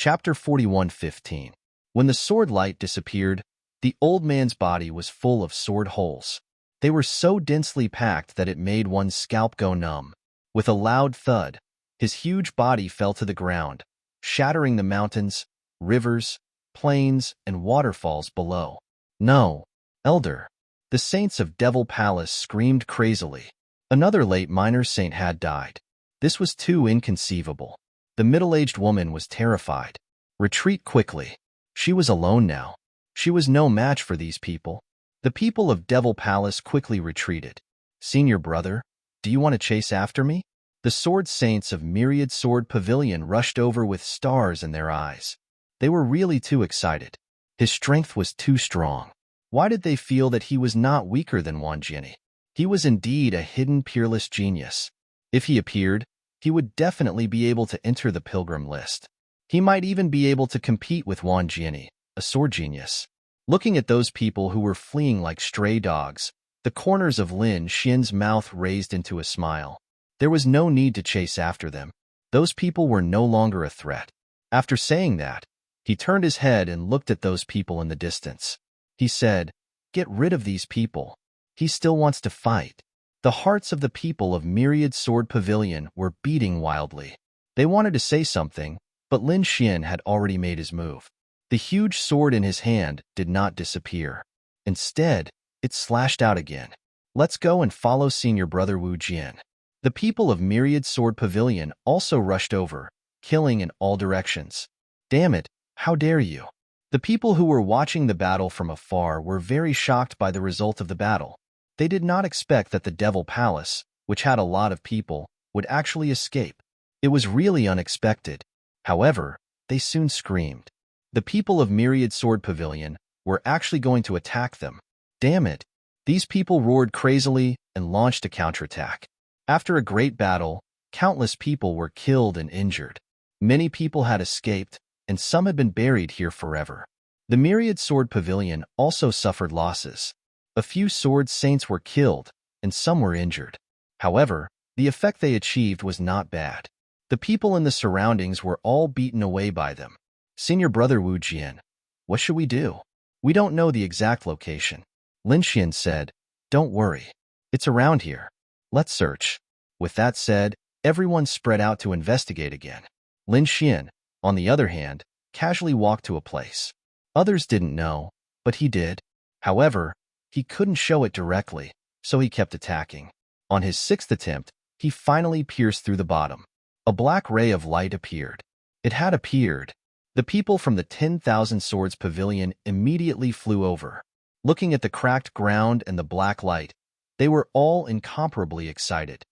Chapter 41:15. When the sword light disappeared, the old man's body was full of sword holes. They were so densely packed that it made one's scalp go numb. With a loud thud, his huge body fell to the ground, shattering the mountains, rivers, plains, and waterfalls below. No, Elder! The saints of Devil Palace screamed crazily. Another late minor saint had died. This was too inconceivable. The middle-aged woman was terrified. Retreat quickly. She was alone now. She was no match for these people. The people of Devil Palace quickly retreated. Senior brother, do you want to chase after me? The sword saints of Myriad Sword Pavilion rushed over with stars in their eyes. They were really too excited. His strength was too strong. Why did they feel that he was not weaker than Wang Jiani? He was indeed a hidden peerless genius. If he appeared, he would definitely be able to enter the pilgrim list. He might even be able to compete with Wang Jiani, a sword genius. Looking at those people who were fleeing like stray dogs, the corners of Lin Xian's mouth raised into a smile. There was no need to chase after them. Those people were no longer a threat. After saying that, he turned his head and looked at those people in the distance. He said, "Get rid of these people. He still wants to fight." The hearts of the people of Myriad Sword Pavilion were beating wildly. They wanted to say something, but Lin Xian had already made his move. The huge sword in his hand did not disappear. Instead, it slashed out again. "Let's go and follow Senior Brother Wu Jian." The people of Myriad Sword Pavilion also rushed over, killing in all directions. "Damn it, how dare you!" The people who were watching the battle from afar were very shocked by the result of the battle. They did not expect that the Devil Palace, which had a lot of people, would actually escape. It was really unexpected. However, they soon screamed. The people of Myriad Sword Pavilion were actually going to attack them. Damn it! These people roared crazily and launched a counterattack. After a great battle, countless people were killed and injured. Many people had escaped, and some had been buried here forever. The Myriad Sword Pavilion also suffered losses. A few sword saints were killed, and some were injured. However, the effect they achieved was not bad. The people in the surroundings were all beaten away by them. "Senior Brother Wu Jian, what should we do? We don't know the exact location." Lin Xian said, "Don't worry. It's around here. Let's search." With that said, everyone spread out to investigate again. Lin Xian, on the other hand, casually walked to a place. Others didn't know, but he did. However, he couldn't show it directly, so he kept attacking. On his sixth attempt, he finally pierced through the bottom. A black ray of light appeared. It had appeared. The people from the 10,000 Swords Pavilion immediately flew over. Looking at the cracked ground and the black light, they were all incomparably excited.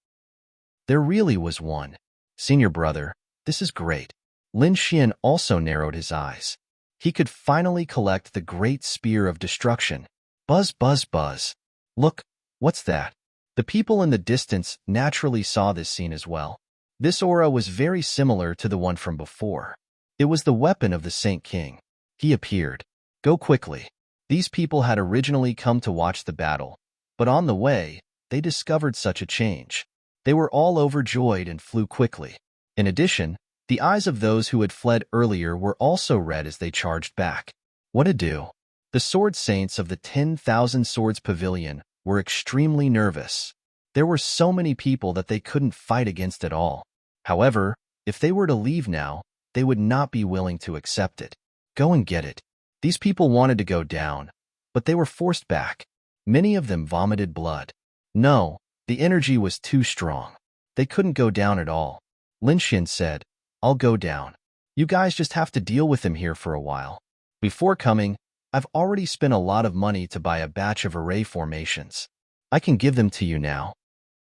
There really was one. "Senior brother, this is great." Lin Xian also narrowed his eyes. He could finally collect the Great Spear of Destruction. Buzz, buzz, buzz. Look, what's that? The people in the distance naturally saw this scene as well. This aura was very similar to the one from before. It was the weapon of the Saint King. He appeared. Go quickly. These people had originally come to watch the battle, but on the way, they discovered such a change. They were all overjoyed and flew quickly. In addition, the eyes of those who had fled earlier were also red as they charged back. What to do? The sword saints of the 10,000 Swords Pavilion were extremely nervous. There were so many people that they couldn't fight against at all. However, if they were to leave now, they would not be willing to accept it. Go and get it. These people wanted to go down, but they were forced back. Many of them vomited blood. No, the energy was too strong. They couldn't go down at all. Lin Xian said, "I'll go down. You guys just have to deal with him here for a while. Before coming, I've already spent a lot of money to buy a batch of array formations. I can give them to you now."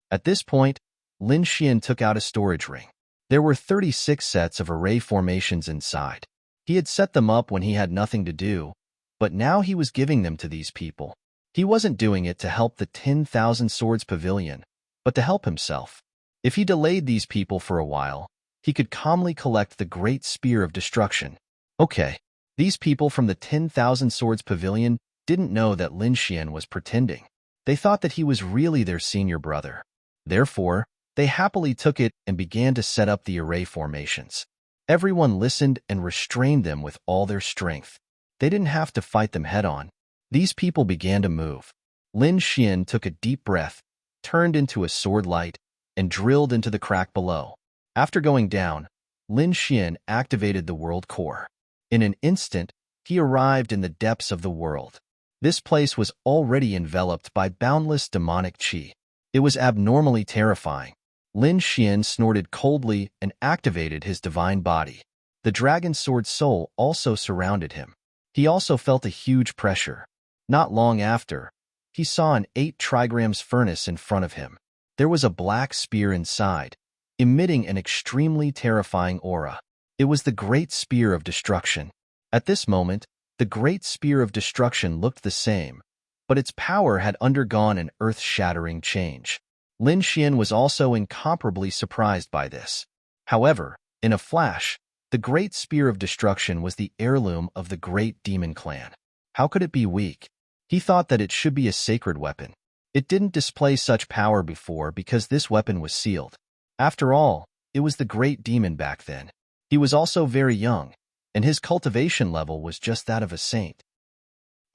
At this point, Lin Xian took out a storage ring. There were 36 sets of array formations inside. He had set them up when he had nothing to do, but now he was giving them to these people. He wasn't doing it to help the 10,000 Swords Pavilion, but to help himself. If he delayed these people for a while, he could calmly collect the Great Spear of Destruction. Okay, these people from the 10,000 Swords Pavilion didn't know that Lin Xian was pretending. They thought that he was really their senior brother. Therefore, they happily took it and began to set up the array formations. Everyone listened and restrained them with all their strength. They didn't have to fight them head-on. These people began to move. Lin Xian took a deep breath, turned into a sword light, and drilled into the crack below. After going down, Lin Xian activated the world core. In an instant, he arrived in the depths of the world. This place was already enveloped by boundless demonic qi. It was abnormally terrifying. Lin Xian snorted coldly and activated his divine body. The dragon sword soul also surrounded him. He also felt a huge pressure. Not long after, he saw an 8 trigrams furnace in front of him. There was a black spear inside, emitting an extremely terrifying aura. It was the Great Spear of Destruction. At this moment, the Great Spear of Destruction looked the same, but its power had undergone an earth-shattering change. Lin Xian was also incomparably surprised by this. However, in a flash, the Great Spear of Destruction was the heirloom of the Great Demon Clan. How could it be weak? He thought that it should be a sacred weapon. It didn't display such power before because this weapon was sealed. After all, it was the Great Demon back then. He was also very young, and his cultivation level was just that of a saint.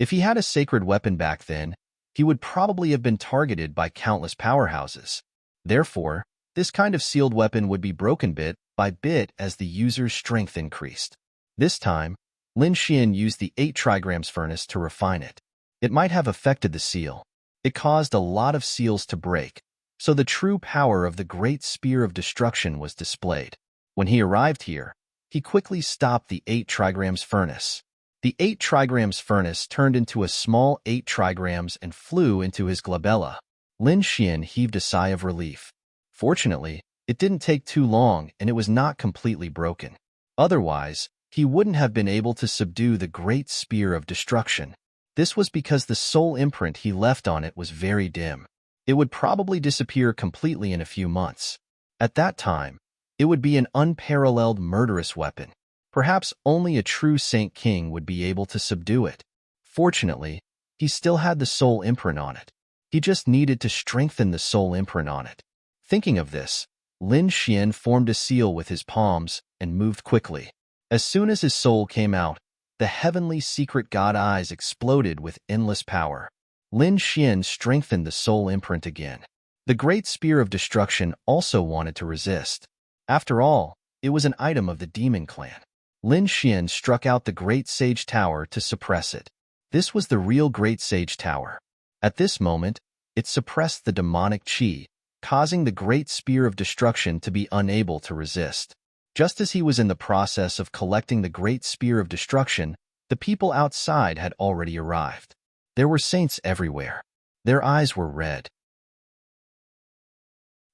If he had a sacred weapon back then, he would probably have been targeted by countless powerhouses. Therefore, this kind of sealed weapon would be broken bit by bit as the user's strength increased. This time, Lin Xian used the 8 trigrams furnace to refine it. It might have affected the seal. It caused a lot of seals to break, so the true power of the Great Spear of Destruction was displayed. When he arrived here, he quickly stopped the 8 trigrams furnace. The 8 trigrams furnace turned into a small 8 trigrams and flew into his glabella. Lin Xian heaved a sigh of relief. Fortunately, it didn't take too long and it was not completely broken. Otherwise, he wouldn't have been able to subdue the Great Spear of Destruction. This was because the soul imprint he left on it was very dim. It would probably disappear completely in a few months. At that time, it would be an unparalleled murderous weapon. Perhaps only a true Saint King would be able to subdue it. Fortunately, he still had the soul imprint on it. He just needed to strengthen the soul imprint on it. Thinking of this, Lin Xian formed a seal with his palms and moved quickly. As soon as his soul came out, the heavenly secret god eyes exploded with endless power. Lin Xian strengthened the soul imprint again. The Great Spear of Destruction also wanted to resist. After all, it was an item of the Demon Clan. Lin Xian struck out the Great Sage Tower to suppress it. This was the real Great Sage Tower. At this moment, it suppressed the demonic qi, causing the Great Spear of Destruction to be unable to resist. Just as he was in the process of collecting the Great Spear of Destruction, the people outside had already arrived. There were saints everywhere. Their eyes were red.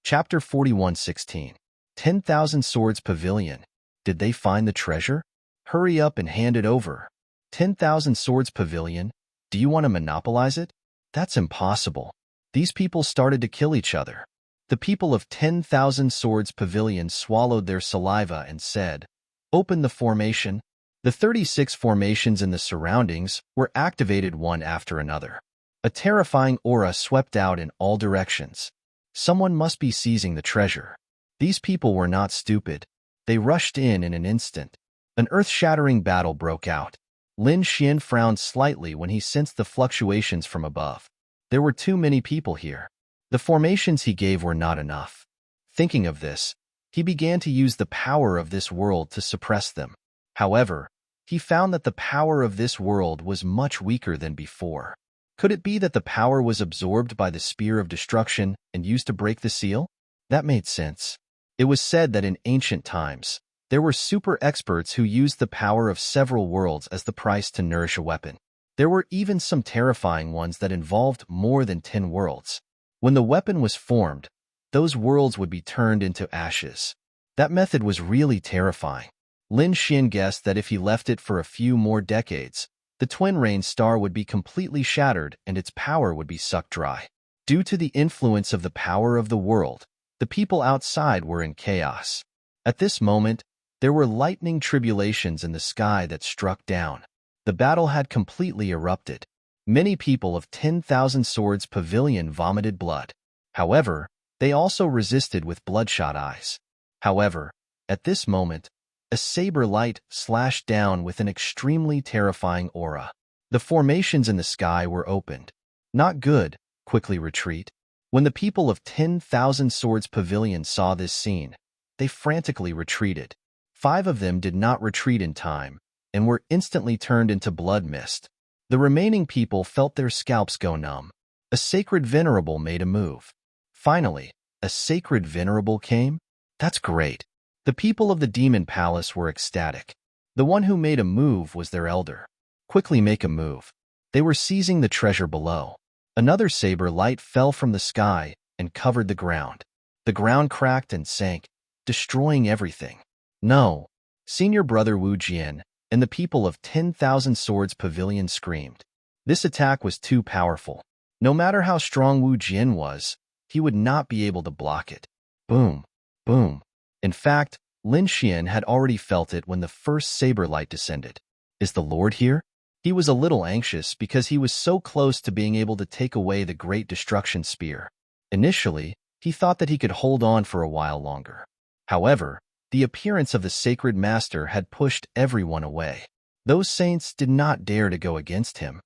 Chapter 41:16. 10,000 Swords Pavilion. Did they find the treasure? Hurry up and hand it over. 10,000 Swords Pavilion. Do you want to monopolize it? That's impossible. These people started to kill each other. The people of 10,000 Swords Pavilion swallowed their saliva and said, "Open the formation." The 36 formations in the surroundings were activated one after another. A terrifying aura swept out in all directions. Someone must be seizing the treasure. These people were not stupid. They rushed in an instant. An earth-shattering battle broke out. Lin Xian frowned slightly when he sensed the fluctuations from above. There were too many people here. The formations he gave were not enough. Thinking of this, he began to use the power of this world to suppress them. However, he found that the power of this world was much weaker than before. Could it be that the power was absorbed by the Spear of Destruction and used to break the seal? That made sense. It was said that in ancient times, there were super experts who used the power of several worlds as the price to nourish a weapon. There were even some terrifying ones that involved more than 10 worlds. When the weapon was formed, those worlds would be turned into ashes. That method was really terrifying. Lin Xian guessed that if he left it for a few more decades, the Twin Rain Star would be completely shattered and its power would be sucked dry. Due to the influence of the power of the world, the people outside were in chaos. At this moment, there were lightning tribulations in the sky that struck down. The battle had completely erupted. Many people of 10,000 Swords Pavilion vomited blood. However, they also resisted with bloodshot eyes. However, at this moment, a saber light slashed down with an extremely terrifying aura. The formations in the sky were opened. Not good, quickly retreat. When the people of 10,000 Swords Pavilion saw this scene, they frantically retreated. 5 of them did not retreat in time, and were instantly turned into blood mist. The remaining people felt their scalps go numb. A sacred venerable made a move. Finally, a sacred venerable came? That's great. The people of the Demon Palace were ecstatic. The one who made a move was their elder. Quickly make a move. They were seizing the treasure below. Another saber light fell from the sky and covered the ground. The ground cracked and sank, destroying everything. No. Senior brother Wu Jian and the people of 10,000 Swords Pavilion screamed. This attack was too powerful. No matter how strong Wu Jian was, he would not be able to block it. Boom. Boom. In fact, Lin Xian had already felt it when the first saber light descended. Is the Lord here? He was a little anxious because he was so close to being able to take away the Great Destruction Spear. Initially, he thought that he could hold on for a while longer. However, the appearance of the Sacred Master had pushed everyone away. Those saints did not dare to go against him.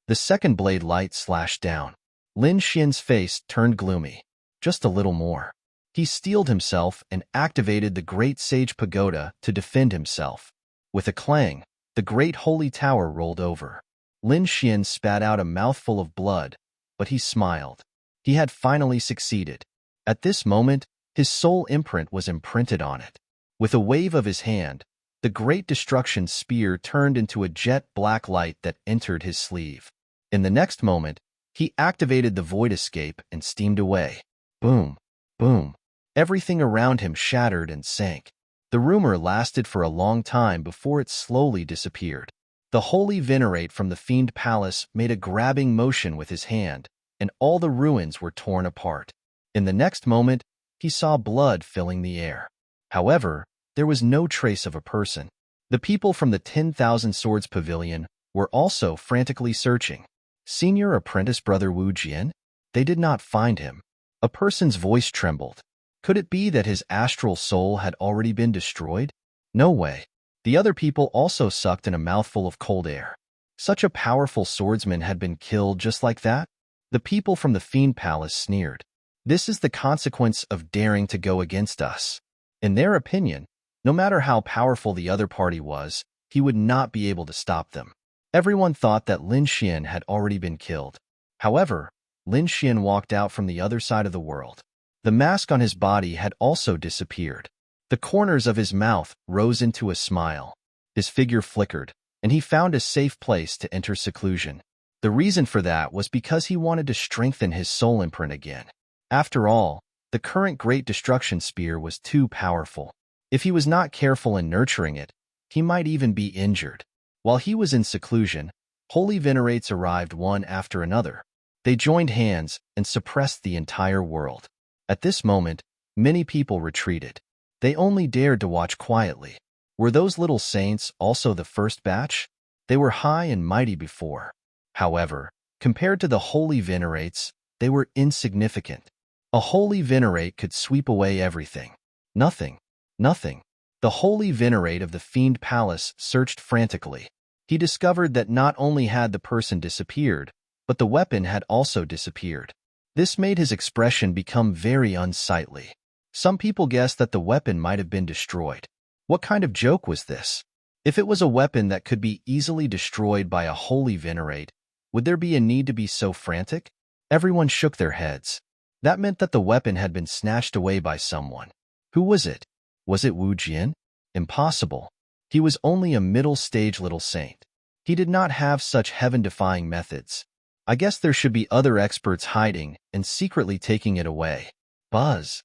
The second blade light slashed down. Lin Xian's face turned gloomy. Just a little more. He steeled himself and activated the Great Sage Pagoda to defend himself. With a clang, the Great Holy Tower rolled over. Lin Xian spat out a mouthful of blood, but he smiled. He had finally succeeded. At this moment, his soul imprint was imprinted on it. With a wave of his hand, the Great Destruction Spear turned into a jet black light that entered his sleeve. In the next moment, he activated the Void Escape and steamed away. Boom. Boom. Everything around him shattered and sank. The rumor lasted for a long time before it slowly disappeared. The Holy Venerate from the Fiend Palace made a grabbing motion with his hand, and all the ruins were torn apart. In the next moment, he saw blood filling the air. However, there was no trace of a person. The people from the 10,000 Swords Pavilion were also frantically searching. Senior apprentice brother Wu Jian? They did not find him. A person's voice trembled. Could it be that his astral soul had already been destroyed? No way. The other people also sucked in a mouthful of cold air. Such a powerful swordsman had been killed just like that? The people from the Fiend Palace sneered. This is the consequence of daring to go against us. In their opinion, no matter how powerful the other party was, he would not be able to stop them. Everyone thought that Lin Xian had already been killed. However, Lin Xian walked out from the other side of the world. The mask on his body had also disappeared. The corners of his mouth rose into a smile. His figure flickered, and he found a safe place to enter seclusion. The reason for that was because he wanted to strengthen his soul imprint again. After all, the current Great Destruction Spear was too powerful. If he was not careful in nurturing it, he might even be injured. While he was in seclusion, holy venerates arrived one after another. They joined hands and suppressed the entire world. At this moment, many people retreated. They only dared to watch quietly. Were those little saints also the first batch? They were high and mighty before. However, compared to the holy venerates, they were insignificant. A holy venerate could sweep away everything. Nothing. Nothing. The holy venerate of the Fiend Palace searched frantically. He discovered that not only had the person disappeared, but the weapon had also disappeared. This made his expression become very unsightly. Some people guessed that the weapon might have been destroyed. What kind of joke was this? If it was a weapon that could be easily destroyed by a holy venerate, would there be a need to be so frantic? Everyone shook their heads. That meant that the weapon had been snatched away by someone. Who was it? Was it Wu Jian? Impossible. He was only a middle-stage little saint. He did not have such heaven-defying methods. I guess there should be other experts hiding and secretly taking it away. Buzz.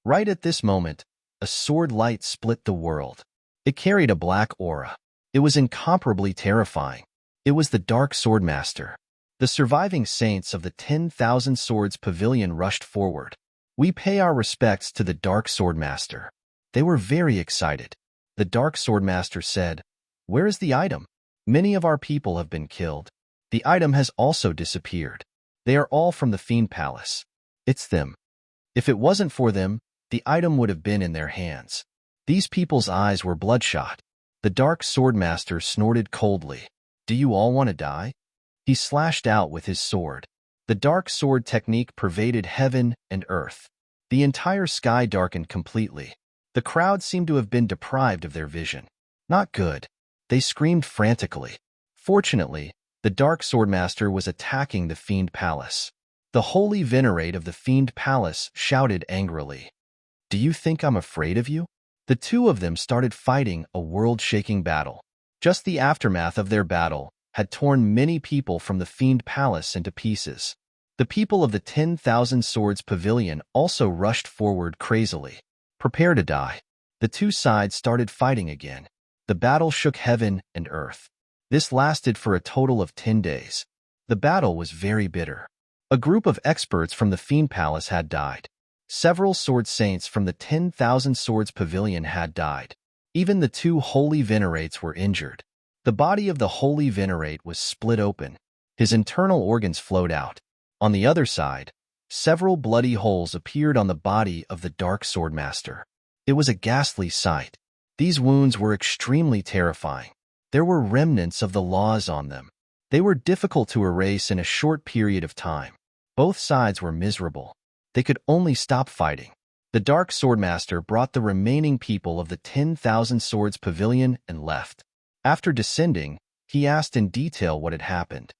Right at this moment, a sword light split the world. It carried a black aura. It was incomparably terrifying. It was the Dark Swordmaster. The surviving saints of the 10,000 Swords Pavilion rushed forward. We pay our respects to the Dark Swordmaster. They were very excited. The Dark Swordmaster said, "Where is the item? Many of our people have been killed. The item has also disappeared. They are all from the Fiend Palace. It's them. If it wasn't for them, the item would have been in their hands." These people's eyes were bloodshot. The dark swordmaster snorted coldly. "Do you all want to die?" He slashed out with his sword. The dark sword technique pervaded heaven and earth. The entire sky darkened completely. The crowd seemed to have been deprived of their vision. Not good. They screamed frantically. Fortunately, the dark swordmaster was attacking the Fiend Palace. The holy venerate of the Fiend Palace shouted angrily, "Do you think I'm afraid of you?" The two of them started fighting a world-shaking battle. Just the aftermath of their battle had torn many people from the Fiend Palace into pieces. The people of the 10,000 Swords Pavilion also rushed forward crazily. Prepare to die. The two sides started fighting again. The battle shook heaven and earth. This lasted for a total of 10 days. The battle was very bitter. A group of experts from the Fiend Palace had died. Several sword saints from the 10,000 Swords Pavilion had died. Even the two holy venerates were injured. The body of the holy venerate was split open. His internal organs flowed out. On the other side, several bloody holes appeared on the body of the dark swordmaster. It was a ghastly sight. These wounds were extremely terrifying. There were remnants of the laws on them. They were difficult to erase in a short period of time. Both sides were miserable. They could only stop fighting. The dark swordmaster brought the remaining people of the 10,000 Swords Pavilion and left. After descending, he asked in detail what had happened.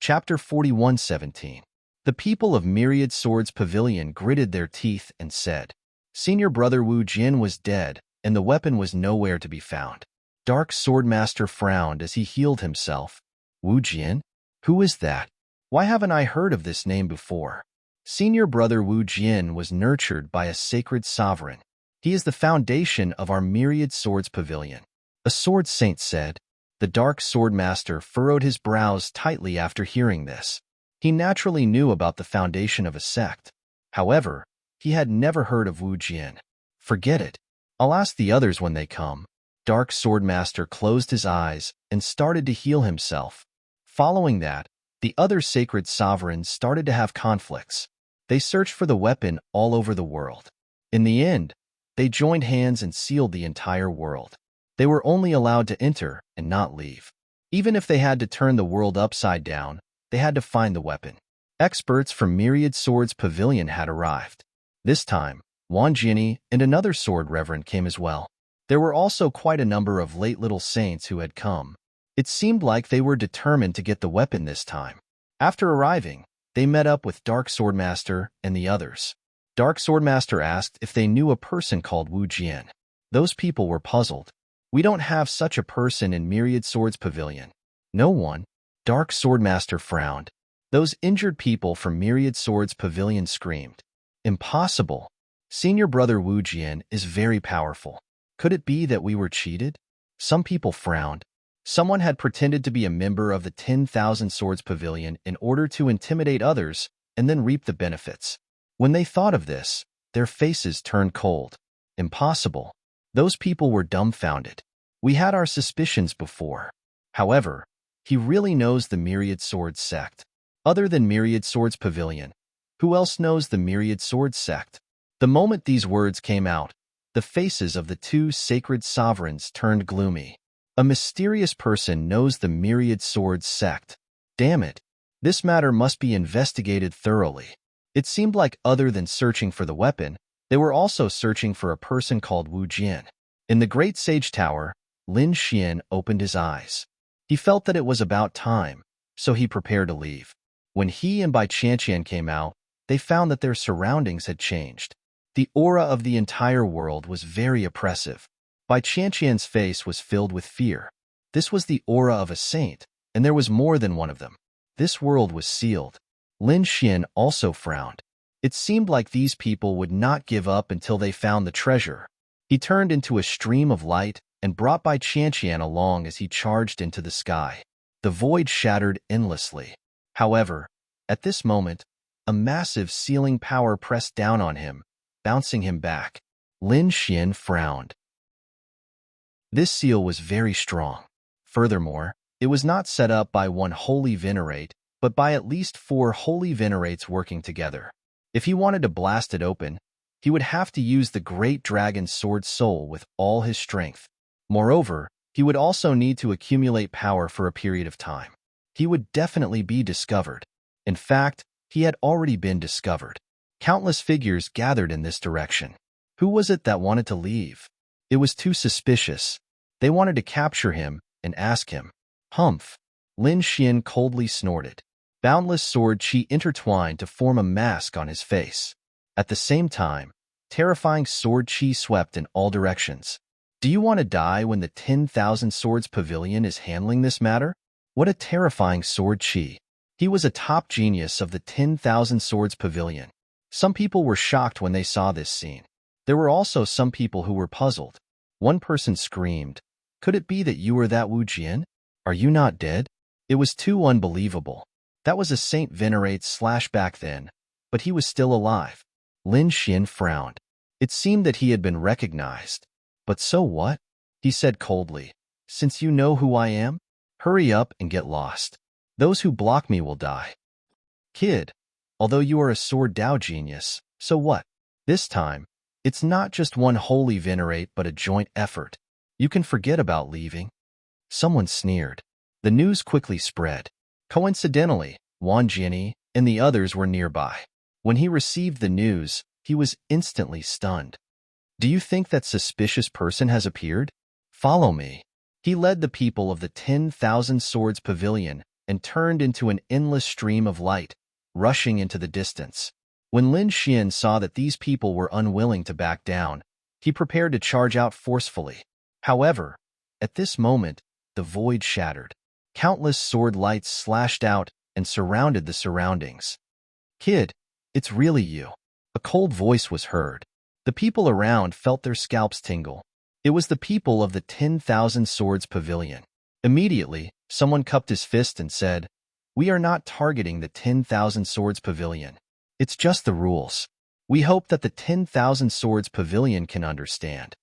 Chapter 41:17. The people of Myriad Swords Pavilion gritted their teeth and said, "Senior brother Wu Jin was dead, and the weapon was nowhere to be found." Dark Swordmaster frowned as he healed himself. "Wu Jin? Who is that? Why haven't I heard of this name before?" Senior brother Wu Jin was nurtured by a sacred sovereign. He is the foundation of our Myriad Swords Pavilion. A sword saint said. The dark swordmaster furrowed his brows tightly after hearing this. He naturally knew about the foundation of a sect. However, he had never heard of Wu Jin. "Forget it. I'll ask the others when they come." Dark swordmaster closed his eyes and started to heal himself. Following that, the other sacred sovereigns started to have conflicts. They searched for the weapon all over the world. In the end, they joined hands and sealed the entire world. They were only allowed to enter and not leave. Even if they had to turn the world upside down, they had to find the weapon. Experts from Myriad Swords Pavilion had arrived. This time, Wan Jinni and another sword reverend came as well. There were also quite a number of late little saints who had come. It seemed like they were determined to get the weapon this time. After arriving, they met up with Dark Swordmaster and the others. Dark Swordmaster asked if they knew a person called Wu Jin. Those people were puzzled. "We don't have such a person in Myriad Swords Pavilion." "No one?" Dark Swordmaster frowned. Those injured people from Myriad Swords Pavilion screamed. "Impossible. Senior brother Wu Jin is very powerful. Could it be that we were cheated?" Some people frowned. Someone had pretended to be a member of the 10,000 Swords Pavilion in order to intimidate others and then reap the benefits. When they thought of this, their faces turned cold. Impossible. Those people were dumbfounded. "We had our suspicions before. However, he really knows the Myriad Swords sect. Other than Myriad Swords Pavilion, who else knows the Myriad Swords sect?" The moment these words came out, the faces of the two sacred sovereigns turned gloomy. A mysterious person knows the Myriad Swords sect. Damn it. This matter must be investigated thoroughly. It seemed like other than searching for the weapon, they were also searching for a person called Wu Jin. In the Great Sage Tower, Lin Xian opened his eyes. He felt that it was about time, so he prepared to leave. When he and Bai Qianqian came out, they found that their surroundings had changed. The aura of the entire world was very oppressive. Bai Qianqian's face was filled with fear. This was the aura of a saint, and there was more than one of them. This world was sealed. Lin Xian also frowned. It seemed like these people would not give up until they found the treasure. He turned into a stream of light and brought Bai Qianqian along as he charged into the sky. The void shattered endlessly. However, at this moment, a massive sealing power pressed down on him, bouncing him back. Lin Xian frowned. This seal was very strong. Furthermore, it was not set up by one holy venerate, but by at least 4 holy venerates working together. If he wanted to blast it open, he would have to use the great dragon's sword soul with all his strength. Moreover, he would also need to accumulate power for a period of time. He would definitely be discovered. In fact, he had already been discovered. Countless figures gathered in this direction. Who was it that wanted to leave? It was too suspicious. They wanted to capture him and ask him. Humph! Lin Xian coldly snorted. Boundless sword chi intertwined to form a mask on his face. At the same time, terrifying sword chi swept in all directions. Do you want to die when the 10,000 Swords Pavilion is handling this matter? What a terrifying sword chi. He was a top genius of the 10,000 Swords Pavilion. Some people were shocked when they saw this scene. There were also some people who were puzzled. One person screamed, "Could it be that you were that Wu Jian? Are you not dead?" It was too unbelievable. That was a Saint Venerates / back then, but he was still alive. Lin Xian frowned. It seemed that he had been recognized. But so what? He said coldly. Since you know who I am, hurry up and get lost. Those who block me will die. Kid, although you are a sword Dao genius, so what? This time, it's not just one holy venerate but a joint effort. You can forget about leaving. Someone sneered. The news quickly spread. Coincidentally, Wang Jiani and the others were nearby. When he received the news, he was instantly stunned. Do you think that suspicious person has appeared? Follow me. He led the people of the 10,000 Swords Pavilion and turned into an endless stream of light, rushing into the distance. When Lin Xian saw that these people were unwilling to back down, he prepared to charge out forcefully. However, at this moment, the void shattered. Countless sword lights slashed out and surrounded the surroundings. Kid, it's really you. A cold voice was heard. The people around felt their scalps tingle. It was the people of the 10,000 Swords Pavilion. Immediately, someone cupped his fist and said, "We are not targeting the 10,000 Swords Pavilion. It's just the rules. We hope that the 10,000 Swords Pavilion can understand."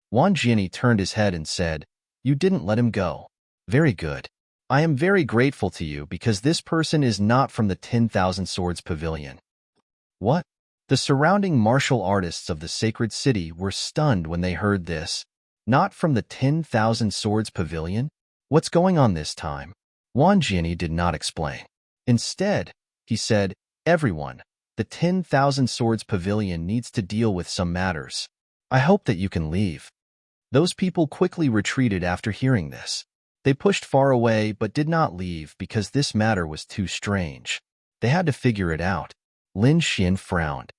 Wang Jiani turned his head and said, "You didn't let him go. Very good. I am very grateful to you because this person is not from the 10,000 Swords Pavilion." What? The surrounding martial artists of the sacred city were stunned when they heard this. Not from the 10,000 Swords Pavilion? What's going on this time? Wang Jiani did not explain. Instead, he said, "Everyone, the 10,000 Swords Pavilion needs to deal with some matters. I hope that you can leave." Those people quickly retreated after hearing this. They pushed far away but did not leave because this matter was too strange. They had to figure it out. Lin Xian frowned.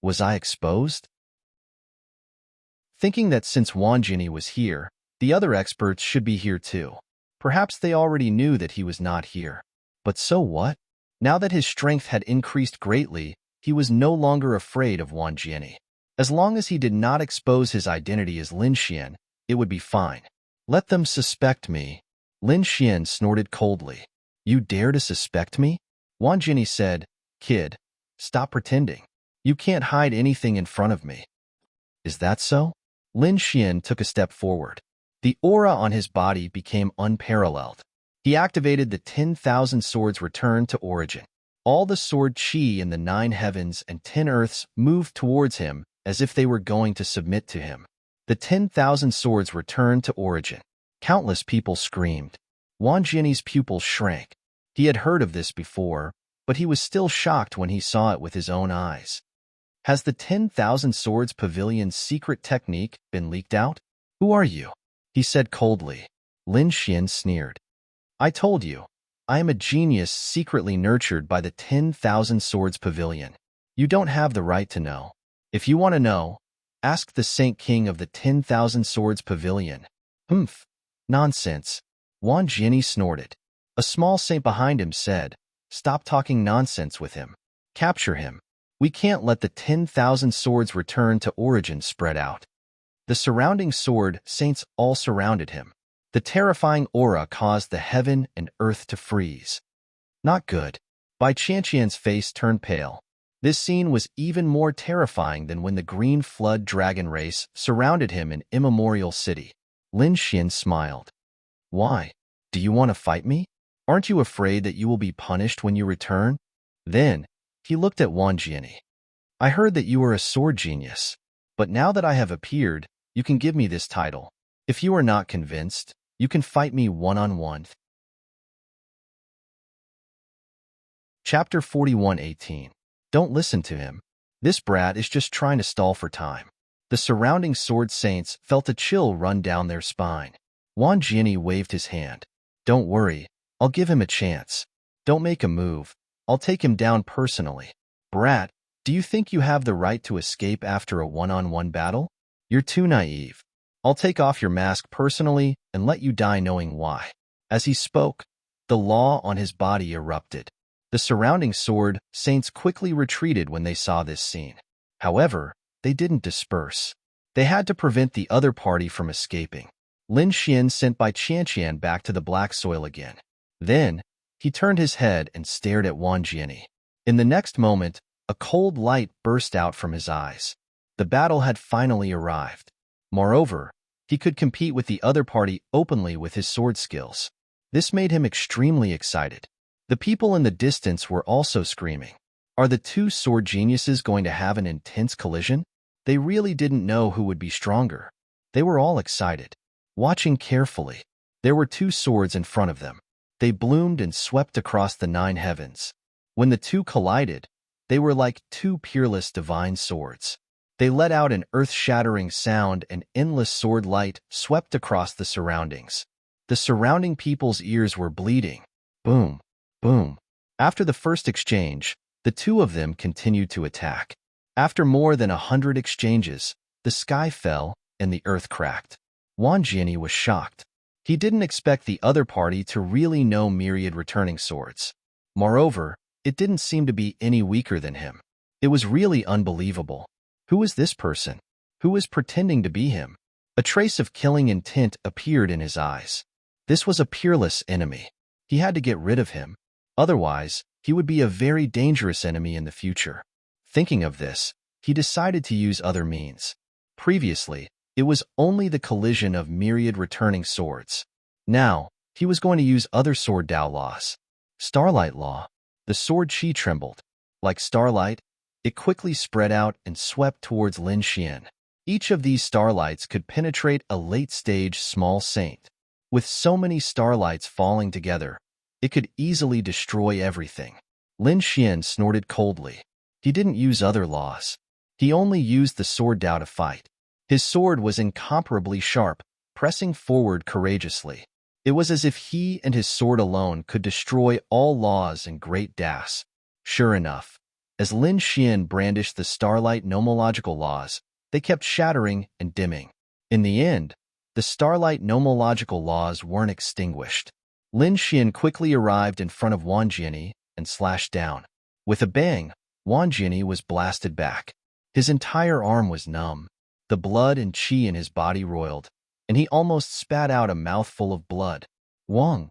Was I exposed? Thinking that since Wang Jiani was here, the other experts should be here too. Perhaps they already knew that he was not here. But so what? Now that his strength had increased greatly, he was no longer afraid of Wang Jiani. As long as he did not expose his identity as Lin Xian, it would be fine. Let them suspect me. Lin Xian snorted coldly. You dare to suspect me? Wang Jiani said, Kid, stop pretending. You can't hide anything in front of me. Is that so? Lin Xian took a step forward. The aura on his body became unparalleled. He activated the 10,000 swords return to origin. All the sword chi in the 9 heavens and 10 earths moved towards him as if they were going to submit to him. The 10,000 swords returned to origin. Countless people screamed. Wang Jiani's pupils shrank. He had heard of this before, but he was still shocked when he saw it with his own eyes. Has the 10,000 Swords Pavilion's secret technique been leaked out? Who are you? He said coldly. Lin Xian sneered. I told you, I am a genius secretly nurtured by the 10,000 Swords Pavilion. You don't have the right to know. If you want to know, ask the Saint King of the 10,000 Swords Pavilion. Humph. Nonsense. Wang Jiani snorted. A small saint behind him said, Stop talking nonsense with him. Capture him. We can't let the 10,000 swords return to origin spread out. The surrounding sword saints all surrounded him. The terrifying aura caused the heaven and earth to freeze. Not good. Bai Qianqian's face turned pale. This scene was even more terrifying than when the green flood dragon race surrounded him in Immemorial City. Lin Xian smiled. Why? Do you want to fight me? Aren't you afraid that you will be punished when you return? Then, he looked at Wang Jiani. I heard that you are a sword genius, but now that I have appeared, you can give me this title. If you are not convinced, you can fight me one-on-one. Chapter 41:18. Don't listen to him. This brat is just trying to stall for time. The surrounding sword saints felt a chill run down their spine. Wan Jianyi waved his hand. Don't worry, I'll give him a chance. Don't make a move. I'll take him down personally. Brat, do you think you have the right to escape after a one-on-one battle? You're too naive. I'll take off your mask personally and let you die knowing why. As he spoke, the law on his body erupted. The surrounding sword saints quickly retreated when they saw this scene. However, they didn't disperse. They had to prevent the other party from escaping. Lin Xian sent Bai Qianqian back to the black soil again. Then, he turned his head and stared at Wan Jianyi. In the next moment, a cold light burst out from his eyes. The battle had finally arrived. Moreover, he could compete with the other party openly with his sword skills. This made him extremely excited. The people in the distance were also screaming. Are the two sword geniuses going to have an intense collision? They really didn't know who would be stronger. They were all excited. Watching carefully, there were two swords in front of them. They bloomed and swept across the 9 heavens. When the two collided, they were like two peerless divine swords. They let out an earth-shattering sound and endless sword light swept across the surroundings. The surrounding people's ears were bleeding. Boom, boom. After the first exchange, the two of them continued to attack. After more than 100 exchanges, the sky fell and the earth cracked. Wan Jianyi was shocked. He didn't expect the other party to really know myriad returning swords. Moreover, it didn't seem to be any weaker than him. It was really unbelievable. Who was this person? Who was pretending to be him? A trace of killing intent appeared in his eyes. This was a peerless enemy. He had to get rid of him. Otherwise, he would be a very dangerous enemy in the future. Thinking of this, he decided to use other means. Previously, it was only the collision of myriad returning swords. Now, he was going to use other sword Dao laws. Starlight Law. The sword Qi trembled. Like starlight, it quickly spread out and swept towards Lin Xian. Each of these starlights could penetrate a late-stage small saint. With so many starlights falling together, it could easily destroy everything. Lin Xian snorted coldly. He didn't use other laws. He only used the sword Dao to fight. His sword was incomparably sharp, pressing forward courageously. It was as if he and his sword alone could destroy all laws and great das. Sure enough, as Lin Xian brandished the starlight nomological laws, they kept shattering and dimming. In the end, the starlight nomological laws weren't extinguished. Lin Xian quickly arrived in front of Wan Jianyi and slashed down. With a bang, Wan Jianyi was blasted back. His entire arm was numb. The blood and qi in his body roiled, and he almost spat out a mouthful of blood. Wang.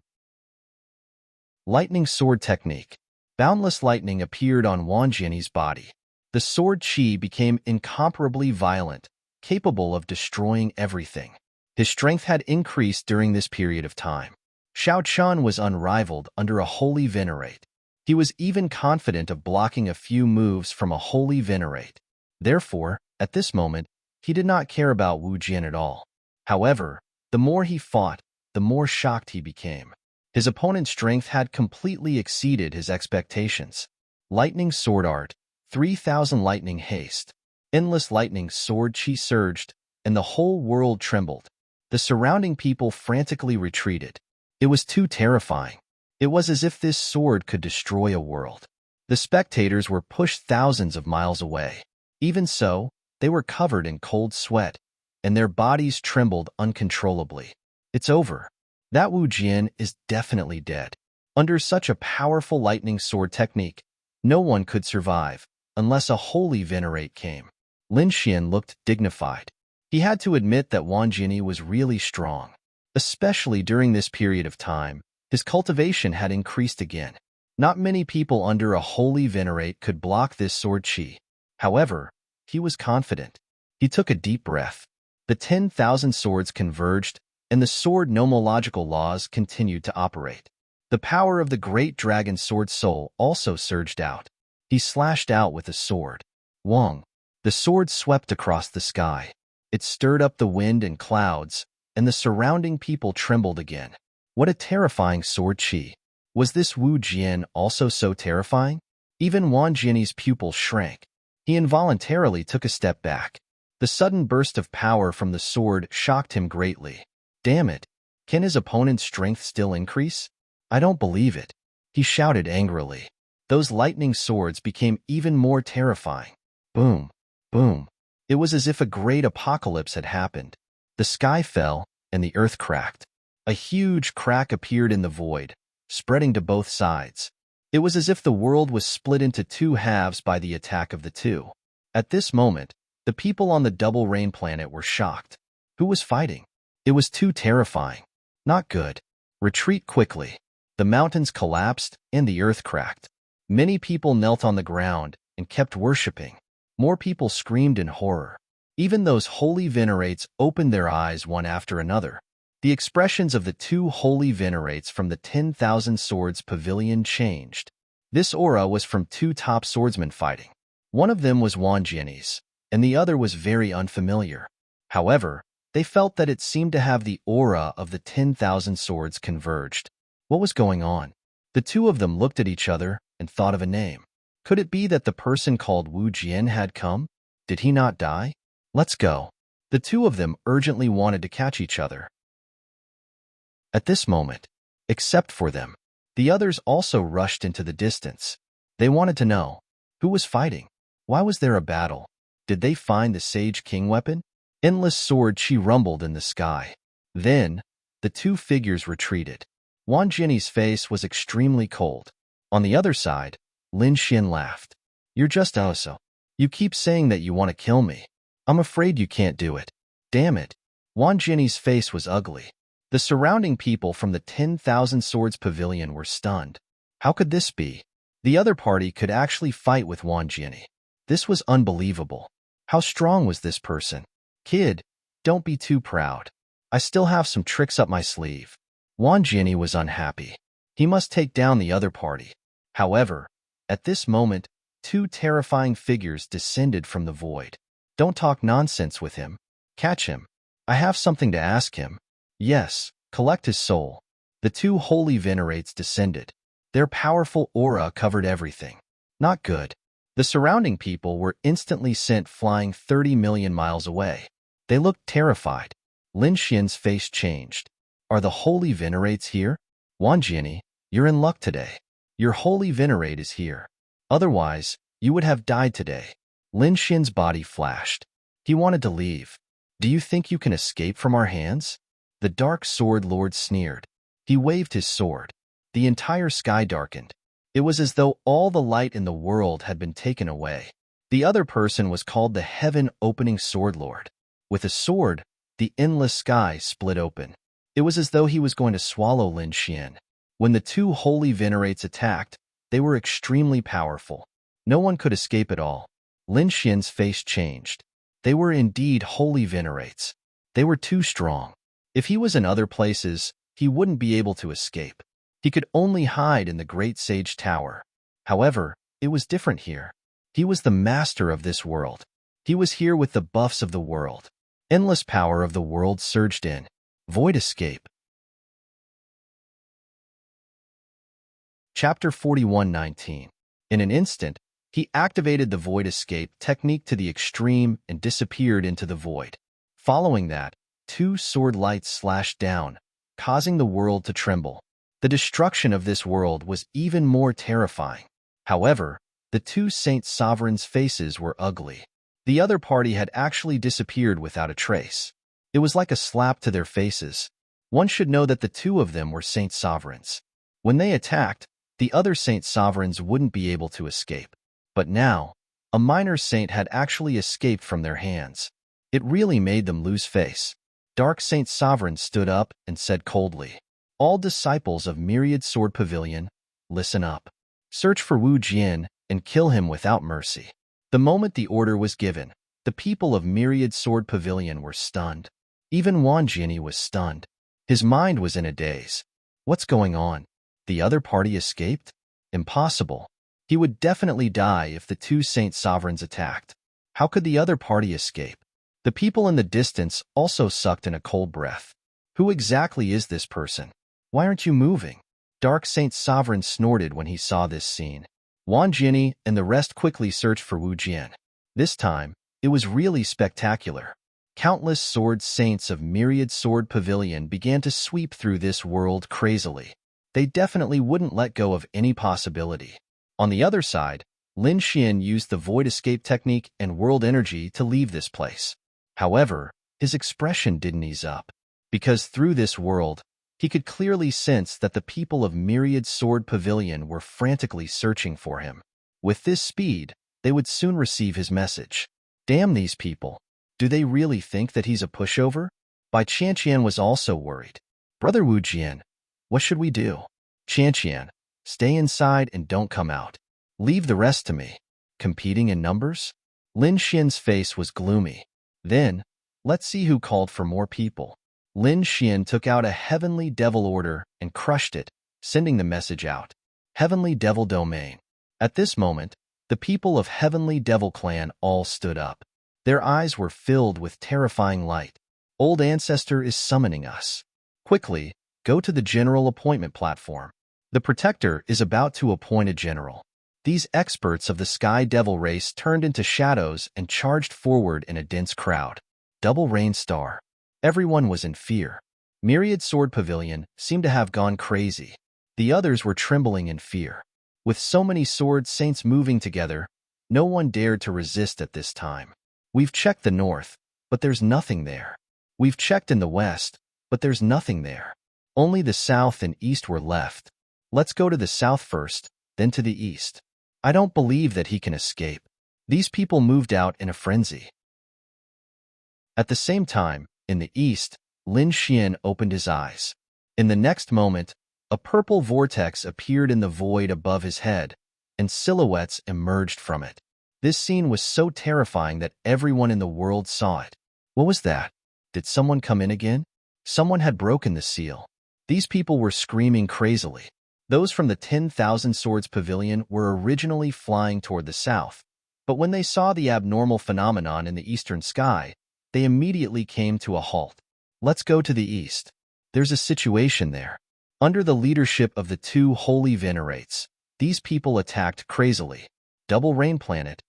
Lightning Sword Technique. Boundless lightning appeared on Wan Jianyi's body. The sword qi became incomparably violent, capable of destroying everything. His strength had increased during this period of time. Xiao Chan was unrivaled under a holy venerate. He was even confident of blocking a few moves from a holy venerate. Therefore, at this moment, he did not care about Wu Jian at all. However, the more he fought, the more shocked he became. His opponent's strength had completely exceeded his expectations. Lightning Sword Art, 3,000 Lightning Haste. Endless lightning sword qi surged, and the whole world trembled. The surrounding people frantically retreated. It was too terrifying. It was as if this sword could destroy a world. The spectators were pushed thousands of miles away. Even so, they were covered in cold sweat, and their bodies trembled uncontrollably. It's over. That Wu Jian is definitely dead. Under such a powerful lightning sword technique, no one could survive, unless a holy venerate came. Lin Xian looked dignified. He had to admit that Wan Jianyi was really strong. Especially during this period of time, his cultivation had increased again. Not many people under a holy venerate could block this sword qi. However, he was confident. He took a deep breath. The 10,000 swords converged, and the sword nomological laws continued to operate. The power of the great dragon sword soul also surged out. He slashed out with a sword. Wong. The sword swept across the sky. It stirred up the wind and clouds, and the surrounding people trembled again. What a terrifying sword chi! Was this Wu Jian also so terrifying? Even Wan Jian's pupils shrank. He involuntarily took a step back. The sudden burst of power from the sword shocked him greatly. Damn it! Can his opponent's strength still increase? I don't believe it. He shouted angrily. Those lightning swords became even more terrifying. Boom! Boom! It was as if a great apocalypse had happened. The sky fell, and the earth cracked. A huge crack appeared in the void, spreading to both sides. It was as if the world was split into two halves by the attack of the two. At this moment, the people on the double rain planet were shocked. Who was fighting? It was too terrifying. Not good. Retreat quickly. The mountains collapsed, and the earth cracked. Many people knelt on the ground and kept worshipping. More people screamed in horror. Even those holy venerates opened their eyes one after another. The expressions of the two holy venerates from the 10,000 Swords Pavilion changed. This aura was from two top swordsmen fighting. One of them was Wan Jian's, and the other was very unfamiliar. However, they felt that it seemed to have the aura of the 10,000 swords converged. What was going on? The two of them looked at each other and thought of a name. Could it be that the person called Wu Jian had come? Did he not die? Let's go. The two of them urgently wanted to catch each other. At this moment, except for them, the others also rushed into the distance. They wanted to know, who was fighting? Why was there a battle? Did they find the Sage King weapon? Endless sword chi rumbled in the sky. Then, the two figures retreated. Wan Jian's face was extremely cold. On the other side, Lin Xian laughed. You're just Oso. You keep saying that you want to kill me. I'm afraid you can't do it. Damn it. Wan Jian's face was ugly. The surrounding people from the 10,000 Swords Pavilion were stunned. How could this be? The other party could actually fight with Wan Jian. This was unbelievable. How strong was this person? Kid, don't be too proud. I still have some tricks up my sleeve. Wan Jian was unhappy. He must take down the other party. However, at this moment, two terrifying figures descended from the void. Don't talk nonsense with him. Catch him. I have something to ask him. Yes, collect his soul. The two holy venerates descended. Their powerful aura covered everything. Not good. The surrounding people were instantly sent flying 30 million miles away. They looked terrified. Lin Xian's face changed. Are the holy venerates here? Wan Jian, you're in luck today. Your holy venerate is here. Otherwise, you would have died today. Lin Xian's body flashed. He wanted to leave. Do you think you can escape from our hands? The Dark Sword Lord sneered. He waved his sword. The entire sky darkened. It was as though all the light in the world had been taken away. The other person was called the Heaven-Opening Sword Lord. With a sword, the endless sky split open. It was as though he was going to swallow Lin Xian. When the two holy venerates attacked, they were extremely powerful. No one could escape at all. Lin Xian's face changed. They were indeed holy venerates. They were too strong. If he was in other places, he wouldn't be able to escape. He could only hide in the Great Sage Tower. However, it was different here. He was the master of this world. He was here with the buffs of the world. Endless power of the world surged in. Void escape. Chapter 41:19. In an instant, he activated the void escape technique to the extreme and disappeared into the void. Following that, two sword lights slashed down, causing the world to tremble. The destruction of this world was even more terrifying. However, the two Saint Sovereigns' faces were ugly. The other party had actually disappeared without a trace. It was like a slap to their faces. One should know that the two of them were Saint Sovereigns. When they attacked, the other Saint Sovereigns wouldn't be able to escape. But now, a minor saint had actually escaped from their hands. It really made them lose face. Dark Saint Sovereign stood up and said coldly, "All disciples of Myriad Sword Pavilion, listen up. Search for Wu Jian and kill him without mercy." The moment the order was given, the people of Myriad Sword Pavilion were stunned. Even Wan Jian was stunned. His mind was in a daze. What's going on? The other party escaped? Impossible. He would definitely die if the two saint sovereigns attacked. How could the other party escape? The people in the distance also sucked in a cold breath. Who exactly is this person? Why aren't you moving? Dark Saint Sovereign snorted when he saw this scene. Wang Jinni and the rest quickly searched for Wu Jian. This time, it was really spectacular. Countless sword saints of Myriad Sword Pavilion began to sweep through this world crazily. They definitely wouldn't let go of any possibility. On the other side, Lin Xian used the Void Escape technique and World Energy to leave this place. However, his expression didn't ease up, because through this world, he could clearly sense that the people of Myriad Sword Pavilion were frantically searching for him. With this speed, they would soon receive his message. Damn these people. Do they really think that he's a pushover? Bai Qianqian was also worried. Brother Wu Jian, what should we do? Qianqian, stay inside and don't come out. Leave the rest to me. Competing in numbers? Lin Xian's face was gloomy. Then, let's see who called for more people. Lin Xian took out a Heavenly Devil order and crushed it, sending the message out. Heavenly Devil Domain. At this moment, the people of Heavenly Devil Clan all stood up. Their eyes were filled with terrifying light. Old Ancestor is summoning us. Quickly, go to the General Appointment platform. The Protector is about to appoint a general. These experts of the Sky Devil race turned into shadows and charged forward in a dense crowd. Double Rain Star. Everyone was in fear. Myriad Sword Pavilion seemed to have gone crazy. The others were trembling in fear. With so many sword saints moving together, no one dared to resist at this time. We've checked the north, but there's nothing there. We've checked in the west, but there's nothing there. Only the south and east were left. Let's go to the south first, then to the east. I don't believe that he can escape. These people moved out in a frenzy. At the same time, in the east, Lin Xian opened his eyes. In the next moment, a purple vortex appeared in the void above his head, and silhouettes emerged from it. This scene was so terrifying that everyone in the world saw it. What was that? Did someone come in again? Someone had broken the seal. These people were screaming crazily. Those from the 10,000 Swords Pavilion were originally flying toward the south, but when they saw the abnormal phenomenon in the eastern sky, they immediately came to a halt. Let's go to the east. There's a situation there. Under the leadership of the two holy venerates, these people attacked crazily. Double Rain Planet,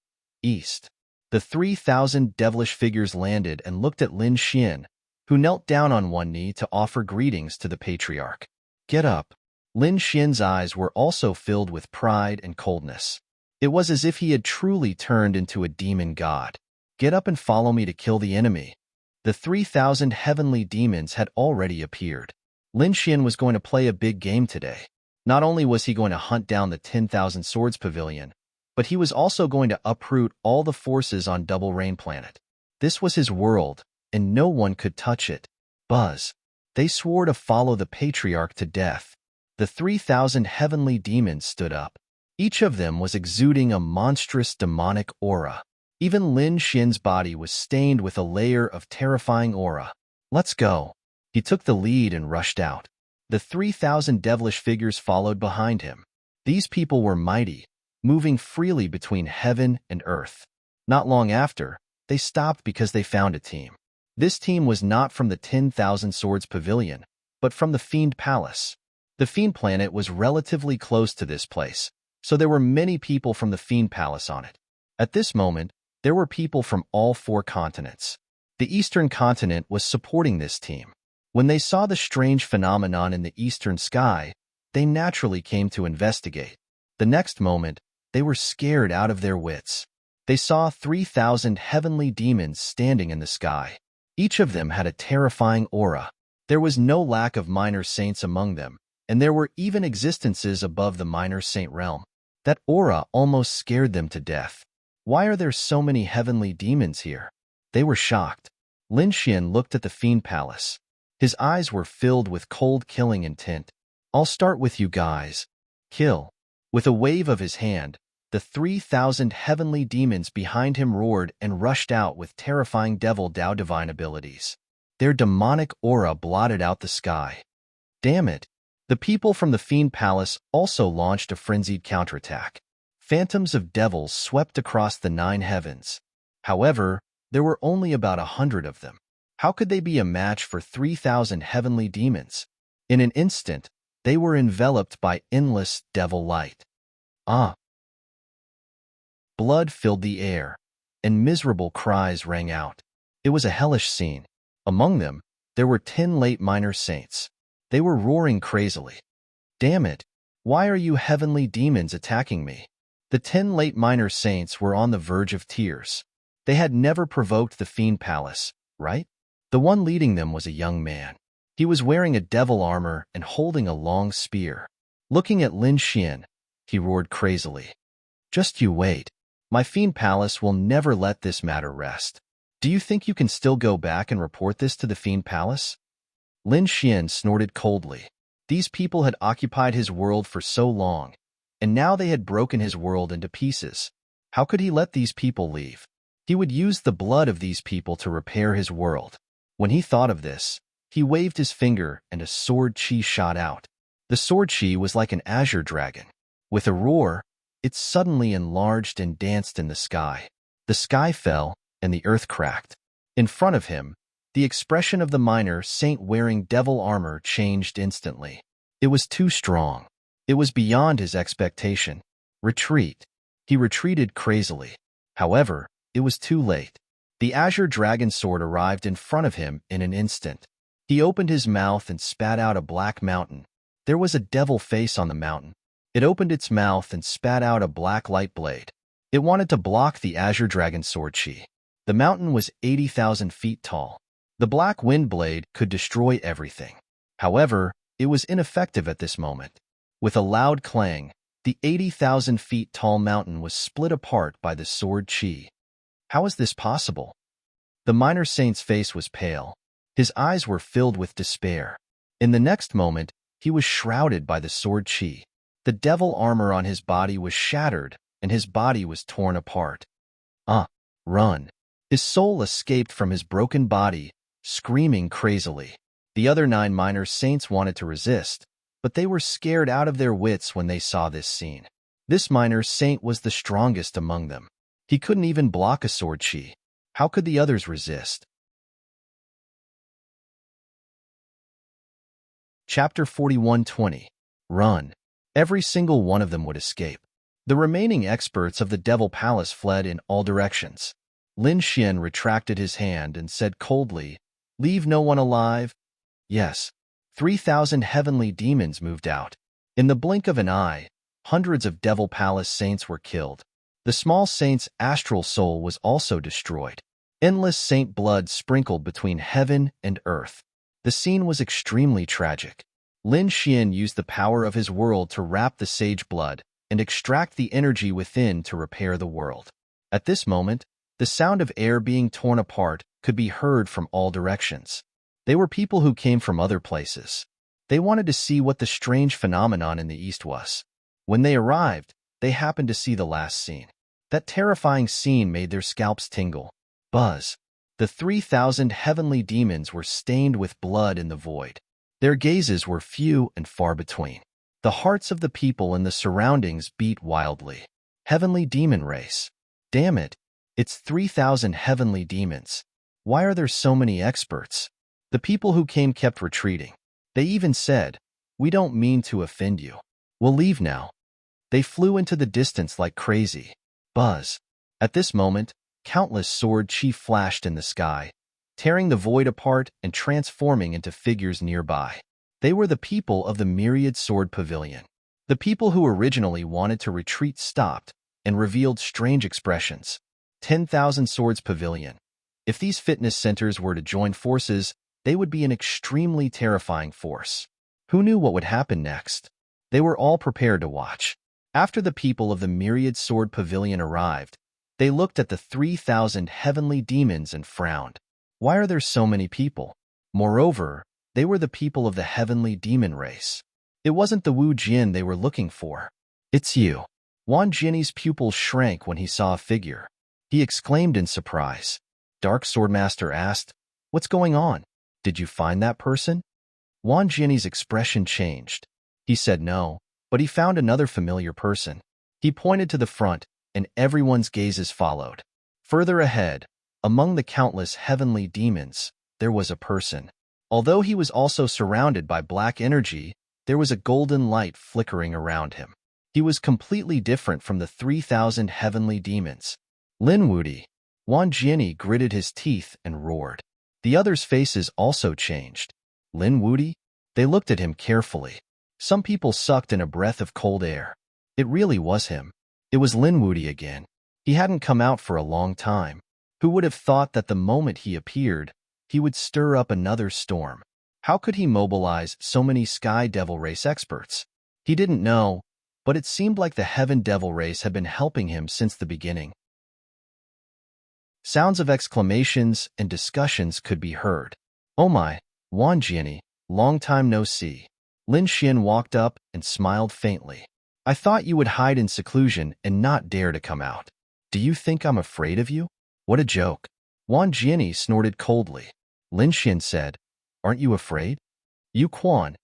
east. The 3,000 devilish figures landed and looked at Lin Xian, who knelt down on one knee to offer greetings to the patriarch. Get up. Lin Xian's eyes were also filled with pride and coldness. It was as if he had truly turned into a demon god. Get up and follow me to kill the enemy. The 3,000 heavenly demons had already appeared. Lin Xian was going to play a big game today. Not only was he going to hunt down the 10,000 Swords Pavilion, but he was also going to uproot all the forces on Double Rain Planet. This was his world, and no one could touch it. Buzz. They swore to follow the patriarch to death. The 3,000 heavenly demons stood up. Each of them was exuding a monstrous demonic aura. Even Lin Xian's body was stained with a layer of terrifying aura. Let's go. He took the lead and rushed out. The 3,000 devilish figures followed behind him. These people were mighty, moving freely between heaven and earth. Not long after, they stopped because they found a team. This team was not from the 10,000 Swords Pavilion, but from the Fiend Palace. The Fiend Planet was relatively close to this place, so there were many people from the Fiend Palace on it. At this moment, there were people from all 4 continents. The Eastern continent was supporting this team. When they saw the strange phenomenon in the eastern sky, they naturally came to investigate. The next moment, they were scared out of their wits. They saw 3,000 heavenly demons standing in the sky. Each of them had a terrifying aura. There was no lack of minor saints among them, and there were even existences above the minor saint realm. That aura almost scared them to death. Why are there so many heavenly demons here? They were shocked. Lin Xian looked at the Fiend Palace. His eyes were filled with cold killing intent. I'll start with you guys. Kill. With a wave of his hand, the 3,000 heavenly demons behind him roared and rushed out with terrifying devil Dao divine abilities. Their demonic aura blotted out the sky. Damn it. The people from the Fiend Palace also launched a frenzied counterattack. Phantoms of devils swept across the 9 heavens. However, there were only about 100 of them. How could they be a match for 3,000 heavenly demons? In an instant, they were enveloped by endless devil light. Ah! Blood filled the air, and miserable cries rang out. It was a hellish scene. Among them, there were 10 late minor saints. They were roaring crazily. "Damn it! Why are you heavenly demons attacking me?" The 10 late minor saints were on the verge of tears. They had never provoked the Fiend Palace, right? The one leading them was a young man. He was wearing a devil armor and holding a long spear. Looking at Lin Xian, he roared crazily. "Just you wait. My Fiend Palace will never let this matter rest. Do you think you can still go back and report this to the Fiend Palace?" Lin Xian snorted coldly. These people had occupied his world for so long, and now they had broken his world into pieces. How could he let these people leave? He would use the blood of these people to repair his world. When he thought of this, he waved his finger and a sword chi shot out. The sword chi was like an azure dragon. With a roar, it suddenly enlarged and danced in the sky. The sky fell, and the earth cracked. In front of him, the expression of the minor saint wearing devil armor changed instantly. It was too strong. It was beyond his expectation. Retreat. He retreated crazily. However, it was too late. The azure dragon sword arrived in front of him in an instant. He opened his mouth and spat out a black mountain. There was a devil face on the mountain. It opened its mouth and spat out a black light blade. It wanted to block the azure dragon sword chi. The mountain was 80,000 feet tall. The black wind blade could destroy everything. However, it was ineffective at this moment. With a loud clang, the 80,000 feet tall mountain was split apart by the sword chi. How is this possible? The minor saint's face was pale. His eyes were filled with despair. In the next moment, he was shrouded by the sword chi. The devil armor on his body was shattered, and his body was torn apart. Run! His soul escaped from his broken body, screaming crazily. The other 9 minor saints wanted to resist, but they were scared out of their wits when they saw this scene. This minor saint was the strongest among them. He couldn't even block a sword chi. How could the others resist? Chapter 41:20. Run. Every single one of them would escape. The remaining experts of the Devil Palace fled in all directions. Lin Xian retracted his hand and said coldly, "Leave no one alive?" Yes. 3,000 heavenly demons moved out. In the blink of an eye, hundreds of Devil Palace saints were killed. The small saint's astral soul was also destroyed. Endless saint blood sprinkled between heaven and earth. The scene was extremely tragic. Lin Xian used the power of his world to wrap the sage blood and extract the energy within to repair the world. At this moment, the sound of air being torn apart could be heard from all directions. They were people who came from other places. They wanted to see what the strange phenomenon in the east was. When they arrived, they happened to see the last scene. That terrifying scene made their scalps tingle. Buzz. The 3,000 heavenly demons were stained with blood in the void. Their gazes were few and far between. The hearts of the people in the surroundings beat wildly. Heavenly demon race. Damn it. It's 3,000 heavenly demons. Why are there so many experts? The people who came kept retreating. They even said, "We don't mean to offend you. We'll leave now." They flew into the distance like crazy. Buzz. At this moment, countless sword chi flashed in the sky, tearing the void apart and transforming into figures nearby. They were the people of the Myriad Sword Pavilion. The people who originally wanted to retreat stopped and revealed strange expressions. 10,000 Swords Pavilion. If these fitness centers were to join forces, they would be an extremely terrifying force. Who knew what would happen next? They were all prepared to watch. After the people of the Myriad Sword Pavilion arrived, they looked at the 3,000 heavenly demons and frowned. Why are there so many people? Moreover, they were the people of the heavenly demon race. It wasn't the Wu Jin they were looking for. "It's you." Wan Jinny's pupils shrank when he saw a figure. He exclaimed in surprise. Dark Swordmaster asked, "What's going on? Did you find that person?" Wan Jinny's expression changed. He said no, but he found another familiar person. He pointed to the front, and everyone's gazes followed. Further ahead, among the countless heavenly demons, there was a person. Although he was also surrounded by black energy, there was a golden light flickering around him. He was completely different from the 3,000 heavenly demons. Lin Wudi. Wan Jianyi gritted his teeth and roared. The others' faces also changed. Lin Wudi? They looked at him carefully. Some people sucked in a breath of cold air. It really was him. It was Lin Wudi again. He hadn't come out for a long time. Who would have thought that the moment he appeared, he would stir up another storm? How could he mobilize so many Sky Devil Race experts? He didn't know, but it seemed like the Heaven Devil Race had been helping him since the beginning. Sounds of exclamations and discussions could be heard. Oh my, Wan Jianyi, long time no see. Lin Xian walked up and smiled faintly. I thought you would hide in seclusion and not dare to come out. Do you think I'm afraid of you? What a joke. Wan Jianyi snorted coldly. Lin Xian said, Aren't you afraid? Yu Quan,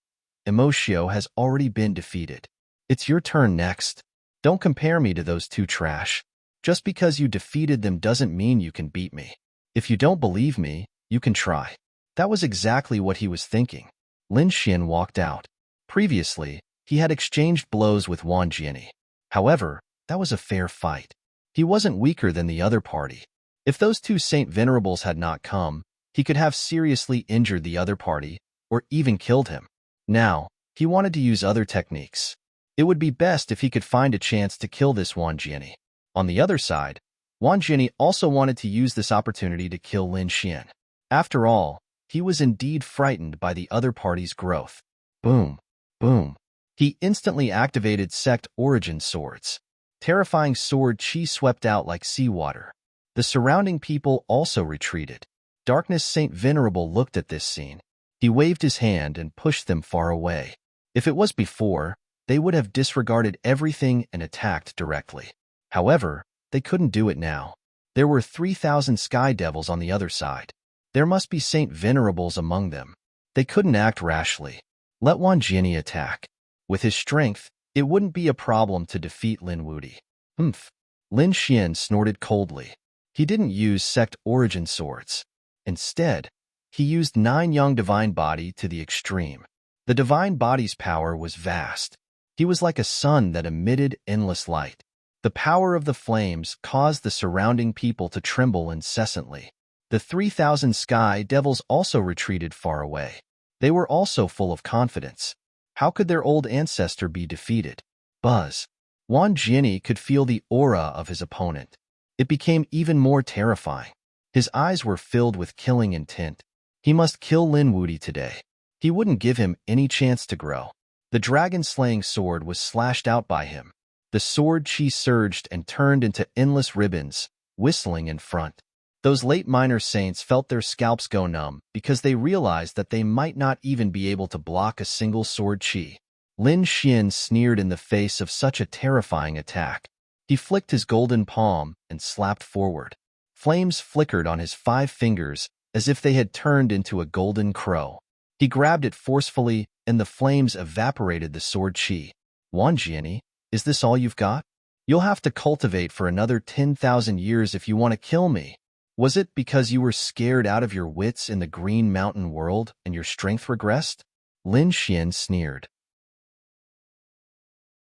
Emotio has already been defeated. It's your turn next. Don't compare me to those two trash. Just because you defeated them doesn't mean you can beat me. If you don't believe me, you can try. That was exactly what he was thinking. Lin Xian walked out. Previously, he had exchanged blows with Wan Jianyi. However, that was a fair fight. He wasn't weaker than the other party. If those two Saint Venerables had not come, he could have seriously injured the other party, or even killed him. Now, he wanted to use other techniques. It would be best if he could find a chance to kill this Wan Jianyi. On the other side, Wan Jianyi also wanted to use this opportunity to kill Lin Xian. After all, he was indeed frightened by the other party's growth. Boom, boom. He instantly activated Sect Origin swords. Terrifying sword chi swept out like seawater. The surrounding people also retreated. Darkness Saint Venerable looked at this scene. He waved his hand and pushed them far away. If it was before, they would have disregarded everything and attacked directly. However, they couldn't do it now. There were 3,000 Sky Devils on the other side. There must be Saint Venerables among them. They couldn't act rashly. Let Wan Jianyi attack. With his strength, it wouldn't be a problem to defeat Lin Wudi. Lin Xian snorted coldly. He didn't use Sect Origin swords. Instead, he used 9 Yang Divine Body to the extreme. The Divine Body's power was vast. He was like a sun that emitted endless light. The power of the flames caused the surrounding people to tremble incessantly. The 3,000 Sky Devils also retreated far away. They were also full of confidence. How could their old ancestor be defeated? Buzz. Wan Jianyi could feel the aura of his opponent. It became even more terrifying. His eyes were filled with killing intent. He must kill Lin Wudi today. He wouldn't give him any chance to grow. The dragon-slaying sword was slashed out by him. The sword chi surged and turned into endless ribbons, whistling in front. Those late minor saints felt their scalps go numb because they realized that they might not even be able to block a single sword chi. Lin Xian sneered in the face of such a terrifying attack. He flicked his golden palm and slapped forward. Flames flickered on his 5 fingers as if they had turned into a golden crow. He grabbed it forcefully and the flames evaporated the sword chi. Wan Jianyi, is this all you've got? You'll have to cultivate for another 10,000 years if you want to kill me. Was it because you were scared out of your wits in the Green Mountain world and your strength regressed? Lin Xian sneered.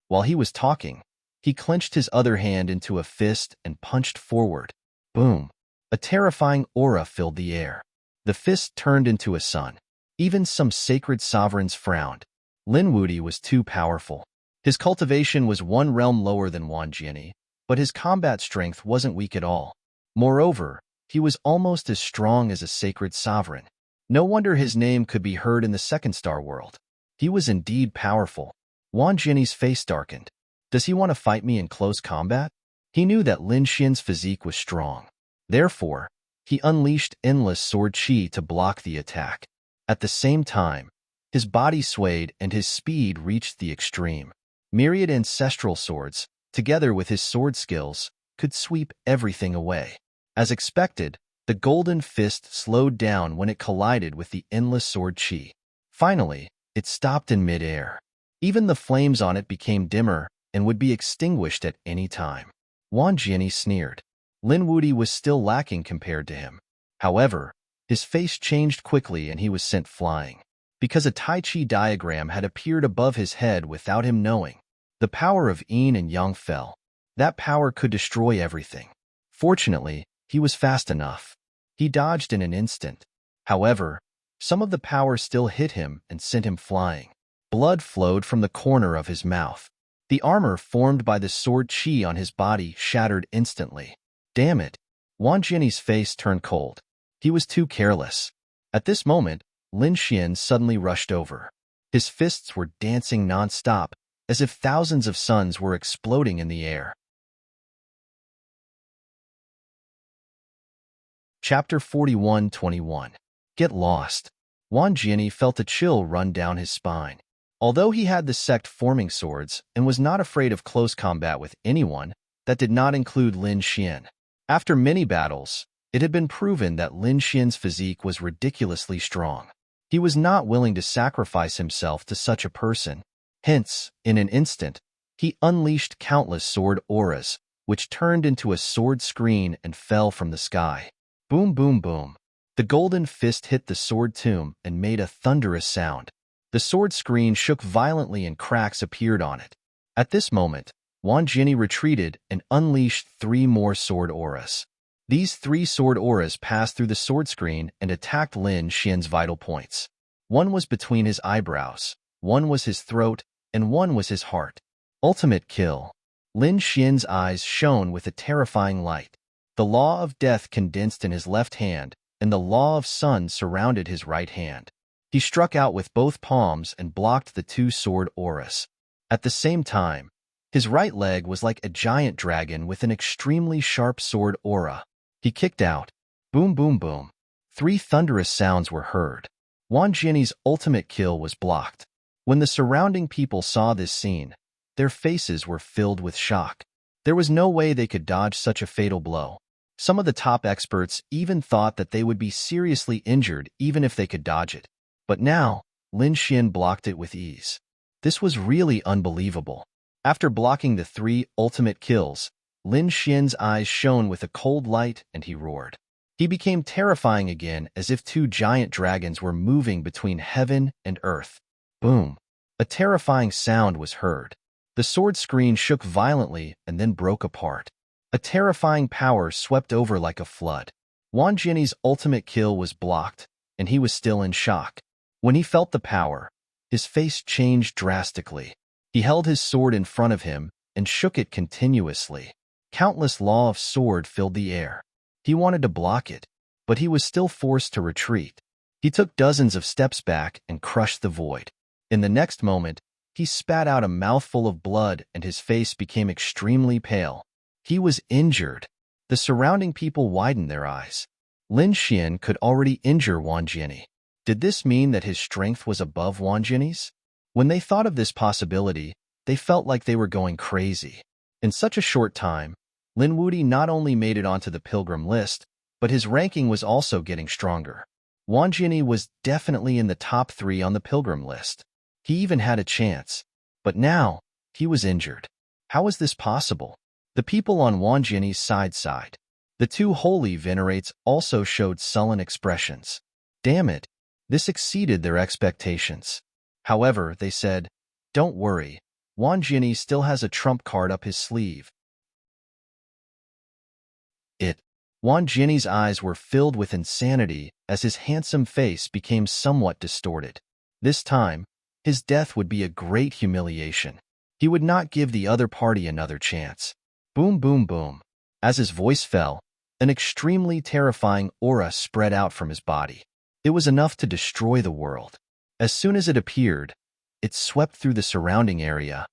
While he was talking, he clenched his other hand into a fist and punched forward. Boom! A terrifying aura filled the air. The fist turned into a sun. Even some sacred sovereigns frowned. Lin Wudi was too powerful. His cultivation was 1 realm lower than Wan Jianyi, but his combat strength wasn't weak at all. Moreover, he was almost as strong as a sacred sovereign. No wonder his name could be heard in the Second Star world. He was indeed powerful. Wan Jianyi's face darkened. Does he want to fight me in close combat? He knew that Lin Xian's physique was strong. Therefore, he unleashed endless sword chi to block the attack. At the same time, his body swayed and his speed reached the extreme. Myriad ancestral swords, together with his sword skills, could sweep everything away. As expected, the golden fist slowed down when it collided with the endless sword chi. Finally, it stopped in mid-air. Even the flames on it became dimmer, and would be extinguished at any time. Wan Jianyi sneered. Lin Wuti was still lacking compared to him. However, his face changed quickly and he was sent flying. Because a Tai Chi diagram had appeared above his head without him knowing. The power of yin and yang fell. That power could destroy everything. Fortunately, he was fast enough. He dodged in an instant. However, some of the power still hit him and sent him flying. Blood flowed from the corner of his mouth. The armor formed by the sword chi on his body shattered instantly. Damn it! Wan Jianyi's face turned cold. He was too careless. At this moment, Lin Xian suddenly rushed over. His fists were dancing non-stop, as if thousands of suns were exploding in the air. Chapter 41-21. Get lost. Wan Jianyi felt a chill run down his spine. Although he had the sect-forming swords and was not afraid of close combat with anyone, that did not include Lin Xian. After many battles, it had been proven that Lin Xian's physique was ridiculously strong. He was not willing to sacrifice himself to such a person. Hence, in an instant, he unleashed countless sword auras, which turned into a sword screen and fell from the sky. Boom, boom, boom. The golden fist hit the sword tomb and made a thunderous sound. The sword screen shook violently and cracks appeared on it. At this moment, Wan Jianyi retreated and unleashed 3 more sword auras. These 3 sword auras passed through the sword screen and attacked Lin Xian's vital points. One was between his eyebrows, one was his throat, and one was his heart. Ultimate kill. Lin Xian's eyes shone with a terrifying light. The law of death condensed in his left hand, and the law of sun surrounded his right hand. He struck out with both palms and blocked the 2 sword auras. At the same time, his right leg was like a giant dragon with an extremely sharp sword aura. He kicked out. Boom, boom, boom. 3 thunderous sounds were heard. Wan Jianyi's ultimate kill was blocked. When the surrounding people saw this scene, their faces were filled with shock. There was no way they could dodge such a fatal blow. Some of the top experts even thought that they would be seriously injured even if they could dodge it. But now, Lin Xian blocked it with ease. This was really unbelievable. After blocking the 3 ultimate kills, Lin Xian's eyes shone with a cold light and he roared. He became terrifying again as if 2 giant dragons were moving between heaven and earth. Boom! A terrifying sound was heard. The sword screen shook violently and then broke apart. A terrifying power swept over like a flood. Wan Jianyi's ultimate kill was blocked, and he was still in shock. When he felt the power, his face changed drastically. He held his sword in front of him and shook it continuously. Countless law of sword filled the air. He wanted to block it, but he was still forced to retreat. He took dozens of steps back and crushed the void. In the next moment, he spat out a mouthful of blood and his face became extremely pale. He was injured. The surrounding people widened their eyes. Lin Xian could already injure Wan Jianyi. Did this mean that his strength was above Wan Jianyi's? When they thought of this possibility, they felt like they were going crazy. In such a short time, Lin Wuti not only made it onto the pilgrim list, but his ranking was also getting stronger. Wan Jianyi was definitely in the top 3 on the pilgrim list. He even had a chance. But now, he was injured. How was this possible? The people on Wan Jianyi's side sighed. The 2 holy venerates also showed sullen expressions. Damn it, this exceeded their expectations. However, they said, don't worry, Wan Jianyi still has a trump card up his sleeve. Wan Jianyi's eyes were filled with insanity as his handsome face became somewhat distorted. This time, his death would be a great humiliation. He would not give the other party another chance. Boom, boom, boom. As his voice fell, an extremely terrifying aura spread out from his body. It was enough to destroy the world. As soon as it appeared, it swept through the surrounding area.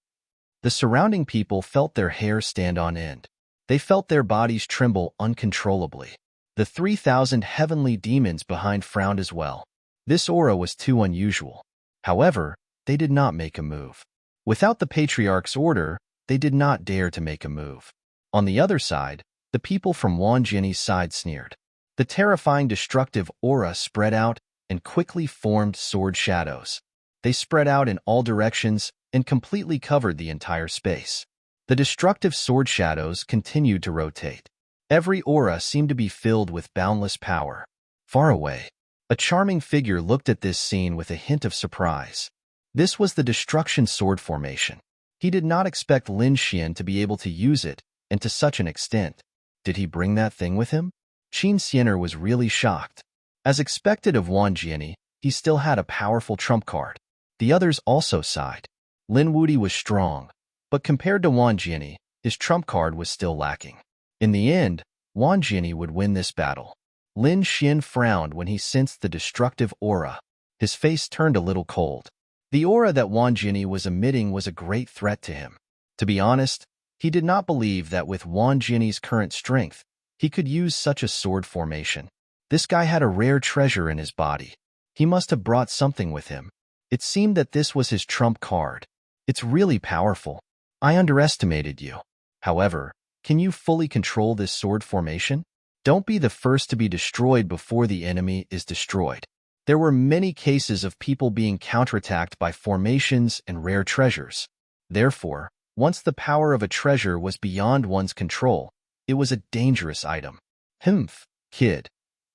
The surrounding people felt their hair stand on end. They felt their bodies tremble uncontrollably. The 3,000 heavenly demons behind frowned as well. This aura was too unusual. However, they did not make a move. Without the Patriarch's order, they did not dare to make a move. On the other side, the people from Wan Jianyi's side sneered. The terrifying destructive aura spread out and quickly formed sword shadows. They spread out in all directions and completely covered the entire space. The destructive sword shadows continued to rotate. Every aura seemed to be filled with boundless power. Far away, a charming figure looked at this scene with a hint of surprise. This was the destruction sword formation. He did not expect Lin Xian to be able to use it, and to such an extent. Did he bring that thing with him? Qin Xianer was really shocked. As expected of Wang Jiani, he still had a powerful trump card. The others also sighed. Lin Wudi was strong, but compared to Wang Jiani, his trump card was still lacking. In the end, Wang Jiani would win this battle. Lin Xian frowned when he sensed the destructive aura. His face turned a little cold. The aura that Wang Jiani was emitting was a great threat to him. To be honest, he did not believe that with Wang Jiani's current strength, he could use such a sword formation. This guy had a rare treasure in his body. He must have brought something with him. It seemed that this was his trump card. It's really powerful. I underestimated you. However, can you fully control this sword formation? Don't be the first to be destroyed before the enemy is destroyed. There were many cases of people being counterattacked by formations and rare treasures. Therefore, once the power of a treasure was beyond one's control, it was a dangerous item. Humph, kid.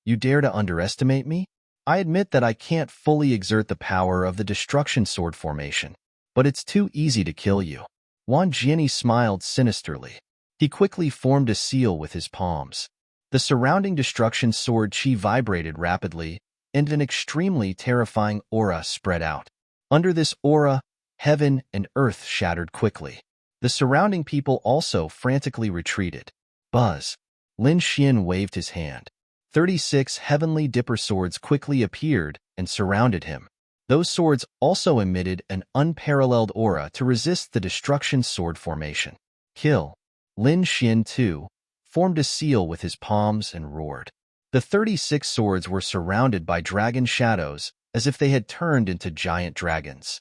You dare to underestimate me? I admit that I can't fully exert the power of the destruction sword formation, but it's too easy to kill you. Wang Jiani smiled sinisterly. He quickly formed a seal with his palms. The surrounding destruction sword chi vibrated rapidly, and an extremely terrifying aura spread out. Under this aura, heaven and earth shattered quickly. The surrounding people also frantically retreated. Buzz. Lin Xian waved his hand. 36 heavenly dipper swords quickly appeared and surrounded him. Those swords also emitted an unparalleled aura to resist the destruction sword formation. Kill. Lin Xian, too, formed a seal with his palms and roared. The 36 swords were surrounded by dragon shadows, as if they had turned into giant dragons.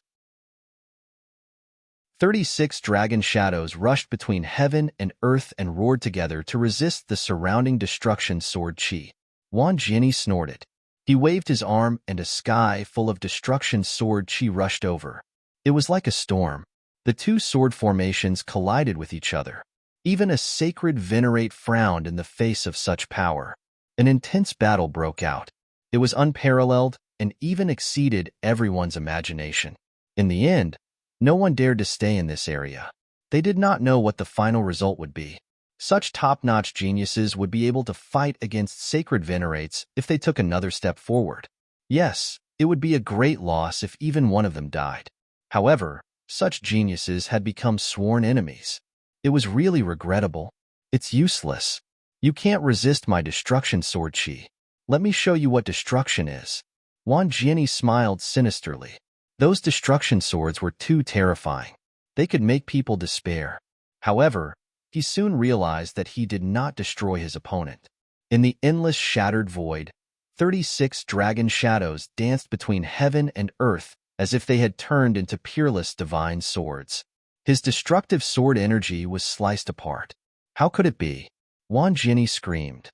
36 dragon shadows rushed between heaven and earth and roared together to resist the surrounding destruction sword chi. Wang Jiani snorted. He waved his arm and a sky full of destruction sword chi rushed over. It was like a storm. The two sword formations collided with each other. Even a sacred venerate frowned in the face of such power. An intense battle broke out. It was unparalleled and even exceeded everyone's imagination. In the end, no one dared to stay in this area. They did not know what the final result would be. Such top-notch geniuses would be able to fight against sacred venerates if they took another step forward. Yes, it would be a great loss if even one of them died. However, such geniuses had become sworn enemies. It was really regrettable. It's useless. You can't resist my destruction sword chi. Let me show you what destruction is. Wang Jiani smiled sinisterly. Those destruction swords were too terrifying. They could make people despair. However, he soon realized that he did not destroy his opponent. In the endless shattered void, 36 dragon shadows danced between heaven and earth as if they had turned into peerless divine swords. His destructive sword energy was sliced apart. How could it be? Wang Jiani screamed.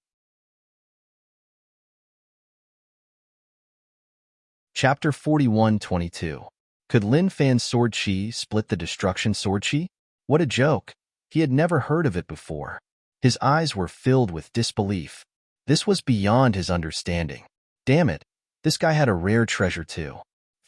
Chapter 41-22. Could Lin Fan's sword chi split the destruction sword chi? What a joke. He had never heard of it before. His eyes were filled with disbelief. This was beyond his understanding. Damn it, this guy had a rare treasure too.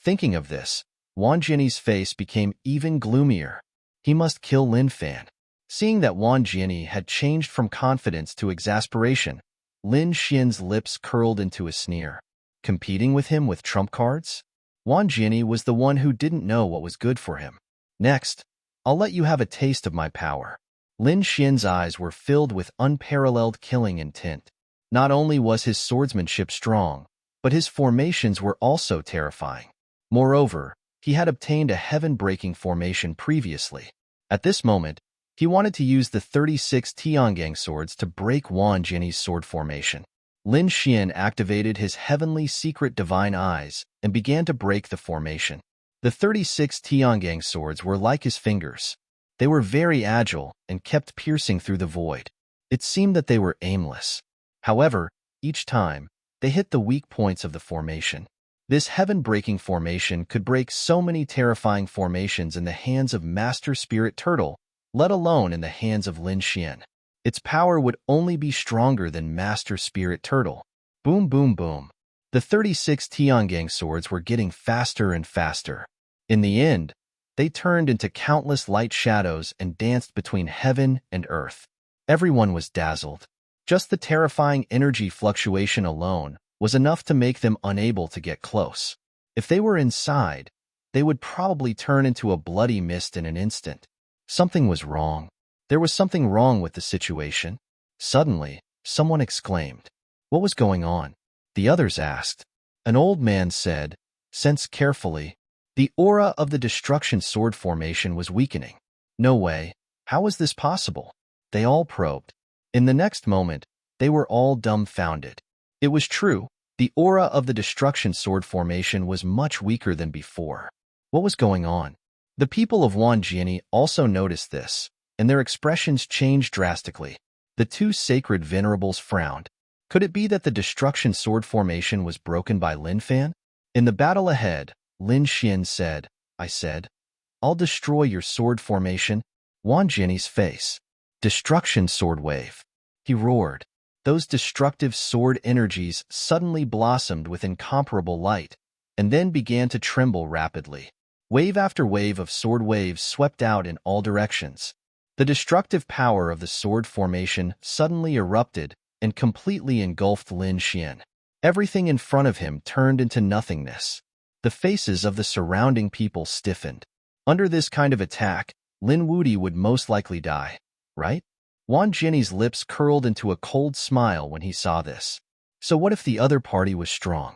Thinking of this, Wang Jiani's face became even gloomier. He must kill Lin Fan. Seeing that Wang Jiani had changed from confidence to exasperation, Lin Xian's lips curled into a sneer. Competing with him with trump cards? Wang Jiani was the one who didn't know what was good for him. Next, I'll let you have a taste of my power. Lin Xian's eyes were filled with unparalleled killing intent. Not only was his swordsmanship strong, but his formations were also terrifying. Moreover, he had obtained a heaven-breaking formation previously. At this moment, he wanted to use the 36 Tiangang swords to break Wang Jiani's sword formation. Lin Xian activated his heavenly secret divine eyes and began to break the formation. The 36 Tiangang swords were like his fingers. They were very agile and kept piercing through the void. It seemed that they were aimless. However, each time, they hit the weak points of the formation. This heaven-breaking formation could break so many terrifying formations in the hands of Master Spirit Turtle let alone in the hands of Lin Xian. Its power would only be stronger than Master Spirit Turtle. Boom, boom, boom. The 36 Tiangang swords were getting faster and faster. In the end, they turned into countless light shadows and danced between heaven and earth. Everyone was dazzled. Just the terrifying energy fluctuation alone was enough to make them unable to get close. If they were inside, they would probably turn into a bloody mist in an instant. Something was wrong. There was something wrong with the situation. Suddenly, someone exclaimed. What was going on? The others asked. An old man said, "Sense carefully." The aura of the destruction sword formation was weakening. No way. How was this possible? They all probed. In the next moment, they were all dumbfounded. It was true. The aura of the destruction sword formation was much weaker than before. What was going on? The people of Wanjiani also noticed this, and their expressions changed drastically. The two sacred venerables frowned. Could it be that the destruction sword formation was broken by Lin Fan? In the battle ahead, Lin Xian said, I'll destroy your sword formation. Wanjiani's face. Destruction sword wave. He roared. Those destructive sword energies suddenly blossomed with incomparable light, and then began to tremble rapidly. Wave after wave of sword waves swept out in all directions. The destructive power of the sword formation suddenly erupted and completely engulfed Lin Xian. Everything in front of him turned into nothingness. The faces of the surrounding people stiffened. Under this kind of attack, Lin Wudi would most likely die, right? Wanjiani's lips curled into a cold smile when he saw this. So what if the other party was strong?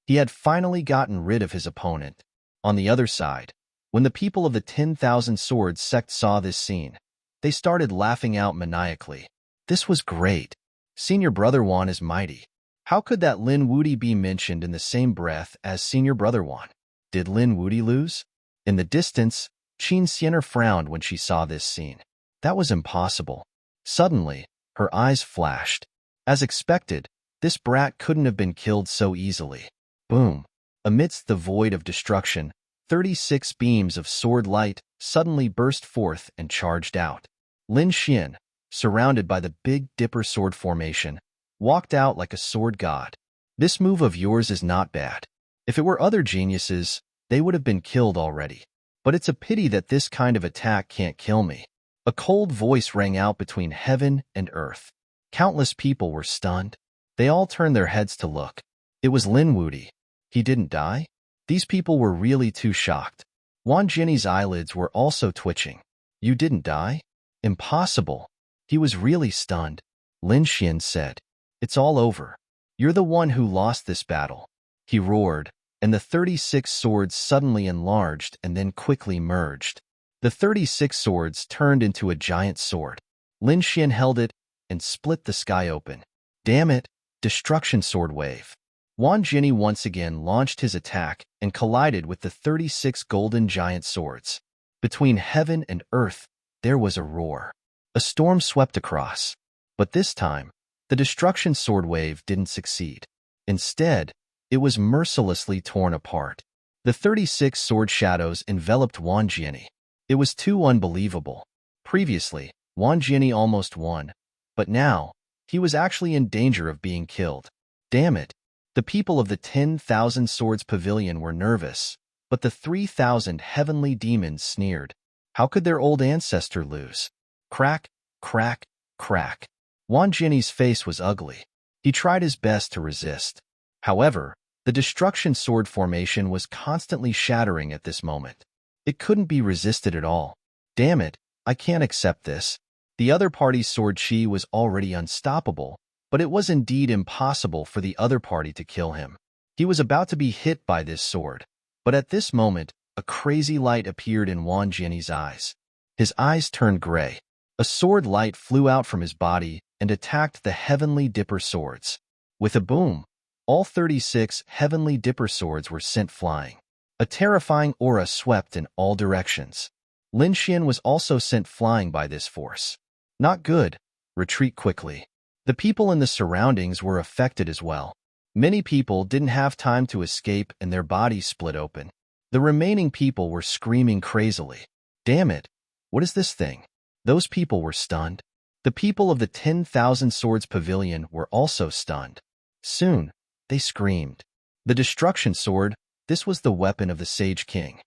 He had finally gotten rid of his opponent. On the other side, when the people of the 10,000 Swords sect saw this scene, they started laughing out maniacally. This was great. Senior Brother Wan is mighty. How could that Lin Wudi be mentioned in the same breath as Senior Brother Wan? Did Lin Wudi lose? In the distance, Qin Xiener frowned when she saw this scene. That was impossible. Suddenly, her eyes flashed. As expected, this brat couldn't have been killed so easily. Boom! Amidst the void of destruction, 36 beams of sword light suddenly burst forth and charged out. Lin Xian, surrounded by the Big Dipper sword formation, walked out like a sword god. This move of yours is not bad. If it were other geniuses, they would have been killed already. But it's a pity that this kind of attack can't kill me. A cold voice rang out between heaven and earth. Countless people were stunned. They all turned their heads to look. It was Lin Wudi. He didn't die? These people were really too shocked. Wanjiani's eyelids were also twitching. You didn't die? Impossible. He was really stunned. Lin Xian said, It's all over. You're the one who lost this battle. He roared, and the 36 swords suddenly enlarged and then quickly merged. The 36 swords turned into a giant sword. Lin Xian held it and split the sky open. Damn it! Destruction sword wave. Wanjiani once again launched his attack and collided with the 36 golden giant swords. Between heaven and earth, there was a roar. A storm swept across. But this time, the destruction sword wave didn't succeed. Instead, it was mercilessly torn apart. The 36 sword shadows enveloped Wanjiani. It was too unbelievable. Previously, Wanjiani almost won, but now, he was actually in danger of being killed. Damn it! The people of the 10,000 Swords Pavilion were nervous, but the 3,000 heavenly demons sneered. How could their old ancestor lose? Crack, crack, crack. Wanjiani's face was ugly. He tried his best to resist. However, the destruction sword formation was constantly shattering at this moment. It couldn't be resisted at all. Damn it, I can't accept this. The other party's sword chi was already unstoppable, but it was indeed impossible for the other party to kill him. He was about to be hit by this sword, but at this moment, a crazy light appeared in Wanjiani's eyes. His eyes turned gray. A sword light flew out from his body and attacked the Heavenly Dipper swords. With a boom, all 36 Heavenly Dipper swords were sent flying. A terrifying aura swept in all directions. Lin Xian was also sent flying by this force. Not good. Retreat quickly. The people in the surroundings were affected as well. Many people didn't have time to escape and their bodies split open. The remaining people were screaming crazily. Damn it! What is this thing? Those people were stunned. The people of the 10,000 Swords Pavilion were also stunned. Soon, they screamed. The Destruction Sword, this was the weapon of the Sage King.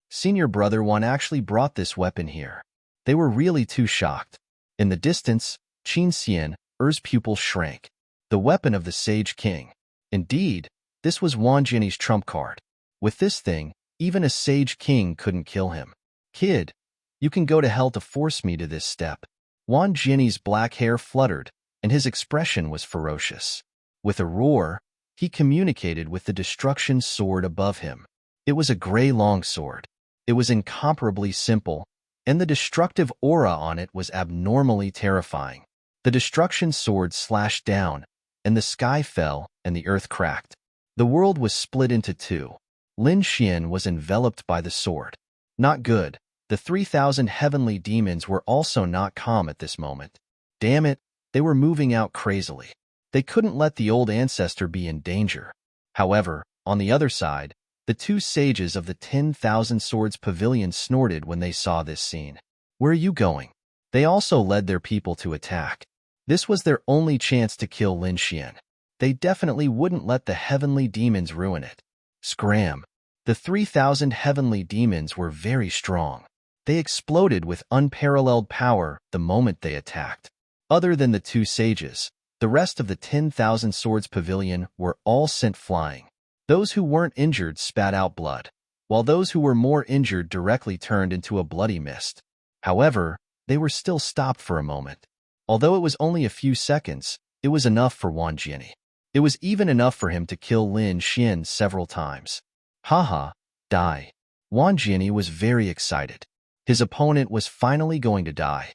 Senior Brother One actually brought this weapon here. They were really too shocked. In the distance, Qin Xian, Er's pupil shrank. The weapon of the Sage King. Indeed, this was Wan Jinny's trump card. With this thing, even a Sage King couldn't kill him. Kid, you can go to hell to force me to this step. Wan Jinny's black hair fluttered, and his expression was ferocious. With a roar, he communicated with the destruction sword above him. It was a gray long sword. It was incomparably simple, and the destructive aura on it was abnormally terrifying. The destruction sword slashed down, and the sky fell, and the earth cracked. The world was split into two. Lin Xian was enveloped by the sword. Not good. The 3,000 heavenly demons were also not calm at this moment. Damn it, they were moving out crazily. They couldn't let the old ancestor be in danger. However, on the other side, the two sages of the 10,000 Swords Pavilion snorted when they saw this scene. Where are you going? They also led their people to attack. This was their only chance to kill Lin Xian. They definitely wouldn't let the heavenly demons ruin it. Scram! The 3,000 heavenly demons were very strong. They exploded with unparalleled power the moment they attacked. Other than the two sages, the rest of the 10,000 Swords Pavilion were all sent flying. Those who weren't injured spat out blood, while those who were more injured directly turned into a bloody mist. However, they were still stopped for a moment. Although it was only a few seconds, it was enough for Wan Jinny. It was even enough for him to kill Lin Xian several times. Haha, die. Wan Jinny was very excited. His opponent was finally going to die.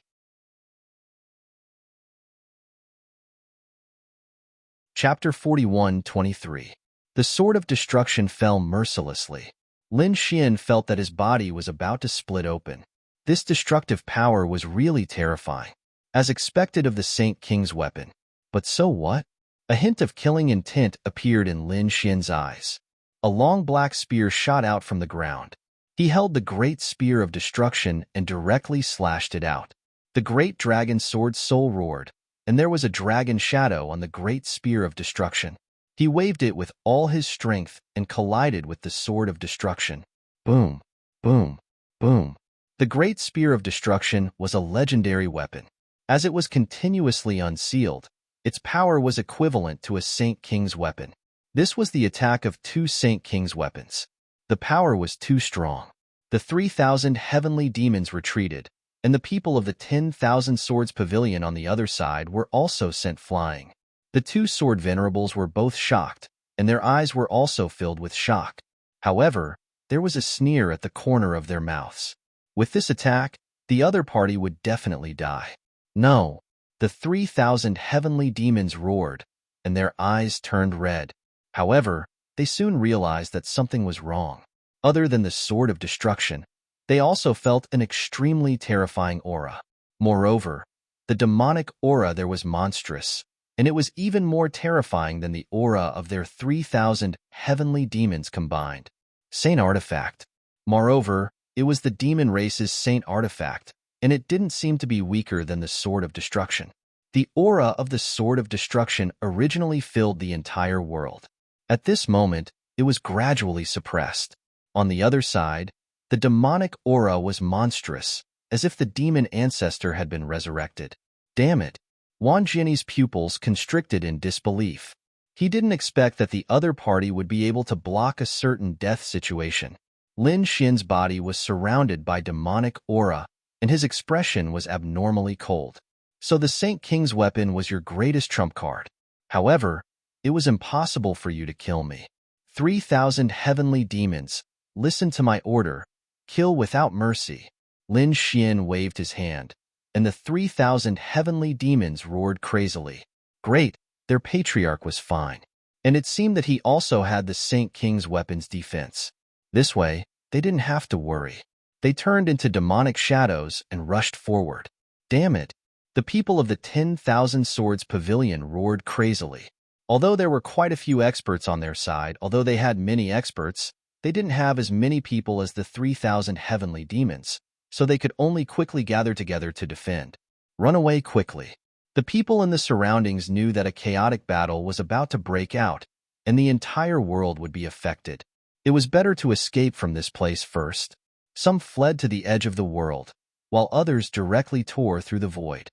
Chapter 41-23. The Sword of Destruction fell mercilessly. Lin Xian felt that his body was about to split open. This destructive power was really terrifying, as expected of the Saint King's weapon. But so what? A hint of killing intent appeared in Lin Xian's eyes. A long black spear shot out from the ground. He held the great spear of destruction and directly slashed it out. The great dragon sword's soul roared, and there was a dragon shadow on the great spear of destruction. He waved it with all his strength and collided with the sword of destruction. Boom, boom, boom. The great spear of destruction was a legendary weapon. As it was continuously unsealed, its power was equivalent to a Saint King's weapon. This was the attack of two Saint King's weapons. The power was too strong. The 3,000 heavenly demons retreated, and the people of the 10,000 Swords Pavilion on the other side were also sent flying. The two sword venerables were both shocked, and their eyes were also filled with shock. However, there was a sneer at the corner of their mouths. With this attack, the other party would definitely die. No, the 3,000 heavenly demons roared, and their eyes turned red. However, they soon realized that something was wrong. Other than the sword of destruction, they also felt an extremely terrifying aura. Moreover, the demonic aura there was monstrous, and it was even more terrifying than the aura of their 3,000 heavenly demons combined. Saint Artifact. Moreover, it was the demon race's Saint Artifact, and it didn't seem to be weaker than the Sword of Destruction. The aura of the Sword of Destruction originally filled the entire world. At this moment, it was gradually suppressed. On the other side, the demonic aura was monstrous, as if the demon ancestor had been resurrected. Damn it! Wan Jinny's pupils constricted in disbelief. He didn't expect that the other party would be able to block a certain death situation. Lin Xian's body was surrounded by demonic aura, and his expression was abnormally cold. So the Saint King's weapon was your greatest trump card. However, it was impossible for you to kill me. 3,000 heavenly demons, listen to my order. Kill without mercy. Lin Xian waved his hand, and the 3,000 heavenly demons roared crazily. Great, their patriarch was fine. And it seemed that he also had the Saint King's weapon's defense. This way, they didn't have to worry. They turned into demonic shadows and rushed forward. Damn it! The people of the 10,000 Swords Pavilion roared crazily. Although there were quite a few experts on their side, although they had many experts, They didn't have as many people as the 3,000 heavenly demons, so they could only quickly gather together to defend. Run away quickly. The people in the surroundings knew that a chaotic battle was about to break out, and the entire world would be affected. It was better to escape from this place first. Some fled to the edge of the world, while others directly tore through the void.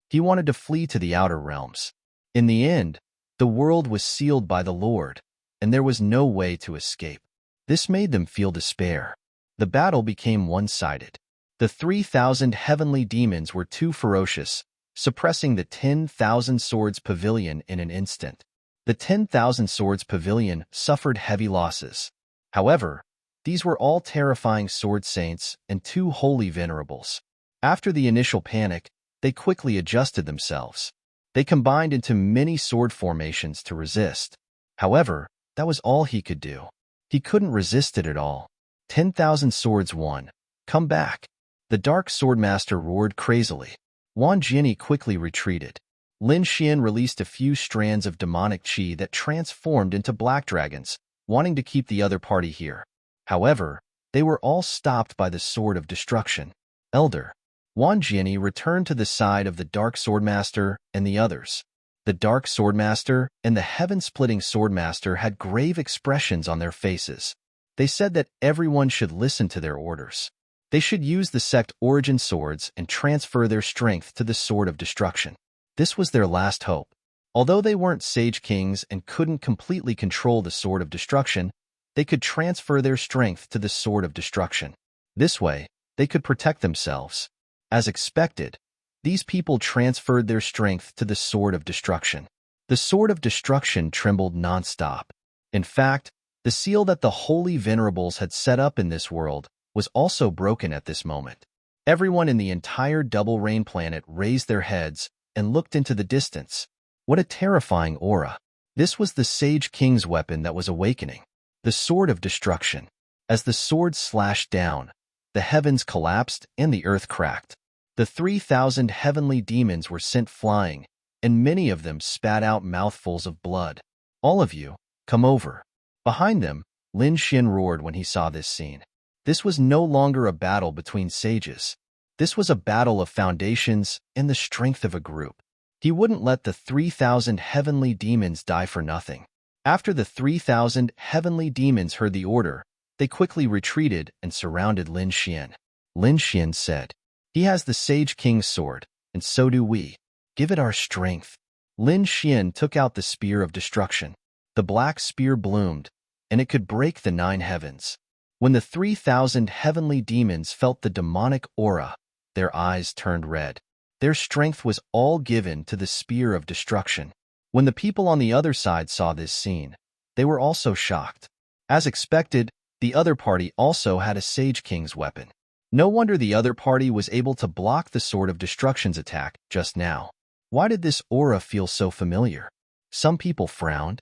He wanted to flee to the outer realms. In the end, the world was sealed by the Lord, and there was no way to escape. This made them feel despair. The battle became one-sided. The 3,000 heavenly demons were too ferocious, suppressing the 10,000 swords pavilion in an instant. The 10,000 swords pavilion suffered heavy losses. However, these were all terrifying sword saints and 2 holy venerables. After the initial panic, they quickly adjusted themselves. They combined into many sword formations to resist. However, that was all he could do. He couldn't resist it at all. 10,000 swords won. Come back. The Dark Swordmaster roared crazily. Wang Jianyi quickly retreated. Lin Xian released a few strands of demonic qi that transformed into black dragons, wanting to keep the other party here. However, they were all stopped by the Sword of Destruction. Elder Wang Jianyi returned to the side of the Dark Swordmaster and the others. The Dark Swordmaster and the Heaven-Splitting Swordmaster had grave expressions on their faces. They said that everyone should listen to their orders. They should use the sect origin swords and transfer their strength to the Sword of Destruction. This was their last hope. Although they weren't Sage Kings and couldn't completely control the Sword of Destruction, they could transfer their strength to the Sword of Destruction. This way, they could protect themselves. As expected, these people transferred their strength to the Sword of Destruction. The Sword of Destruction trembled non-stop. In fact, the seal that the Holy Venerables had set up in this world was also broken at this moment. Everyone in the entire Double Rain planet raised their heads and looked into the distance. What a terrifying aura. This was the Sage King's weapon that was awakening. The Sword of Destruction. As the sword slashed down, the heavens collapsed and the earth cracked. The 3,000 heavenly demons were sent flying, and many of them spat out mouthfuls of blood. All of you, come over. Behind them, Lin Xian roared when he saw this scene. This was no longer a battle between sages. This was a battle of foundations and the strength of a group. He wouldn't let the 3,000 heavenly demons die for nothing. After the 3,000 heavenly demons heard the order, they quickly retreated and surrounded Lin Xian. Lin Xian said, "He has the Sage King's sword, and so do we. Give it our strength." Lin Xian took out the Spear of Destruction. The black spear bloomed, and it could break the 9 heavens. When the 3,000 heavenly demons felt the demonic aura, their eyes turned red. Their strength was all given to the Spear of Destruction. When the people on the other side saw this scene, they were also shocked. As expected, the other party also had a Sage King's weapon. No wonder the other party was able to block the Sword of Destruction's attack just now. Why did this aura feel so familiar? Some people frowned.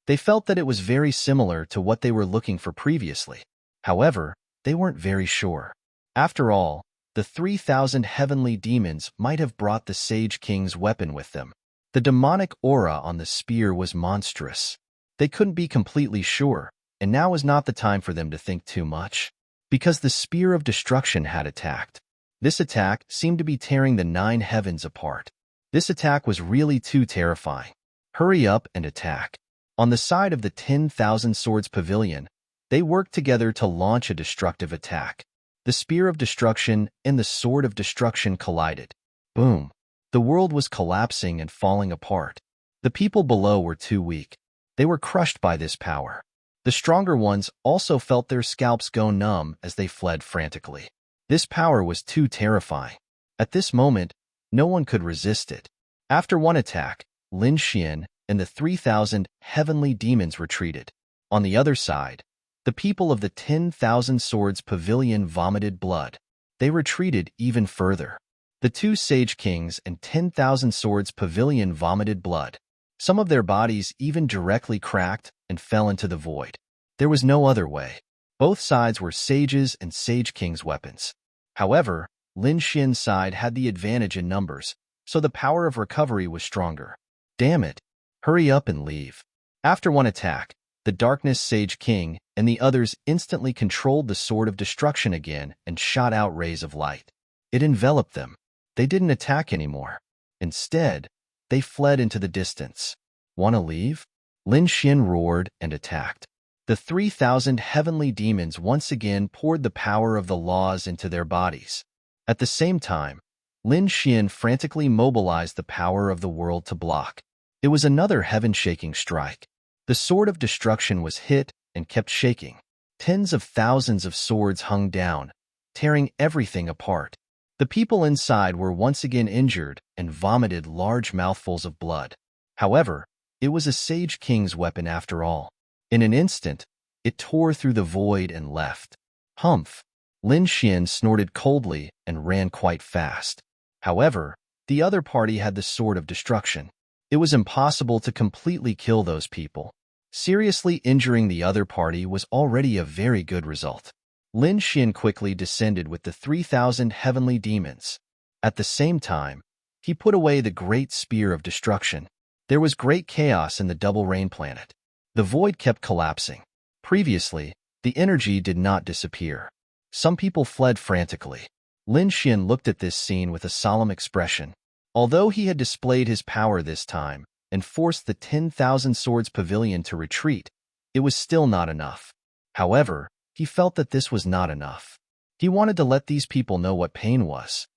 They felt that it was very similar to what they were looking for previously. However, they weren't very sure. After all, the 3,000 heavenly demons might have brought the Sage King's weapon with them. The demonic aura on the spear was monstrous. They couldn't be completely sure, and now was not the time for them to think too much. Because the Spear of Destruction had attacked. This attack seemed to be tearing the 9 heavens apart. This attack was really too terrifying. Hurry up and attack. On the side of the 10,000 Swords Pavilion, they worked together to launch a destructive attack. The Spear of Destruction and the Sword of Destruction collided. Boom! The world was collapsing and falling apart. The people below were too weak. They were crushed by this power. The stronger ones also felt their scalps go numb as they fled frantically. This power was too terrifying. At this moment, no one could resist it. After one attack, Lin Xian and the 3,000 heavenly demons retreated. On the other side, the people of the 10,000 Swords Pavilion vomited blood. They retreated even further. The 2 Sage Kings and 10,000 Swords Pavilion vomited blood. Some of their bodies even directly cracked and fell into the void. There was no other way. Both sides were sages and Sage King's weapons. However, Lin Xian's side had the advantage in numbers, so the power of recovery was stronger. Damn it! Hurry up and leave. After one attack, the Darkness Sage King and the others instantly controlled the Sword of Destruction again and shot out rays of light. It enveloped them. They didn't attack anymore. Instead, they fled into the distance. "Want to leave?" Lin Xian roared and attacked. The 3,000 heavenly demons once again poured the power of the laws into their bodies. At the same time, Lin Xian frantically mobilized the power of the world to block. It was another heaven-shaking strike. The Sword of Destruction was hit and kept shaking. Tens of thousands of swords hung down, tearing everything apart. The people inside were once again injured and vomited large mouthfuls of blood. However, it was a Sage King's weapon after all. In an instant, it tore through the void and left. Humph! Lin Xian snorted coldly and ran quite fast. However, the other party had the Sword of Destruction. It was impossible to completely kill those people. Seriously injuring the other party was already a very good result. Lin Xian quickly descended with the 3,000 heavenly demons. At the same time, he put away the great spear of destruction. There was great chaos in the double rain planet. The void kept collapsing. Previously, the energy did not disappear. Some people fled frantically. Lin Xian looked at this scene with a solemn expression. Although he had displayed his power this time and forced the 10,000 Swords Pavilion to retreat, it was still not enough. However, he felt that this was not enough. He wanted to let these people know what pain was.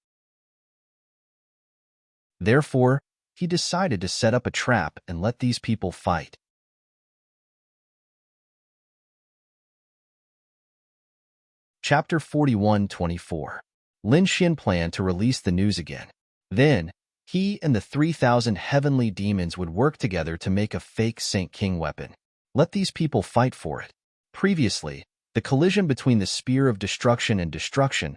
Therefore, he decided to set up a trap and let these people fight. Chapter 41-24. Lin Xian planned to release the news again. Then, he and the 3,000 heavenly demons would work together to make a fake Saint King weapon. Let these people fight for it. Previously, the collision between the Spear of Destruction and Destruction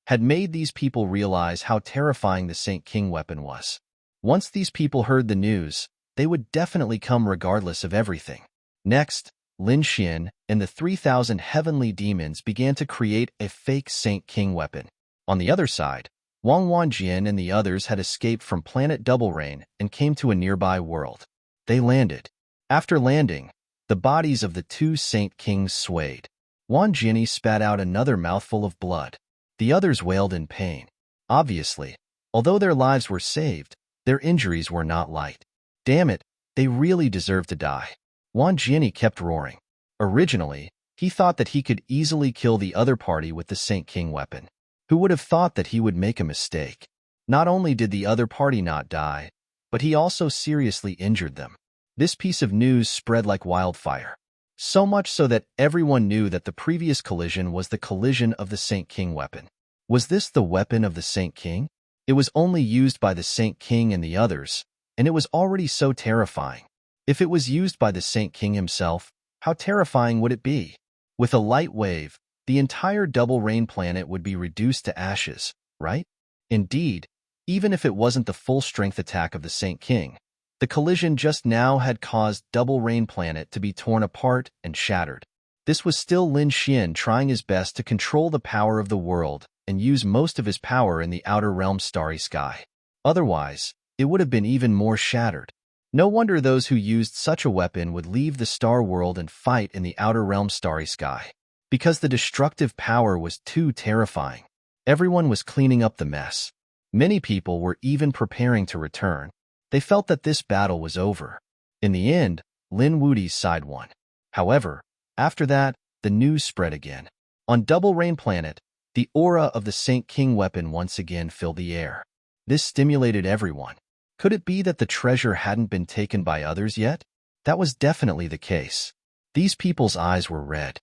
had made these people realize how terrifying the Saint King weapon was. Once these people heard the news, they would definitely come regardless of everything. Next, Lin Xian and the 3,000 heavenly demons began to create a fake Saint King weapon. On the other side, Wang Wanjian and the others had escaped from planet Double Rain and came to a nearby world. They landed. After landing, the bodies of the two Saint Kings swayed. Wan Jinni spat out another mouthful of blood. The others wailed in pain. Obviously, although their lives were saved, their injuries were not light. Damn it, they really deserved to die. Wan Jinni kept roaring. Originally, he thought that he could easily kill the other party with the Saint King weapon. Who would have thought that he would make a mistake? Not only did the other party not die, but he also seriously injured them. This piece of news spread like wildfire. So much so that everyone knew that the previous collision was the collision of the Saint King weapon. Was this the weapon of the Saint King? It was only used by the Saint King and the others, and it was already so terrifying. If it was used by the Saint King himself, how terrifying would it be? With a light wave, the entire Double Rain planet would be reduced to ashes, right? Indeed, even if it wasn't the full-strength attack of the Saint King, the collision just now had caused Double Rain planet to be torn apart and shattered. This was still Lin Xian trying his best to control the power of the world and use most of his power in the outer realm starry sky. Otherwise, it would have been even more shattered. No wonder those who used such a weapon would leave the star world and fight in the outer realm starry sky. Because the destructive power was too terrifying. Everyone was cleaning up the mess. Many people were even preparing to return. They felt that this battle was over. In the end, Lin Wudi's side won. However, after that, the news spread again. On Double Rain Planet, the aura of the Saint King weapon once again filled the air. This stimulated everyone. Could it be that the treasure hadn't been taken by others yet? That was definitely the case. These people's eyes were red.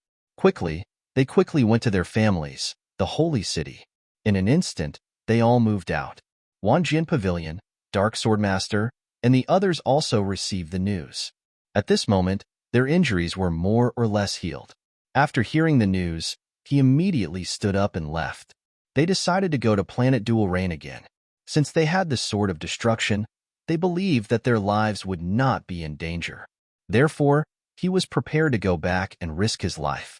They quickly went to their families, the holy city. In an instant, they all moved out. Wanjin Pavilion, Dark Swordmaster, and the others also received the news. At this moment, their injuries were more or less healed. After hearing the news, he immediately stood up and left. They decided to go to planet Dual Rain again. Since they had the Sword of Destruction, they believed that their lives would not be in danger. Therefore, he was prepared to go back and risk his life.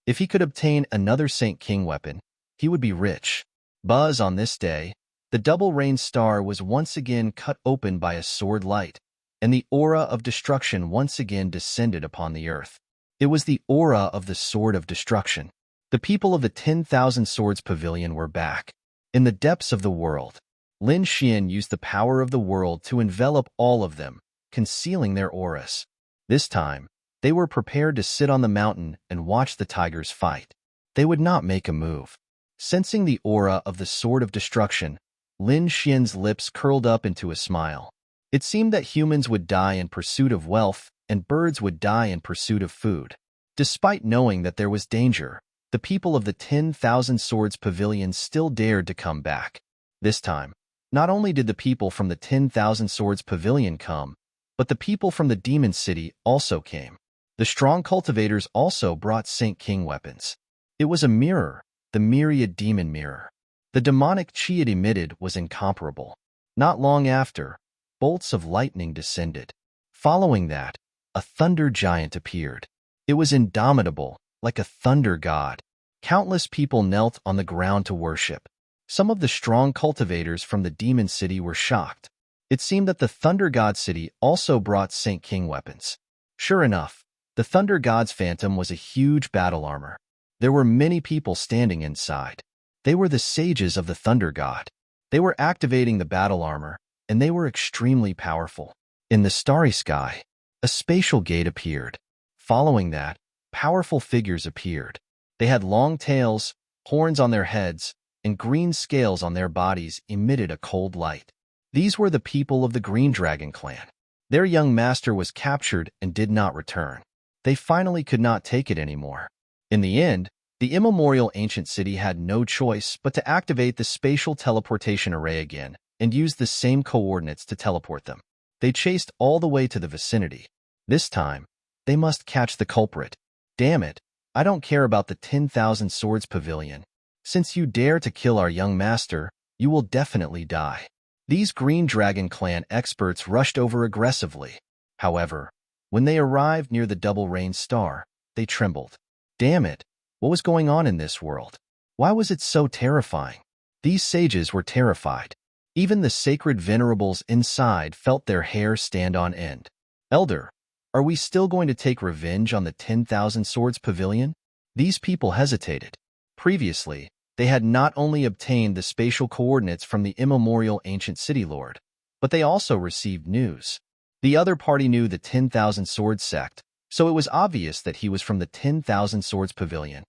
If he could obtain another Saint King weapon, he would be rich. Buzz on this day, the Double Rain star was once again cut open by a sword light. and the aura of destruction once again descended upon the earth. It was the aura of the Sword of Destruction. The people of the 10,000 Swords Pavilion were back. In the depths of the world, Lin Xian used the power of the world to envelop all of them, concealing their auras. This time, they were prepared to sit on the mountain and watch the tigers fight. They would not make a move. Sensing the aura of the Sword of Destruction, Lin Xian's lips curled up into a smile. It seemed that humans would die in pursuit of wealth, and birds would die in pursuit of food. Despite knowing that there was danger, the people of the 10,000 Swords Pavilion still dared to come back. This time, not only did the people from the 10,000 Swords Pavilion come, but the people from the Demon City also came. The strong cultivators also brought Saint King weapons. It was a mirror, the myriad demon mirror. The demonic chi it emitted was incomparable. Not long after, bolts of lightning descended. Following that, a thunder giant appeared. It was indomitable, like a thunder god. Countless people knelt on the ground to worship. Some of the strong cultivators from the Demon City were shocked. It seemed that the Thunder God City also brought Saint King weapons. Sure enough, the Thunder God's phantom was a huge battle armor. There were many people standing inside. They were the sages of the Thunder God. They were activating the battle armor, and they were extremely powerful. In the starry sky, a spatial gate appeared. Following that, powerful figures appeared. They had long tails, horns on their heads, and green scales on their bodies emitted a cold light. These were the people of the Green Dragon clan. Their young master was captured and did not return. They finally could not take it anymore. In the end, the immemorial ancient city had no choice but to activate the spatial teleportation array again and use the same coordinates to teleport them. They chased all the way to the vicinity. This time, they must catch the culprit. Damn it, I don't care about the 10,000 Swords Pavilion. Since you dare to kill our young master, you will definitely die. These Green Dragon clan experts rushed over aggressively. However, when they arrived near the Double Rain Star, they trembled. Damn it, what was going on in this world? Why was it so terrifying? These sages were terrified. Even the sacred venerables inside felt their hair stand on end. Elder, are we still going to take revenge on the 10,000 Swords Pavilion? These people hesitated. Previously, they had not only obtained the spatial coordinates from the immemorial ancient city lord, but they also received news. The other party knew the 10,000 Swords sect, so it was obvious that he was from the 10,000 Swords Pavilion.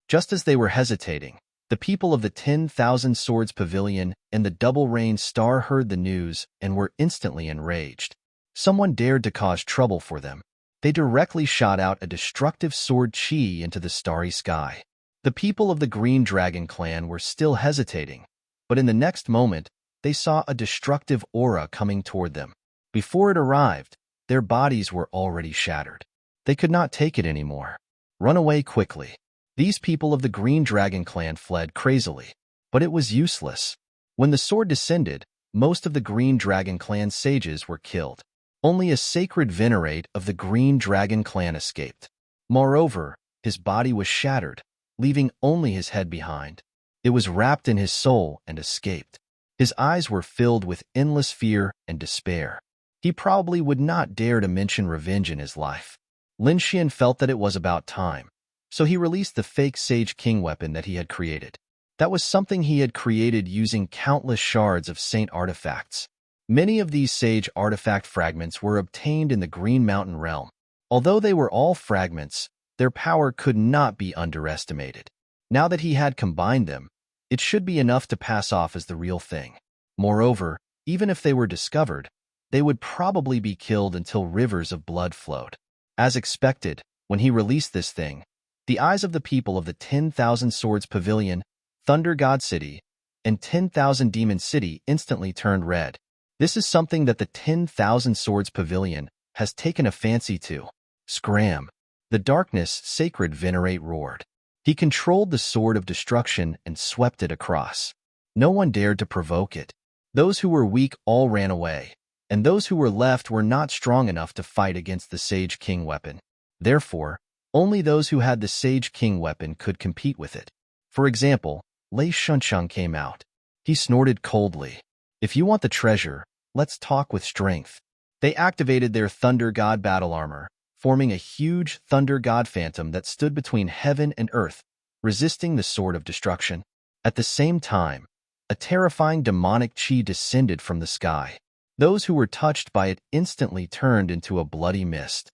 Just as they were hesitating, the people of the 10,000 Swords Pavilion and the Double Rain Star heard the news and were instantly enraged. Someone dared to cause trouble for them. They directly shot out a destructive sword chi into the starry sky. The people of the Green Dragon clan were still hesitating, but in the next moment, they saw a destructive aura coming toward them. Before it arrived, their bodies were already shattered. They could not take it anymore. Run away quickly. These people of the Green Dragon clan fled crazily, but it was useless. When the sword descended, most of the Green Dragon clan sages were killed. Only a sacred venerate of the Green Dragon clan escaped. Moreover, his body was shattered, leaving only his head behind. It was wrapped in his soul and escaped. His eyes were filled with endless fear and despair. He probably would not dare to mention revenge in his life. Lin Xian felt that it was about time, so he released the fake Sage King weapon that he had created. That was something he had created using countless shards of saint artifacts. Many of these sage artifact fragments were obtained in the Green Mountain realm. Although they were all fragments, their power could not be underestimated. Now that he had combined them, it should be enough to pass off as the real thing. Moreover, even if they were discovered, they would probably be killed until rivers of blood flowed. As expected, when he released this thing, the eyes of the people of the 10,000 Swords Pavilion, Thunder God City, and 10,000 Demon City instantly turned red. This is something that the 10,000 Swords Pavilion has taken a fancy to. Scram! The darkness sacred venerate roared. He controlled the sword of destruction and swept it across. No one dared to provoke it. Those who were weak all ran away, and those who were left were not strong enough to fight against the Sage King weapon. Therefore, only those who had the Sage King weapon could compete with it. For example, Lei Shuncheng came out. He snorted coldly. If you want the treasure, let's talk with strength. They activated their Thunder God battle armor, forming a huge Thunder God phantom that stood between heaven and earth, resisting the sword of destruction. At the same time, a terrifying demonic chi descended from the sky. Those who were touched by it instantly turned into a bloody mist.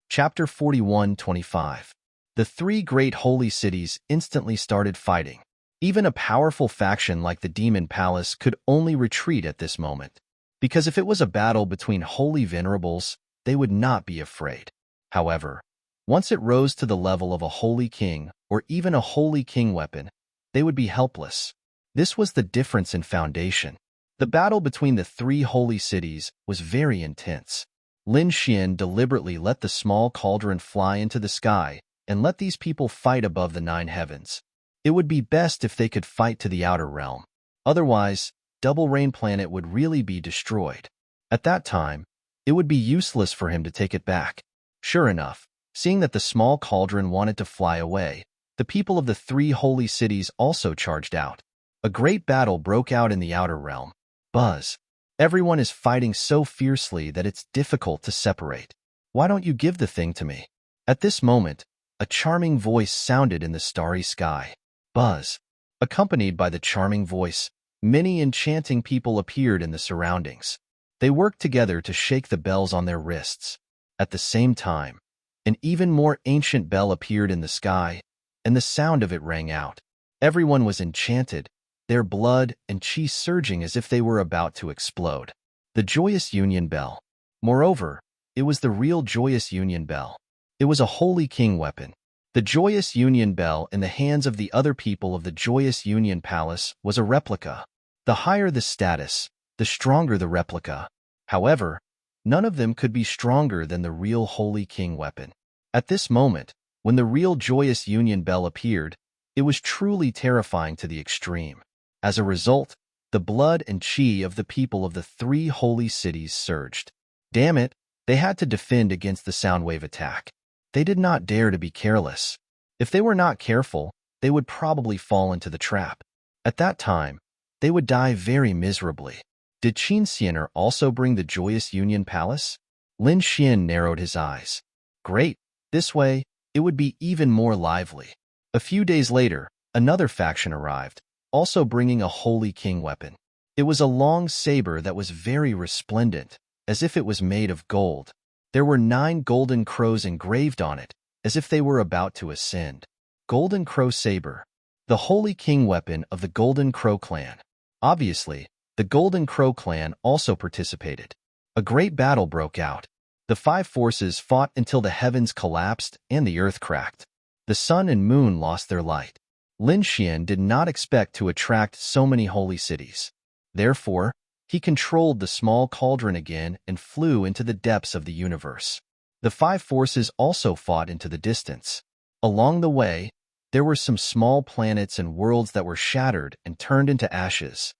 Chapter 41:25. The three great holy cities instantly started fighting. Even a powerful faction like the Demon Palace could only retreat at this moment, because if it was a battle between holy venerables, they would not be afraid. However, once it rose to the level of a holy king or even a holy king weapon, they would be helpless. This was the difference in foundation. The battle between the three holy cities was very intense. Lin Xian deliberately let the small cauldron fly into the sky and let these people fight above the 9 heavens. It would be best if they could fight to the outer realm. Otherwise, Double Rain Planet would really be destroyed. At that time, it would be useless for him to take it back. Sure enough, seeing that the small cauldron wanted to fly away, the people of the three holy cities also charged out. A great battle broke out in the outer realm. Buzz. Everyone is fighting so fiercely that it's difficult to separate. Why don't you give the thing to me? At this moment, a charming voice sounded in the starry sky. Buzz. Accompanied by the charming voice, many enchanting people appeared in the surroundings. They worked together to shake the bells on their wrists. At the same time, an even more ancient bell appeared in the sky, and the sound of it rang out. Everyone was enchanted, their blood and chi surging as if they were about to explode. The Joyous Union Bell. Moreover, it was the real Joyous Union Bell. It was a holy king weapon. The Joyous Union Bell in the hands of the other people of the Joyous Union Palace was a replica. The higher the status, the stronger the replica. However, none of them could be stronger than the real holy king weapon. At this moment, when the real Joyous Union Bell appeared, it was truly terrifying to the extreme. As a result, the blood and chi of the people of the three holy cities surged. Damn it, they had to defend against the soundwave attack. They did not dare to be careless. If they were not careful, they would probably fall into the trap. At that time, they would die very miserably. Did Qin Xianer also bring the Joyous Union Palace? Lin Xian narrowed his eyes. Great, this way, it would be even more lively. A few days later, another faction arrived, also bringing a holy king weapon. It was a long saber that was very resplendent, as if it was made of gold. There were 9 golden crows engraved on it, as if they were about to ascend. Golden Crow Saber, the holy king weapon of the Golden Crow clan. Obviously, the Golden Crow clan also participated. A great battle broke out. The 5 forces fought until the heavens collapsed and the earth cracked. The sun and moon lost their light. Lin Xian did not expect to attract so many holy cities. Therefore, he controlled the small cauldron again and flew into the depths of the universe. The 5 forces also fought into the distance. Along the way, there were some small planets and worlds that were shattered and turned into ashes.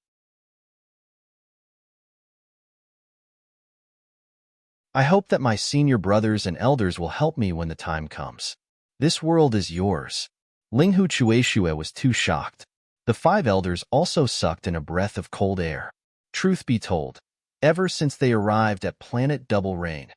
I hope that my senior brothers and elders will help me when the time comes. This world is yours. Linghu Chueshue was too shocked. The 5 elders also sucked in a breath of cold air. Truth be told, ever since they arrived at planet Double Rain,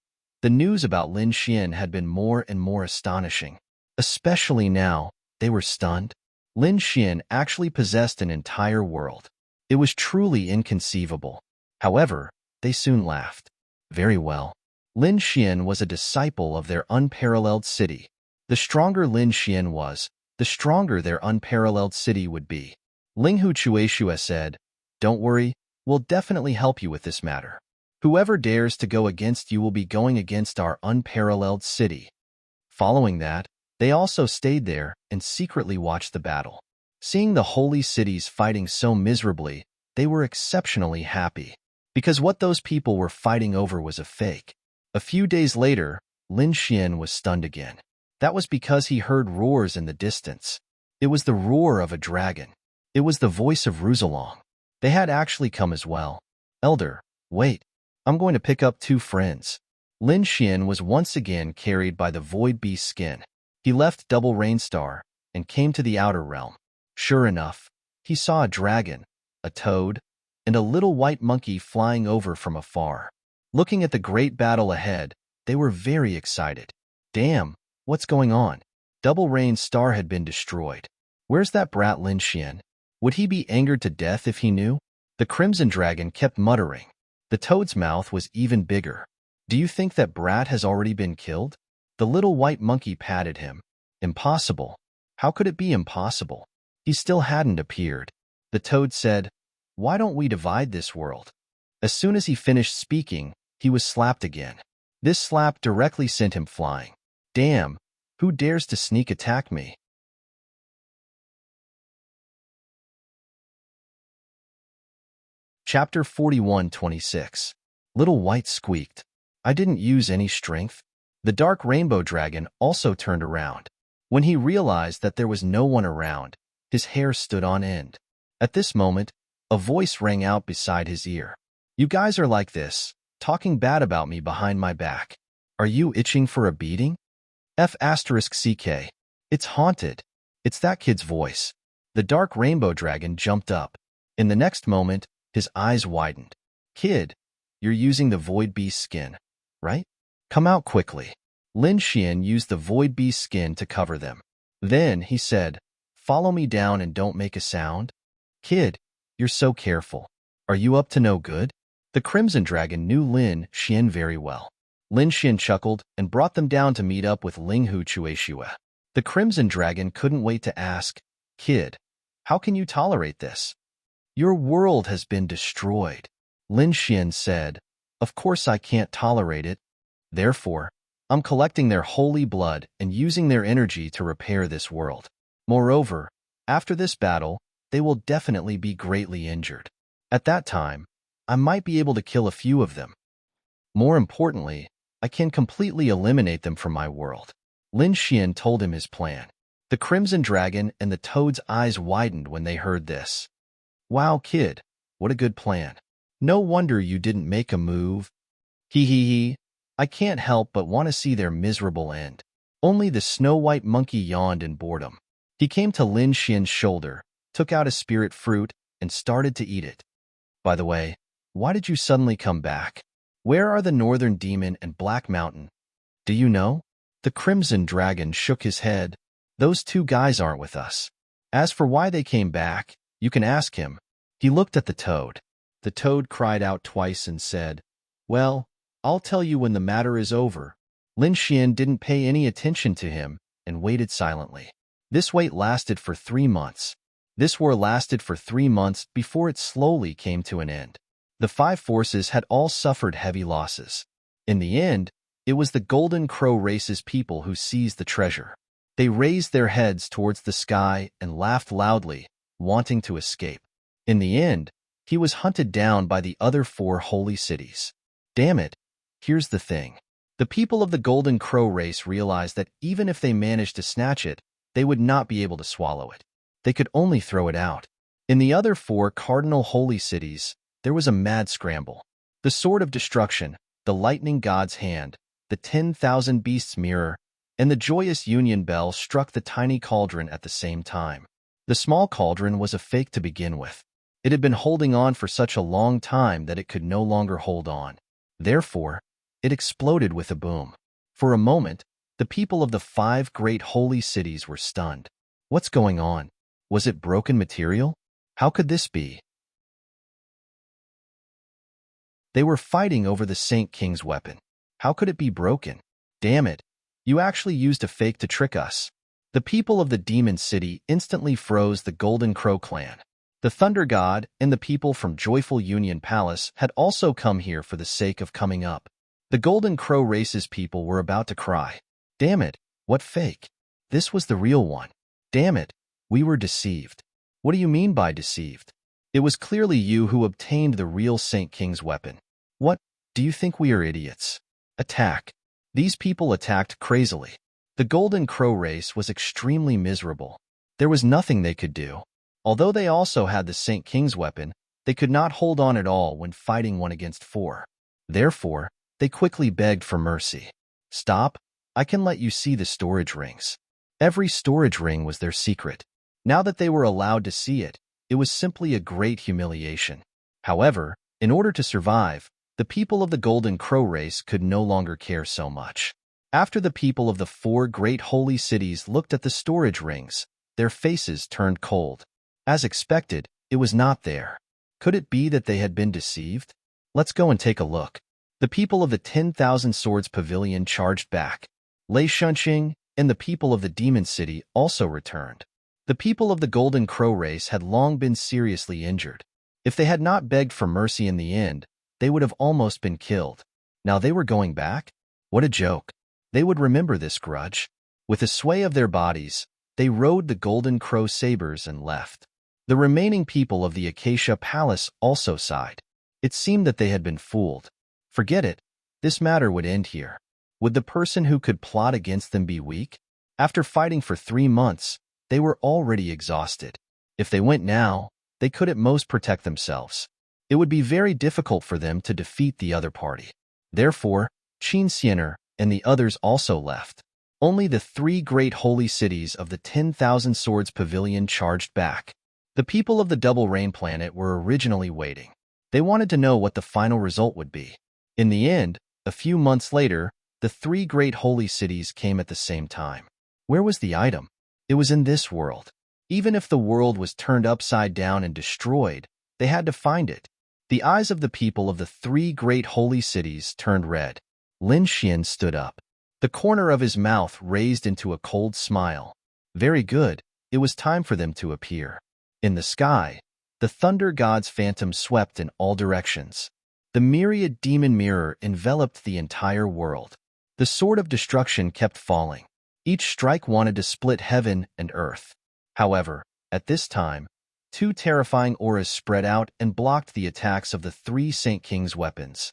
the news about Lin Xian had been more and more astonishing. Especially now, they were stunned. Lin Xian actually possessed an entire world. It was truly inconceivable. However, they soon laughed. Very well. Lin Xian was a disciple of their unparalleled city. The stronger Lin Xian was, the stronger their unparalleled city would be. Linghu Chueshue said, "Don't worry, we'll definitely help you with this matter. Whoever dares to go against you will be going against our unparalleled city." Following that, they also stayed there and secretly watched the battle. Seeing the holy cities fighting so miserably, they were exceptionally happy, because what those people were fighting over was a fake. A few days later, Lin Xian was stunned again. That was because he heard roars in the distance. It was the roar of a dragon. It was the voice of Ruzalong. They had actually come as well. "Elder, wait. I'm going to pick up 2 friends." Lin Xian was once again carried by the void beast skin. He left Double Rainstar and came to the outer realm. Sure enough, he saw a dragon, a toad, and a little white monkey flying over from afar. Looking at the great battle ahead, they were very excited. Damn, what's going on? Double Rain's star had been destroyed. Where's that brat Lin Xian? Would he be angered to death if he knew? The Crimson Dragon kept muttering. The toad's mouth was even bigger. Do you think that brat has already been killed? The little white monkey patted him. Impossible. How could it be impossible? He still hadn't appeared. The toad said, "Why don't we divide this world?" As soon as he finished speaking, he was slapped again. This slap directly sent him flying. Damn, who dares to sneak attack me? Chapter 41:26. Little White squeaked. I didn't use any strength. The dark rainbow dragon also turned around. When he realized that there was no one around, his hair stood on end. At this moment, a voice rang out beside his ear. You guys are like this, talking bad about me behind my back. Are you itching for a beating? F***CK. It's haunted. It's that kid's voice. The dark rainbow dragon jumped up. In the next moment, his eyes widened. Kid, you're using the Void Beast skin, right? Come out quickly. Lin Xian used the Void Beast skin to cover them. Then he said, follow me down and don't make a sound. Kid, you're so careful. Are you up to no good? The Crimson Dragon knew Lin Xian very well. Lin Xian chuckled and brought them down to meet up with Ling Hu Chueshua. The Crimson Dragon couldn't wait to ask, Kid, how can you tolerate this? Your world has been destroyed. Lin Xian said, of course I can't tolerate it. Therefore, I'm collecting their holy blood and using their energy to repair this world. Moreover, after this battle, they will definitely be greatly injured. At that time, I might be able to kill a few of them. More importantly, I can completely eliminate them from my world. Lin Xian told him his plan. The Crimson Dragon and the Toad's eyes widened when they heard this. Wow, kid, what a good plan. No wonder you didn't make a move. Hee. I can't help but want to see their miserable end. Only the Snow-White Monkey yawned in boredom. He came to Lin Xian's shoulder, took out a spirit fruit, and started to eat it. By the way, why did you suddenly come back? Where are the Northern Demon and Black Mountain? Do you know? The Crimson Dragon shook his head. Those two guys aren't with us. As for why they came back, you can ask him. He looked at the Toad. The Toad cried out twice and said, well, I'll tell you when the matter is over. Lin Xian didn't pay any attention to him and waited silently. This wait lasted for 3 months. This war lasted for 3 months before it slowly came to an end. The 5 forces had all suffered heavy losses. In the end, it was the Golden Crow race's people who seized the treasure. They raised their heads towards the sky and laughed loudly, wanting to escape. In the end, he was hunted down by the other 4 holy cities. Damn it, here's the thing. The people of the Golden Crow race realized that even if they managed to snatch it, they would not be able to swallow it. They could only throw it out. In the other 4 cardinal holy cities, there was a mad scramble. The Sword of Destruction, the Lightning God's Hand, the 10,000 Beasts Mirror, and the Joyous Union Bell struck the tiny cauldron at the same time. The small cauldron was a fake to begin with. It had been holding on for such a long time that it could no longer hold on. Therefore, it exploded with a boom. For a moment, the people of the 5 great holy cities were stunned. What's going on? Was it broken material? How could this be? They were fighting over the Saint King's weapon. How could it be broken? Damn it, you actually used a fake to trick us. The people of the Demon City instantly froze the Golden Crow clan. The Thunder God and the people from Joyful Union Palace had also come here for the sake of coming up. The Golden Crow race's people were about to cry. Damn it, what fake? This was the real one. Damn it, we were deceived. What do you mean by deceived? It was clearly you who obtained the real Saint King's weapon. What, do you think we are idiots? Attack. These people attacked crazily. The Golden Crow race was extremely miserable. There was nothing they could do. Although they also had the Saint King's weapon, they could not hold on at all when fighting 1 against 4. Therefore, they quickly begged for mercy. Stop, I can let you see the storage rings. Every storage ring was their secret. Now that they were allowed to see it, it was simply a great humiliation. However, in order to survive, the people of the Golden Crow race could no longer care so much. After the people of the 4 great holy cities looked at the storage rings, their faces turned cold. As expected, it was not there. Could it be that they had been deceived? Let's go and take a look. The people of the 10,000 Swords Pavilion charged back. Lei Shunqing and the people of the Demon City also returned. The people of the Golden Crow race had long been seriously injured. If they had not begged for mercy in the end, they would have almost been killed. Now they were going back? What a joke. They would remember this grudge. With a sway of their bodies, they rode the Golden Crow sabers and left. The remaining people of the Acacia Palace also sighed. It seemed that they had been fooled. Forget it. This matter would end here. Would the person who could plot against them be weak? After fighting for 3 months, they were already exhausted. If they went now, they could at most protect themselves. It would be very difficult for them to defeat the other party. Therefore, Qin Xiener and the others also left. Only the 3 great holy cities of the 10,000 Swords Pavilion charged back. The people of the Double Rain planet were originally waiting. They wanted to know what the final result would be. In the end, a few months later, the 3 great holy cities came at the same time. Where was the item? It was in this world. Even if the world was turned upside down and destroyed, they had to find it. The eyes of the people of the 3 great holy cities turned red. Lin Xian stood up. The corner of his mouth raised into a cold smile. Very good, it was time for them to appear. In the sky, the thunder god's phantom swept in all directions. The myriad demon mirror enveloped the entire world. The sword of destruction kept falling. Each strike wanted to split heaven and earth. However, at this time, 2 terrifying auras spread out and blocked the attacks of the 3 Saint King's weapons.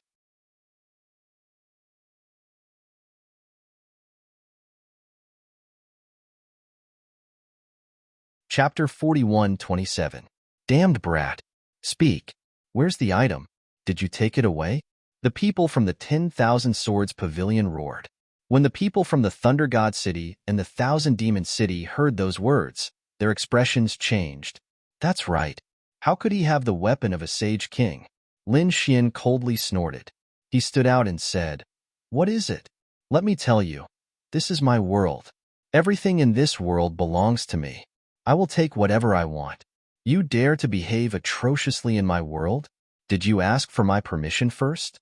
Chapter 41:27. Damned brat. Speak. Where's the item? Did you take it away? The people from the 10,000 Swords Pavilion roared. When the people from the Thunder God City and the Thousand Demon City heard those words, their expressions changed. That's right. How could he have the weapon of a sage king? Lin Xian coldly snorted. He stood out and said, "What is it? Let me tell you. This is my world. Everything in this world belongs to me. I will take whatever I want. You dare to behave atrociously in my world? Did you ask for my permission first?"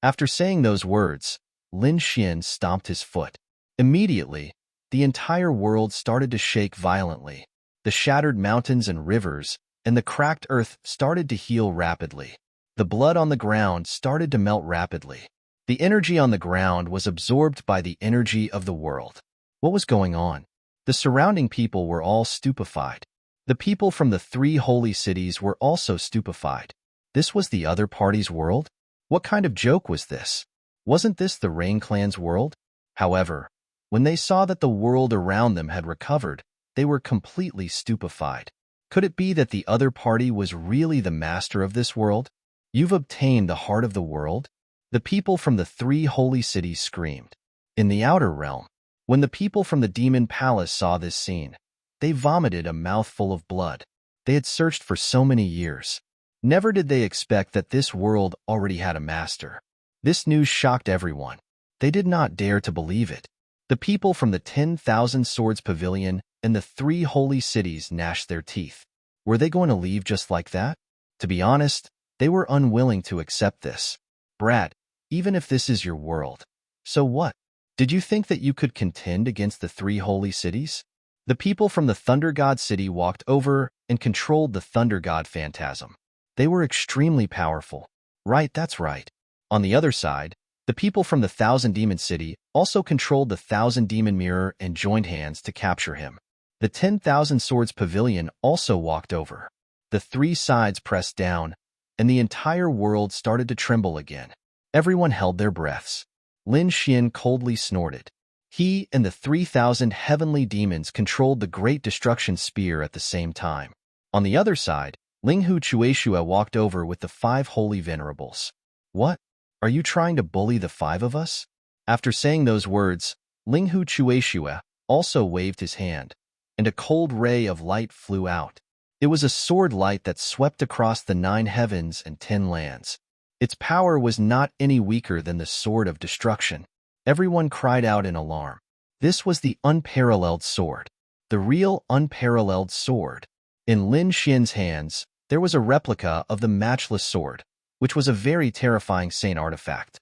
After saying those words, Lin Xian stomped his foot. Immediately, the entire world started to shake violently. The shattered mountains and rivers and the cracked earth started to heal rapidly. The blood on the ground started to melt rapidly. The energy on the ground was absorbed by the energy of the world. What was going on? The surrounding people were all stupefied. The people from the 3 holy cities were also stupefied. This was the other party's world? What kind of joke was this? Wasn't this the Rain Clan's world? However, when they saw that the world around them had recovered, they were completely stupefied. Could it be that the other party was really the master of this world? You've obtained the heart of the world? The people from the 3 holy cities screamed. In the outer realm, when the people from the Demon Palace saw this scene, they vomited a mouthful of blood. They had searched for so many years. Never did they expect that this world already had a master. This news shocked everyone. They did not dare to believe it. The people from the 10,000 Swords Pavilion and the 3 holy cities gnashed their teeth. Were they going to leave just like that? To be honest, they were unwilling to accept this. Brat, even if this is your world, so what? Did you think that you could contend against the 3 holy cities? The people from the Thunder God City walked over and controlled the Thunder God Phantasm. They were extremely powerful. Right, that's right. On the other side, the people from the Thousand Demon City also controlled the Thousand Demon Mirror and joined hands to capture him. The 10,000 Swords Pavilion also walked over. The 3 sides pressed down, and the entire world started to tremble again. Everyone held their breaths. Lin Xian coldly snorted. He and the 3,000 heavenly demons controlled the Great Destruction Spear at the same time. On the other side, Linghu Chueshua walked over with the 5 holy venerables. What? Are you trying to bully the 5 of us? After saying those words, Linghu Chueshua also waved his hand. and a cold ray of light flew out. It was a sword light that swept across the 9 heavens and 10 lands. Its power was not any weaker than the sword of destruction. Everyone cried out in alarm. This was the unparalleled sword. The real unparalleled sword. In Lin Xian's hands, there was a replica of the matchless sword, which was a very terrifying saint artifact.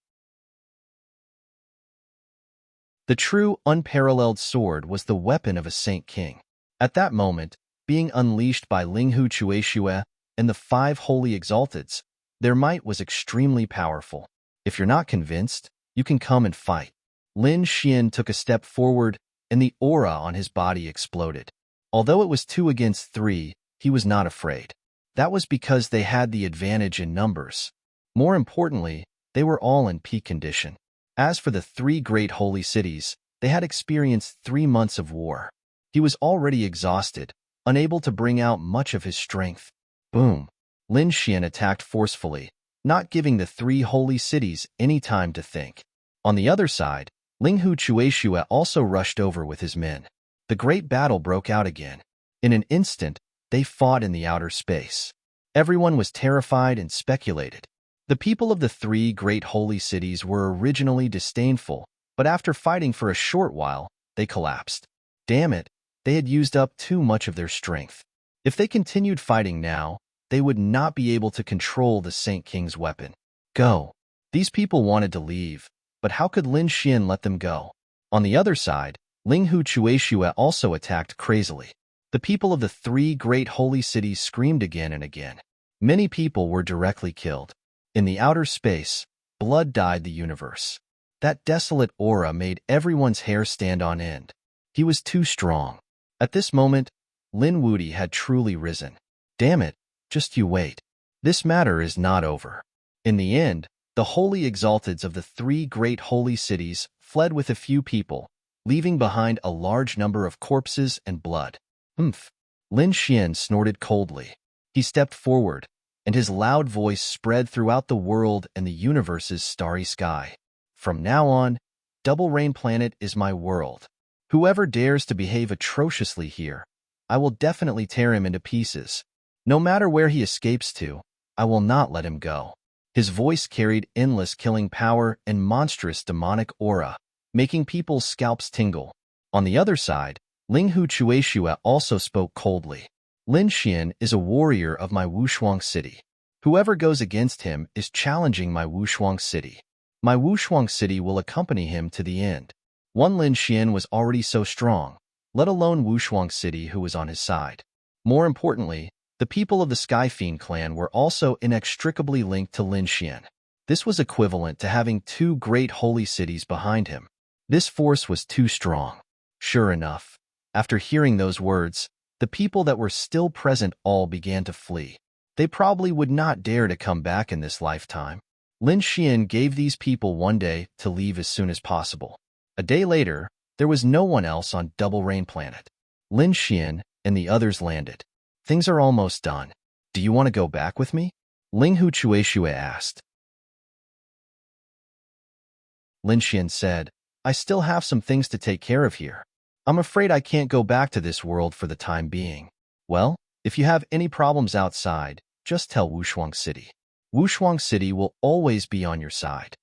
The true unparalleled sword was the weapon of a saint king. At that moment, being unleashed by Linghu Chueshue and the 5 holy exalteds, their might was extremely powerful. If you're not convinced, you can come and fight. Lin Xian took a step forward, and the aura on his body exploded. Although it was 2 against 3, he was not afraid. That was because they had the advantage in numbers. More importantly, they were all in peak condition. As for the 3 great holy cities, they had experienced 3 months of war. He was already exhausted, unable to bring out much of his strength. Boom! Lin Xian attacked forcefully, not giving the 3 holy cities any time to think. On the other side, Linghu Chueshue also rushed over with his men. The great battle broke out again. In an instant, they fought in the outer space. Everyone was terrified and speculated. The people of the 3 great holy cities were originally disdainful, but after fighting for a short while, they collapsed. Damn it, they had used up too much of their strength. If they continued fighting now, they would not be able to control the Saint King's weapon. Go. These people wanted to leave, but how could Lin Xian let them go? On the other side, Linghu Chueshue also attacked crazily. The people of the 3 great holy cities screamed again and again. Many people were directly killed. In the outer space, blood dyed the universe. That desolate aura made everyone's hair stand on end. He was too strong. At this moment, Lin Wudi had truly risen. Damn it, just you wait. This matter is not over. In the end, the holy exalteds of the 3 great holy cities fled with a few people, leaving behind a large number of corpses and blood. Humph! Lin Xian snorted coldly. He stepped forward, and his loud voice spread throughout the world and the universe's starry sky. From now on, Double Rain Planet is my world. Whoever dares to behave atrociously here, I will definitely tear him into pieces. No matter where he escapes to, I will not let him go. His voice carried endless killing power and monstrous demonic aura, making people's scalps tingle. On the other side, Linghu Chueshue also spoke coldly. Lin Xian is a warrior of my Wushuang city. Whoever goes against him is challenging my Wushuang city. My Wushuang city will accompany him to the end. One Lin Xian was already so strong, let alone Wushuang city who was on his side. More importantly, the people of the Sky Fiend clan were also inextricably linked to Lin Xian. This was equivalent to having 2 great holy cities behind him. This force was too strong. Sure enough, after hearing those words, the people that were still present all began to flee. They probably would not dare to come back in this lifetime. Lin Xian gave these people 1 day to leave as soon as possible. A day later, there was no one else on Double Rain Planet. Lin Xian and the others landed. Things are almost done. Do you want to go back with me? Linghu Chueshue asked. Lin Xian said, I still have some things to take care of here. I'm afraid I can't go back to this world for the time being. Well, if you have any problems outside, just tell Wushuang City. Wushuang City will always be on your side.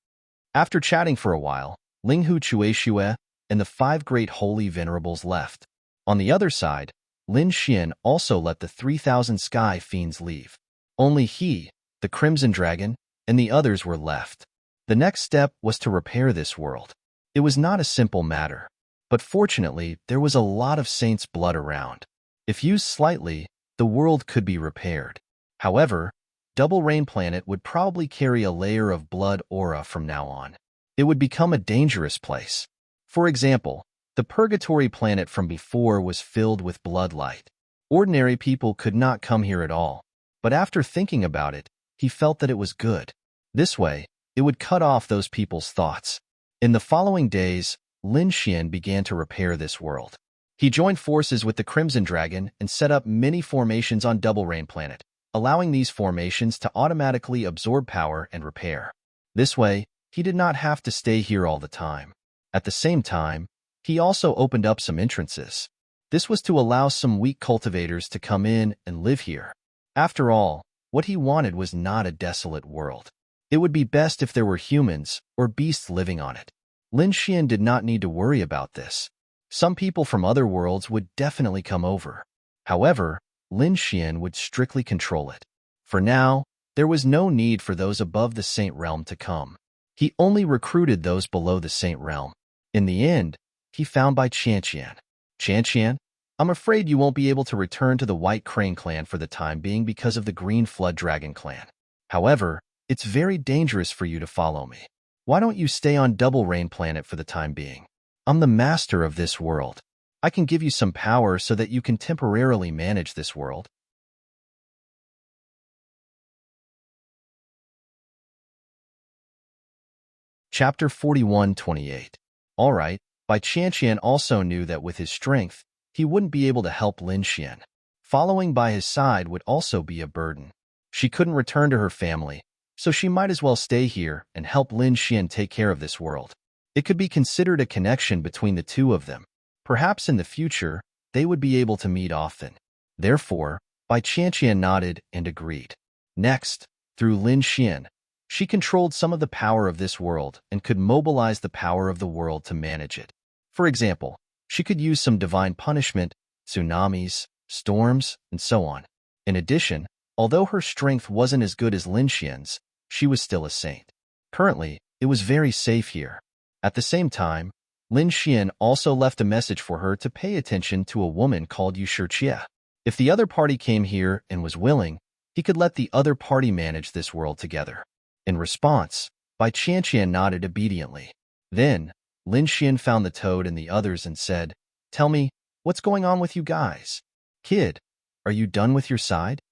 After chatting for a while, Linghu Chueshue and the 5 great holy venerables left. On the other side, Lin Xian also let the 3,000 Sky Fiends leave. Only he, the Crimson Dragon, and the others were left. The next step was to repair this world. It was not a simple matter, but fortunately there was a lot of saints' blood around. If used slightly, the world could be repaired. However, Double Rain Planet would probably carry a layer of blood aura from now on. It would become a dangerous place. For example, the Purgatory Planet from before was filled with blood light. Ordinary people could not come here at all, but after thinking about it, he felt that it was good. This way, it would cut off those people's thoughts. In the following days, Lin Xian began to repair this world. He joined forces with the Crimson Dragon and set up many formations on Double Rain Planet, allowing these formations to automatically absorb power and repair. This way, he did not have to stay here all the time. At the same time, he also opened up some entrances. This was to allow some weak cultivators to come in and live here. After all, what he wanted was not a desolate world. It would be best if there were humans or beasts living on it. Lin Xian did not need to worry about this. Some people from other worlds would definitely come over. However, Lin Xian would strictly control it. For now, there was no need for those above the Saint Realm to come. He only recruited those below the Saint Realm. In the end, he found by Qianqian. Qianqian, I'm afraid you won't be able to return to the White Crane clan for the time being because of the Green Flood Dragon clan. However, it's very dangerous for you to follow me. Why don't you stay on Double Rain Planet for the time being? I'm the master of this world. I can give you some power so that you can temporarily manage this world. Chapter 41:28. Alright, Bai Qianqian also knew that with his strength, he wouldn't be able to help Lin Xian. Following by his side would also be a burden. She couldn't return to her family, so she might as well stay here and help Lin Xian take care of this world. It could be considered a connection between the two of them. Perhaps in the future, they would be able to meet often. Therefore, Bai Qianqian nodded and agreed. Next, through Lin Xian, she controlled some of the power of this world and could mobilize the power of the world to manage it. For example, she could use some divine punishment, tsunamis, storms, and so on. In addition, although her strength wasn't as good as Lin Xian's, she was still a saint. Currently, it was very safe here. At the same time, Lin Xian also left a message for her to pay attention to a woman called Yu Shijie. If the other party came here and was willing, he could let the other party manage this world together. In response, Bai Qianqian nodded obediently. Then, Lin Xian found the toad and the others and said, "Tell me, what's going on with you guys? Kid, are you done with your side?"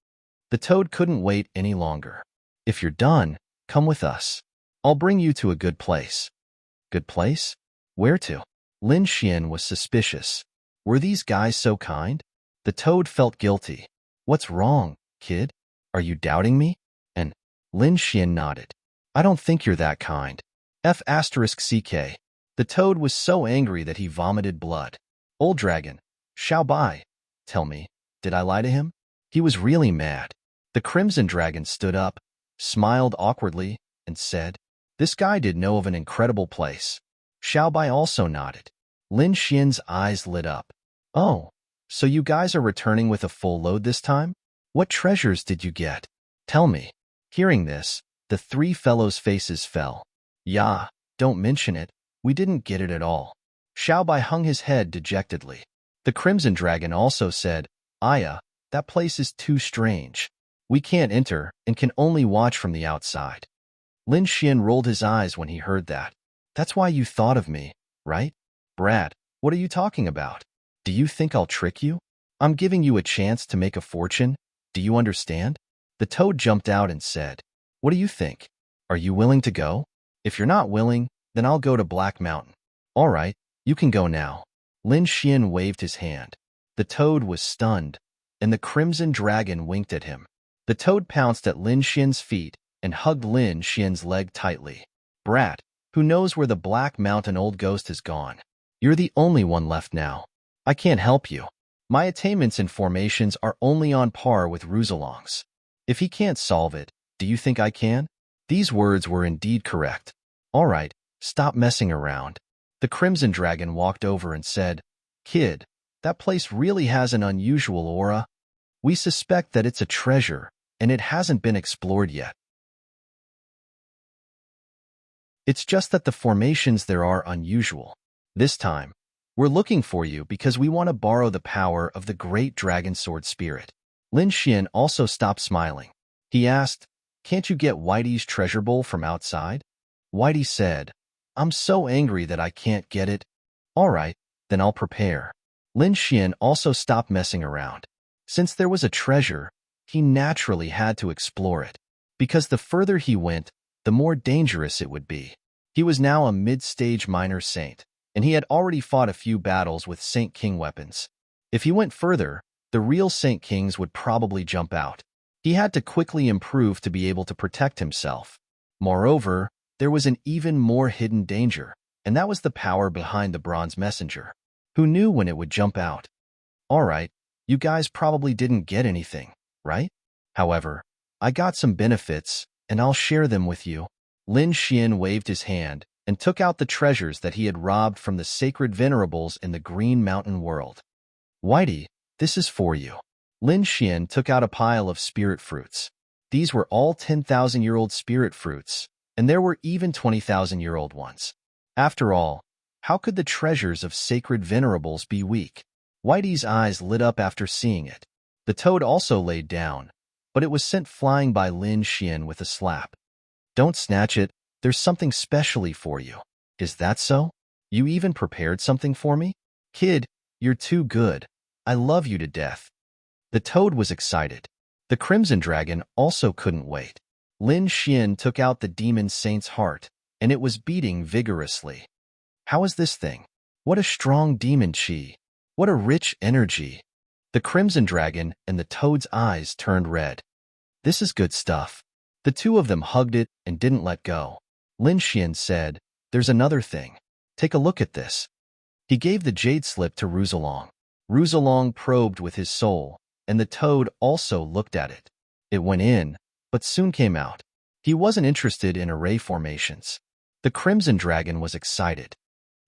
The toad couldn't wait any longer. "If you're done, come with us. I'll bring you to a good place." Good place? Where to? Lin Xian was suspicious. Were these guys so kind? The toad felt guilty. "What's wrong, kid? Are you doubting me?" And Lin Xian nodded. "I don't think you're that kind." F***CK. The toad was so angry that he vomited blood. "Old dragon, Xiao Bai, tell me, did I lie to him?" He was really mad. The crimson dragon stood up, smiled awkwardly, and said, "This guy did know of an incredible place." Xiao Bai also nodded. Lin Xian's eyes lit up. "Oh, so you guys are returning with a full load this time? What treasures did you get? Tell me." Hearing this, the three fellows' faces fell. "Yeah, don't mention it. We didn't get it at all." Xiao Bai hung his head dejectedly. The crimson dragon also said, "Aya, that place is too strange. We can't enter and can only watch from the outside." Lin Xian rolled his eyes when he heard that. "That's why you thought of me, right? Brat, what are you talking about? Do you think I'll trick you? I'm giving you a chance to make a fortune. Do you understand?" The toad jumped out and said, "What do you think? Are you willing to go? If you're not willing, then I'll go to Black Mountain." "All right, you can go now." Lin Xian waved his hand. The toad was stunned, and the crimson dragon winked at him. The toad pounced at Lin Xian's feet and hugged Lin Xian's leg tightly. "Brat, who knows where the Black Mountain old ghost has gone? You're the only one left now. I can't help you. My attainments and formations are only on par with Roussillon's. If he can't solve it, do you think I can?" These words were indeed correct. "All right, stop messing around." The crimson dragon walked over and said, "Kid, that place really has an unusual aura. We suspect that it's a treasure, and it hasn't been explored yet. It's just that the formations there are unusual. This time, we're looking for you because we want to borrow the power of the great dragon sword spirit." Lin Xian also stopped smiling. He asked, "Can't you get Whitey's treasure bowl from outside?" Whitey said, "I'm so angry that I can't get it." "All right, then I'll prepare." Lin Xian also stopped messing around. Since there was a treasure, he naturally had to explore it. Because the further he went, the more dangerous it would be. He was now a mid-stage minor saint, and he had already fought a few battles with Saint King weapons. If he went further, the real Saint Kings would probably jump out. He had to quickly improve to be able to protect himself. Moreover, there was an even more hidden danger, and that was the power behind the bronze messenger. Who knew when it would jump out? Alright, you guys probably didn't get anything, right? However, I got some benefits, and I'll share them with you. Lin Xian waved his hand and took out the treasures that he had robbed from the sacred venerables in the Green Mountain world. Whitey, this is for you. Lin Xian took out a pile of spirit fruits. These were all 10,000-year-old spirit fruits, and there were even 20,000-year-old ones. After all, how could the treasures of sacred venerables be weak? Whitey's eyes lit up after seeing it. The toad also laid down, but it was sent flying by Lin Xian with a slap. Don't snatch it, there's something specially for you. Is that so? You even prepared something for me? Kid, you're too good. I love you to death. The toad was excited. The Crimson Dragon also couldn't wait. Lin Xian took out the demon saint's heart, and it was beating vigorously. How is this thing? What a strong demon chi. What a rich energy. The Crimson Dragon and the toad's eyes turned red. This is good stuff. The two of them hugged it and didn't let go. Lin Xian said, there's another thing. Take a look at this. He gave the jade slip to Ruzalong. Ruzalong probed with his soul, and the toad also looked at it. It went in, but soon came out. He wasn't interested in array formations. The Crimson Dragon was excited.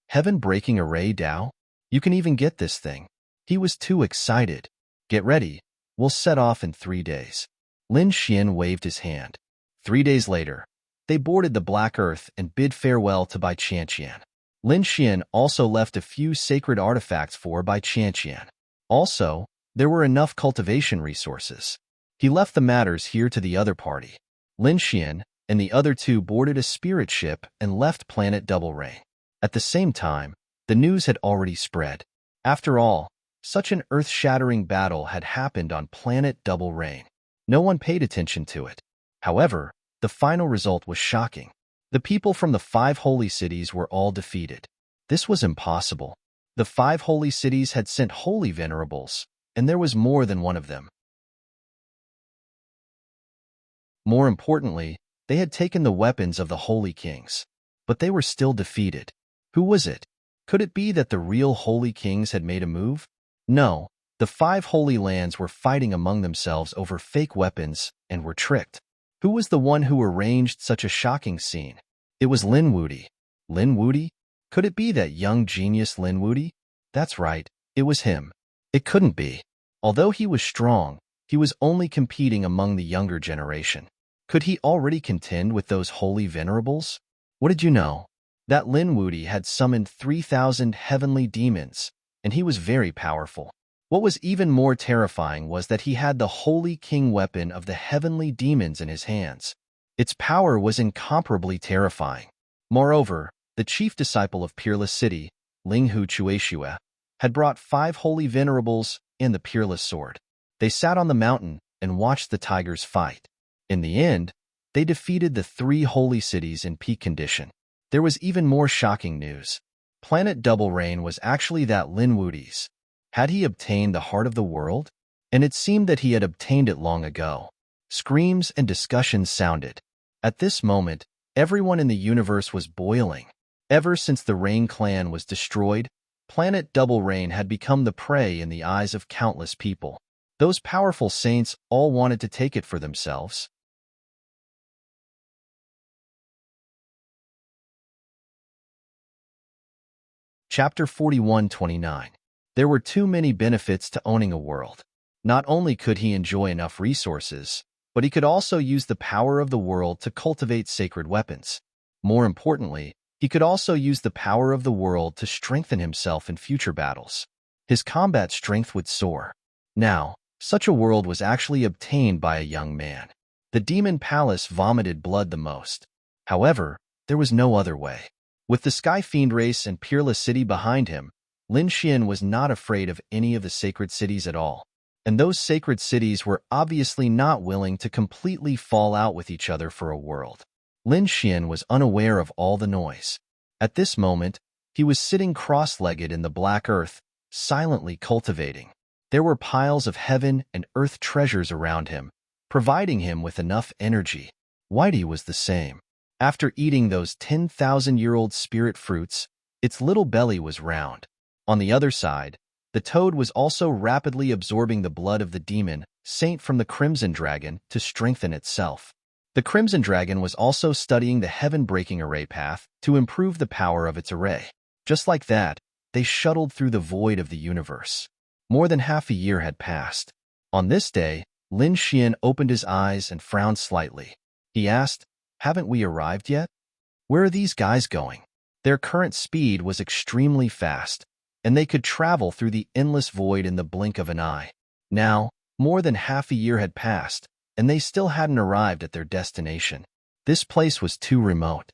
Heaven-breaking array Dao? You can even get this thing. He was too excited. Get ready. We'll set off in 3 days. Lin Xian waved his hand. 3 days later, they boarded the Black Earth and bid farewell to Bai Qianqian. Lin Xian also left a few sacred artifacts for Bai Qianqian. Also, there were enough cultivation resources. He left the matters here to the other party. Lin Xian and the other two boarded a spirit ship and left planet Double Rain. At the same time, the news had already spread. After all, such an earth-shattering battle had happened on planet Double Rain. No one paid attention to it. However, the final result was shocking. The people from the 5 holy cities were all defeated. This was impossible. The 5 holy cities had sent holy venerables, and there was more than one of them. More importantly, they had taken the weapons of the holy kings. But they were still defeated. Who was it? Could it be that the real holy kings had made a move? No, the 5 holy lands were fighting among themselves over fake weapons and were tricked. Who was the one who arranged such a shocking scene? It was Lin Wuti. Lin Wuti? Could it be that young genius Lin Wuti? That's right, it was him. It couldn't be. Although he was strong, he was only competing among the younger generation. Could he already contend with those holy venerables? What did you know? That Lin Wuti had summoned 3,000 heavenly demons, and he was very powerful. What was even more terrifying was that he had the holy king weapon of the heavenly demons in his hands. Its power was incomparably terrifying. Moreover, the chief disciple of Peerless City, Linghu Chueshua, had brought 5 holy venerables and the Peerless Sword. They sat on the mountain and watched the tigers fight. In the end, they defeated the 3 holy cities in peak condition. There was even more shocking news. Planet Double Rain was actually that Lin Wuti's. Had he obtained the heart of the world? And it seemed that he had obtained it long ago. Screams and discussions sounded. At this moment, everyone in the universe was boiling. Ever since the Rain clan was destroyed, Planet Double Rain had become the prey in the eyes of countless people. Those powerful saints all wanted to take it for themselves. Chapter 41-29. There were too many benefits to owning a world. Not only could he enjoy enough resources, but he could also use the power of the world to cultivate sacred weapons. More importantly, he could also use the power of the world to strengthen himself in future battles. His combat strength would soar. Now, such a world was actually obtained by a young man. The Demon Palace vomited blood the most. However, there was no other way. With the Sky Fiend race and Peerless City behind him, Lin Xian was not afraid of any of the sacred cities at all. And those sacred cities were obviously not willing to completely fall out with each other for a world. Lin Xian was unaware of all the noise. At this moment, he was sitting cross-legged in the Black Earth, silently cultivating. There were piles of heaven and earth treasures around him, providing him with enough energy. Whitey was the same. After eating those 10,000-year-old spirit fruits, its little belly was round. On the other side, The toad was also rapidly absorbing the blood of the demon, Saint from the Crimson Dragon, to strengthen itself. The Crimson Dragon was also studying the heaven-breaking array path to improve the power of its array. Just like that, they shuttled through the void of the universe. More than half a year had passed. On this day, Lin Xian opened his eyes and frowned slightly. He asked, "Haven't we arrived yet? Where are these guys going?" Their current speed was extremely fast, and they could travel through the endless void in the blink of an eye. Now, more than half a year had passed, and they still hadn't arrived at their destination. This place was too remote.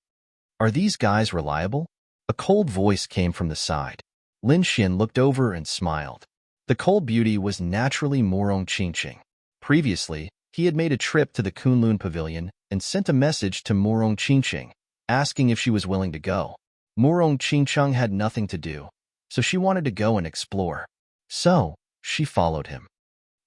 "Are these guys reliable?" A cold voice came from the side. Lin Xian looked over and smiled. The cold beauty was naturally Morong Qingqing. Previously, he had made a trip to the Kunlun Pavilion and sent a message to Morong Qingqing, asking if she was willing to go. Morong Qingqing had nothing to do, so she wanted to go and explore. So, she followed him.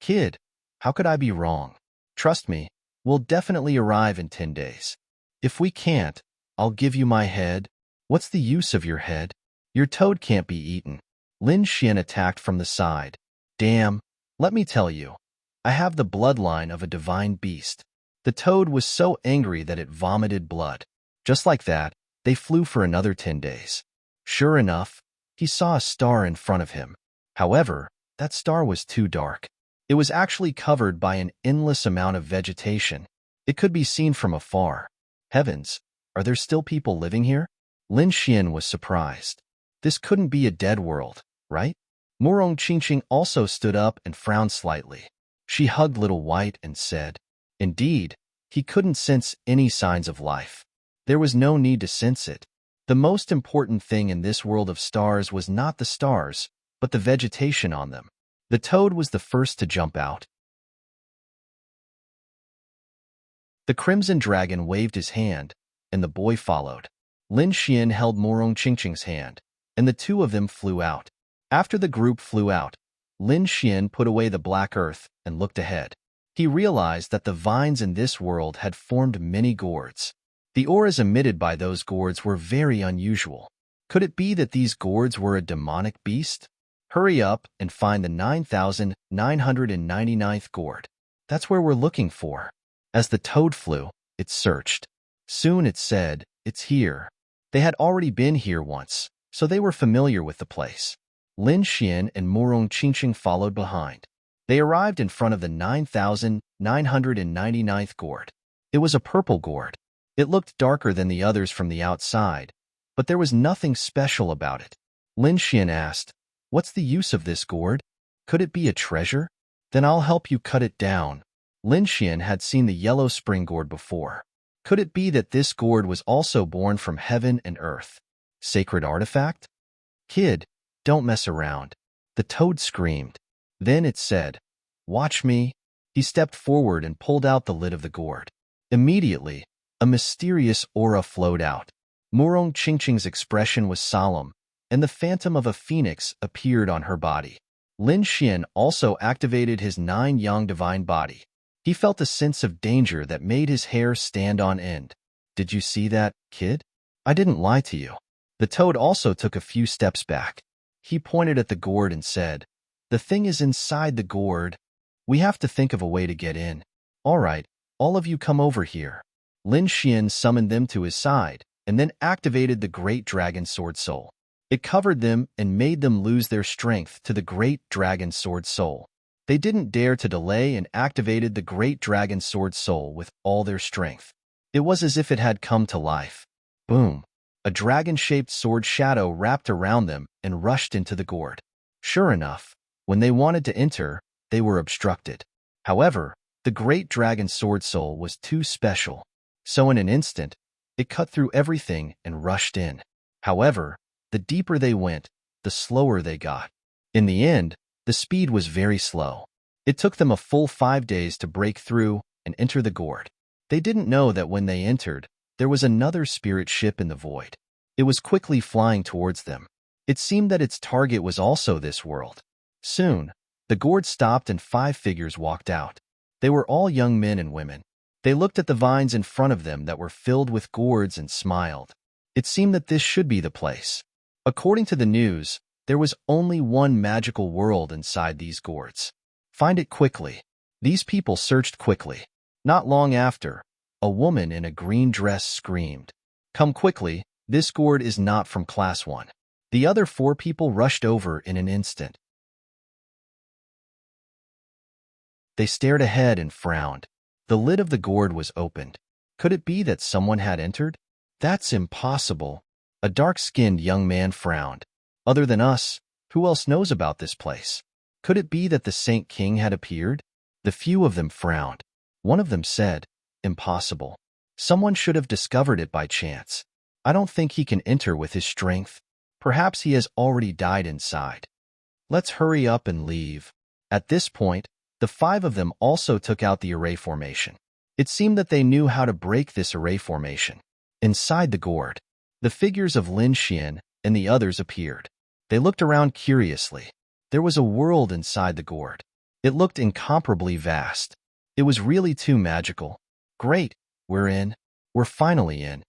"Kid, how could I be wrong? Trust me, we'll definitely arrive in 10 days. If we can't, I'll give you my head." "What's the use of your head? Your toad can't be eaten." Lin Xian attacked from the side. "Damn, let me tell you, I have the bloodline of a divine beast." The toad was so angry that it vomited blood. Just like that, they flew for another 10 days. Sure enough, he saw a star in front of him. However, that star was too dark. It was actually covered by an endless amount of vegetation. It could be seen from afar. Heavens, are there still people living here? Lin Xian was surprised. This couldn't be a dead world, right? Morong Qingqing also stood up and frowned slightly. She hugged Little White and said, "Indeed, he couldn't sense any signs of life. There was no need to sense it. The most important thing in this world of stars was not the stars, but the vegetation on them." The toad was the first to jump out. The Crimson Dragon waved his hand, and the boy followed. Lin Xian held Morong Qingqing's hand, and the two of them flew out. After the group flew out, Lin Xian put away the black earth and looked ahead. He realized that the vines in this world had formed many gourds. The auras emitted by those gourds were very unusual. Could it be that these gourds were a demonic beast? Hurry up and find the 9,999th gourd. That's where we're looking for. As the toad flew, it searched. Soon it said, "It's here." They had already been here once, so they were familiar with the place. Lin Xian and Morong Qingqing followed behind. They arrived in front of the 9,999th gourd. It was a purple gourd. It looked darker than the others from the outside, but there was nothing special about it. Lin Xian asked, "What's the use of this gourd? Could it be a treasure? Then I'll help you cut it down." Lin Xian had seen the yellow spring gourd before. Could it be that this gourd was also born from heaven and earth? Sacred artifact? "Kid, don't mess around." The toad screamed. Then it said, "Watch me." He stepped forward and pulled out the lid of the gourd. Immediately, a mysterious aura flowed out. Morong Qingqing's expression was solemn, and the phantom of a phoenix appeared on her body. Lin Xian also activated his 9-yang divine body. He felt a sense of danger that made his hair stand on end. "Did you see that, kid? I didn't lie to you." The toad also took a few steps back. He pointed at the gourd and said, "The thing is inside the gourd. We have to think of a way to get in. All right, all of you come over here." Lin Xian summoned them to his side, and then activated the Great Dragon Sword Soul. It covered them and made them lose their strength to the Great Dragon Sword Soul. They didn't dare to delay and activated the Great Dragon Sword Soul with all their strength. It was as if it had come to life. Boom! A dragon-shaped sword shadow wrapped around them and rushed into the gourd. Sure enough, when they wanted to enter, they were obstructed. However, the Great Dragon Sword Soul was too special. So in an instant, it cut through everything and rushed in. However, the deeper they went, the slower they got. In the end, the speed was very slow. It took them a full 5 days to break through and enter the gourd. They didn't know that when they entered, there was another spirit ship in the void. It was quickly flying towards them. It seemed that its target was also this world. Soon, the gourd stopped and 5 figures walked out. They were all young men and women. They looked at the vines in front of them that were filled with gourds and smiled. It seemed that this should be the place. According to the news, There was only one magical world inside these gourds. Find it quickly. These people searched quickly. Not long after, a woman in a green dress screamed, "Come quickly, this gourd is not from Class 1. The other 4 people rushed over in an instant. They stared ahead and frowned. The lid of the gourd was opened. Could it be that someone had entered? That's impossible. A dark-skinned young man frowned. Other than us, who else knows about this place? Could it be that the Saint King had appeared? The few of them frowned. One of them said, "Impossible. Someone should have discovered it by chance. I don't think he can enter with his strength. Perhaps he has already died inside. Let's hurry up and leave." At this point, the 5 of them also took out the array formation. It seemed that they knew how to break this array formation. Inside the gourd, the figures of Lin Xian and the others appeared. They looked around curiously. There was a world inside the gourd. It looked incomparably vast. It was really too magical. Great, we're in. We're finally in.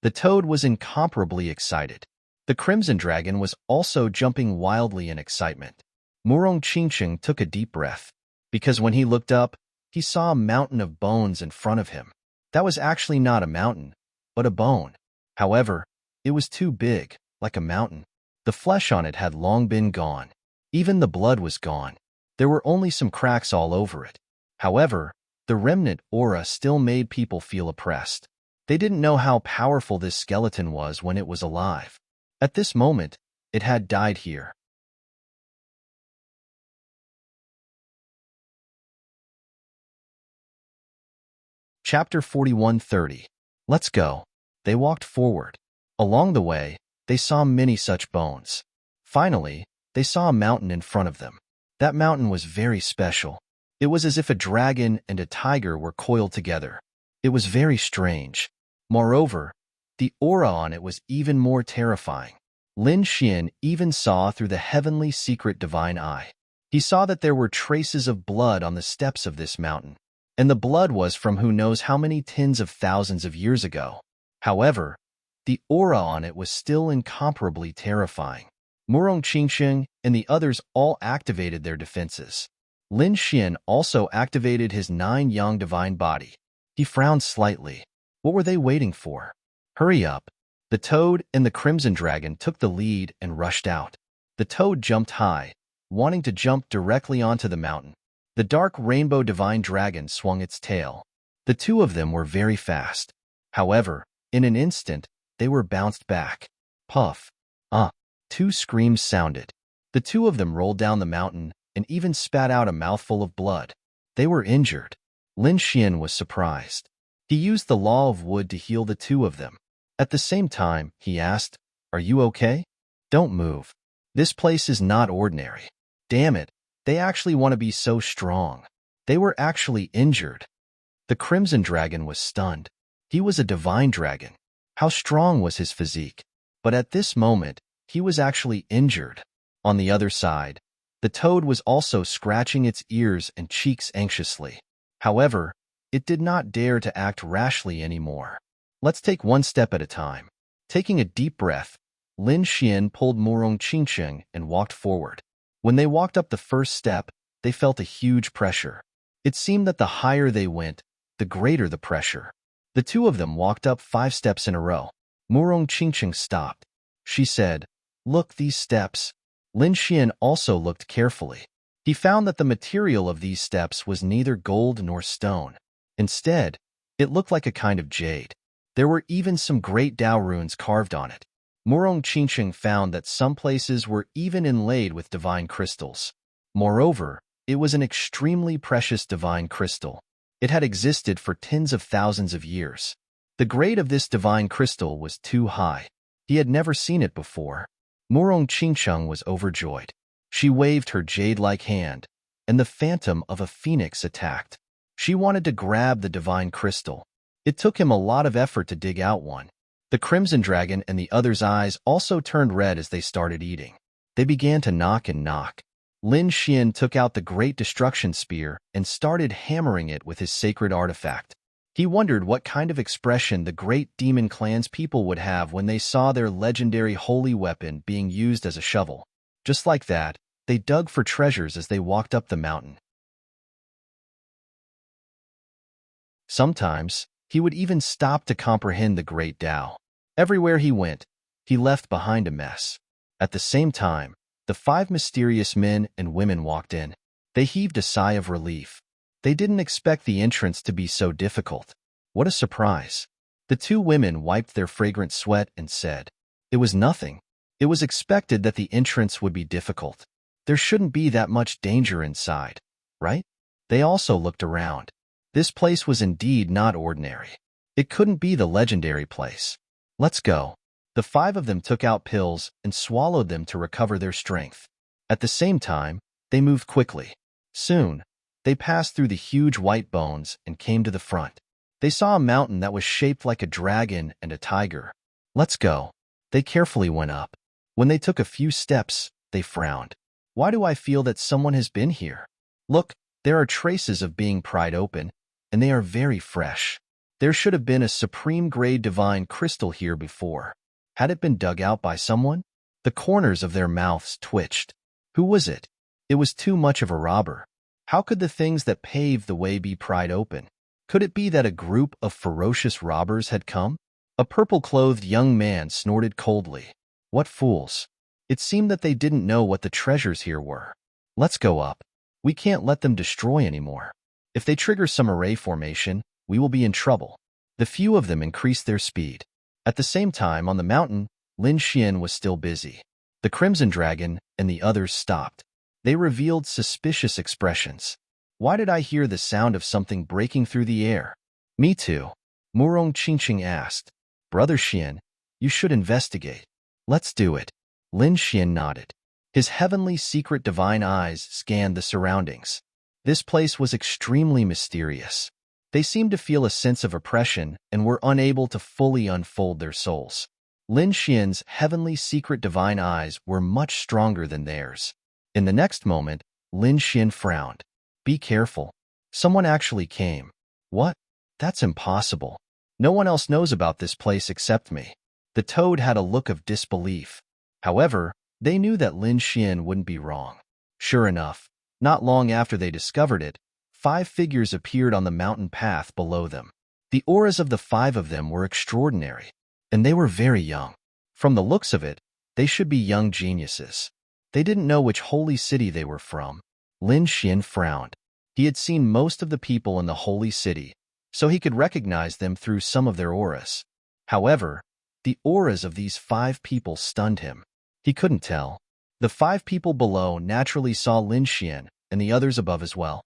The toad was incomparably excited. The crimson dragon was also jumping wildly in excitement. Murong Qingcheng took a deep breath, because when he looked up, he saw a mountain of bones in front of him. That was actually not a mountain, but a bone. However, it was too big, like a mountain. The flesh on it had long been gone. Even the blood was gone. There were only some cracks all over it. However, the remnant aura still made people feel oppressed. They didn't know how powerful this skeleton was when it was alive. At this moment, it had died here. Chapter 41:30. Let's go. They walked forward. Along the way, they saw many such bones. Finally, they saw a mountain in front of them. That mountain was very special. It was as if a dragon and a tiger were coiled together. It was very strange. Moreover, the aura on it was even more terrifying. Lin Xian even saw through the heavenly secret divine eye. He saw that there were traces of blood on the steps of this mountain, and the blood was from who knows how many tens of thousands of years ago. However, the aura on it was still incomparably terrifying. Murong Qingcheng and the others all activated their defenses. Lin Xian also activated his 9-yang divine body. He frowned slightly. What were they waiting for? Hurry up. The toad and the crimson dragon took the lead and rushed out. The toad jumped high, wanting to jump directly onto the mountain. The dark rainbow divine dragon swung its tail. The 2 of them were very fast. However, in an instant, they were bounced back. Puff. 2 screams sounded. The 2 of them rolled down the mountain and even spat out a mouthful of blood. They were injured. Lin Xian was surprised. He used the law of wood to heal the 2 of them. At the same time, he asked, "Are you okay? Don't move. This place is not ordinary. Damn it, they actually want to be so strong. They were actually injured." The crimson dragon was stunned. He was a divine dragon. How strong was his physique? But at this moment, he was actually injured. On the other side, the toad was also scratching its ears and cheeks anxiously. However, it did not dare to act rashly anymore. Let's take one step at a time. Taking a deep breath, Lin Xian pulled Murong Qingcheng and walked forward. When they walked up the first step, they felt a huge pressure. It seemed that the higher they went, the greater the pressure. The 2 of them walked up 5 steps in a row. Murong Qingcheng stopped. She said, "Look, these steps." Lin Xian also looked carefully. He found that the material of these steps was neither gold nor stone. Instead, it looked like a kind of jade. There were even some great Dao runes carved on it. Murong Qingcheng found that some places were even inlaid with divine crystals. Moreover, it was an extremely precious divine crystal. It had existed for tens of thousands of years. The grade of this divine crystal was too high. He had never seen it before. Murong Qingcheng was overjoyed. She waved her jade-like hand, and the phantom of a phoenix attacked. She wanted to grab the divine crystal. It took him a lot of effort to dig out one. The crimson dragon and the others' eyes also turned red as they started eating. They began to knock and knock. Lin Xian took out the great destruction spear and started hammering it with his sacred artifact. He wondered what kind of expression the great demon clan's people would have when they saw their legendary holy weapon being used as a shovel. Just like that, they dug for treasures as they walked up the mountain. Sometimes, he would even stop to comprehend the great Tao. Everywhere he went, he left behind a mess. At the same time, the 5 mysterious men and women walked in. They heaved a sigh of relief. They didn't expect the entrance to be so difficult. What a surprise. The 2 women wiped their fragrant sweat and said, "It was nothing. It was expected that the entrance would be difficult. There shouldn't be that much danger inside, right?" They also looked around. This place was indeed not ordinary. It couldn't be the legendary place. "Let's go." The 5 of them took out pills and swallowed them to recover their strength. At the same time, they moved quickly. Soon, they passed through the huge white bones and came to the front. They saw a mountain that was shaped like a dragon and a tiger. "Let's go." They carefully went up. When they took a few steps, they frowned. "Why do I feel that someone has been here? Look, there are traces of being pried open, and they are very fresh. There should have been a supreme-grade divine crystal here before. Had it been dug out by someone?" The corners of their mouths twitched. Who was it? It was too much of a robber. How could the things that paved the way be pried open? Could it be that a group of ferocious robbers had come? A purple-clothed young man snorted coldly. What fools! It seemed that they didn't know what the treasures here were. "Let's go up. We can't let them destroy anymore. If they trigger some array formation, we will be in trouble." The few of them increased their speed. At the same time, on the mountain, Lin Xian was still busy. The Crimson Dragon and the others stopped. They revealed suspicious expressions. "Why did I hear the sound of something breaking through the air?" "Me too," Murong Qingqing asked. "Brother Xian, you should investigate." "Let's do it." Lin Xian nodded. His heavenly secret divine eyes scanned the surroundings. This place was extremely mysterious. They seemed to feel a sense of oppression and were unable to fully unfold their souls. Lin Xian's heavenly secret divine eyes were much stronger than theirs. In the next moment, Lin Xian frowned. "Be careful. Someone actually came." "What? That's impossible. No one else knows about this place except me." The toad had a look of disbelief. However, they knew that Lin Xian wouldn't be wrong. Sure enough, not long after they discovered it, 5 figures appeared on the mountain path below them. The auras of the 5 of them were extraordinary, and they were very young. From the looks of it, they should be young geniuses. They didn't know which holy city they were from. Lin Xian frowned. He had seen most of the people in the holy city, so he could recognize them through some of their auras. However, the auras of these 5 people stunned him. He couldn't tell. The 5 people below naturally saw Lin Xian and the others above as well.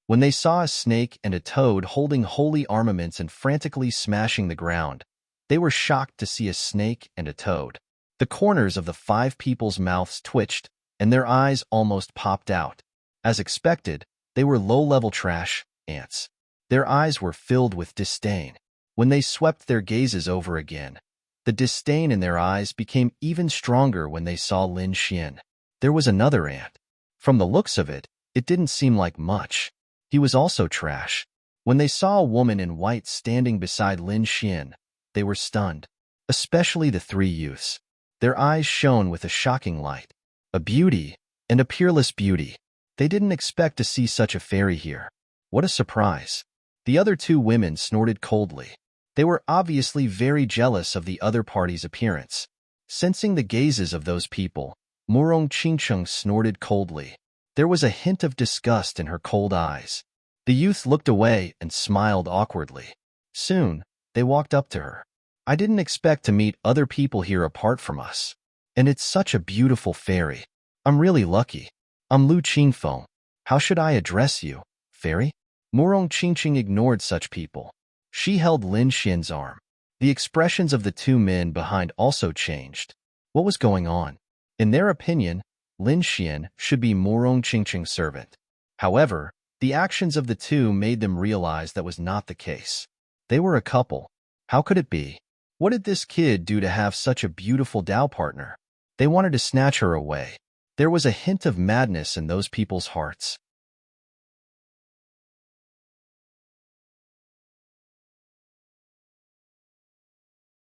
When they saw a snake and a toad holding holy armaments and frantically smashing the ground, they were shocked to see a snake and a toad. The corners of the 5 people's mouths twitched, and their eyes almost popped out. As expected, they were low-level trash ants. Their eyes were filled with disdain. When they swept their gazes over again, the disdain in their eyes became even stronger when they saw Lin Xian. There was another ant. From the looks of it, it didn't seem like much. He was also trash. When they saw a woman in white standing beside Lin Xian, they were stunned. Especially the 3 youths. Their eyes shone with a shocking light. A beauty, and a peerless beauty. They didn't expect to see such a fairy here. What a surprise. The other 2 women snorted coldly. They were obviously very jealous of the other party's appearance. Sensing the gazes of those people, Murong Qingqing snorted coldly. There was a hint of disgust in her cold eyes. The youth looked away and smiled awkwardly. Soon, they walked up to her. "I didn't expect to meet other people here apart from us. And it's such a beautiful fairy. I'm really lucky. I'm Lu Qingfeng. How should I address you, fairy?" Murong Qingqing ignored such people. She held Lin Xian's arm. The expressions of the 2 men behind also changed. What was going on? In their opinion, Lin Xian should be Murong Qingqing's servant. However, the actions of the 2 made them realize that was not the case. They were a couple. How could it be? What did this kid do to have such a beautiful Tao partner? They wanted to snatch her away. There was a hint of madness in those people's hearts.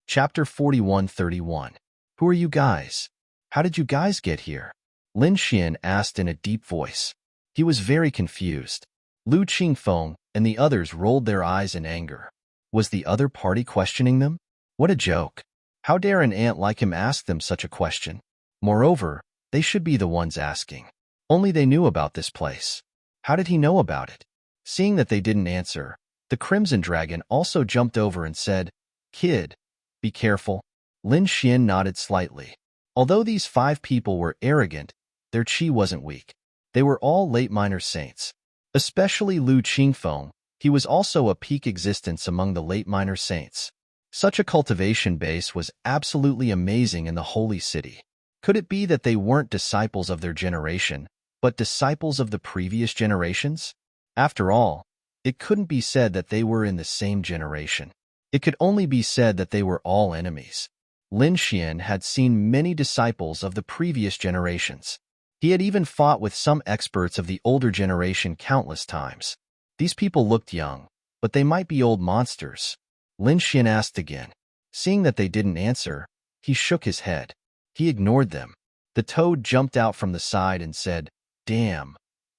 Chapter 41:31. Who are you guys? How did you guys get here? Lin Xian asked in a deep voice. He was very confused. Lu Qingfeng and the others rolled their eyes in anger. Was the other party questioning them? What a joke. How dare an ant like him ask them such a question? Moreover, they should be the ones asking. Only they knew about this place. How did he know about it? Seeing that they didn't answer, the Crimson Dragon also jumped over and said, Kid, be careful. Lin Xian nodded slightly. Although these 5 people were arrogant, their qi wasn't weak. They were all late minor saints. Especially Lu Qingfeng, he was also a peak existence among the late minor saints. Such a cultivation base was absolutely amazing in the holy city. Could it be that they weren't disciples of their generation, but disciples of the previous generations? After all, it couldn't be said that they were in the same generation. It could only be said that they were all enemies. Lin Xian had seen many disciples of the previous generations. He had even fought with some experts of the older generation countless times. These people looked young, but they might be old monsters. Lin Xian asked again. Seeing that they didn't answer, he shook his head. He ignored them. The toad jumped out from the side and said, Damn,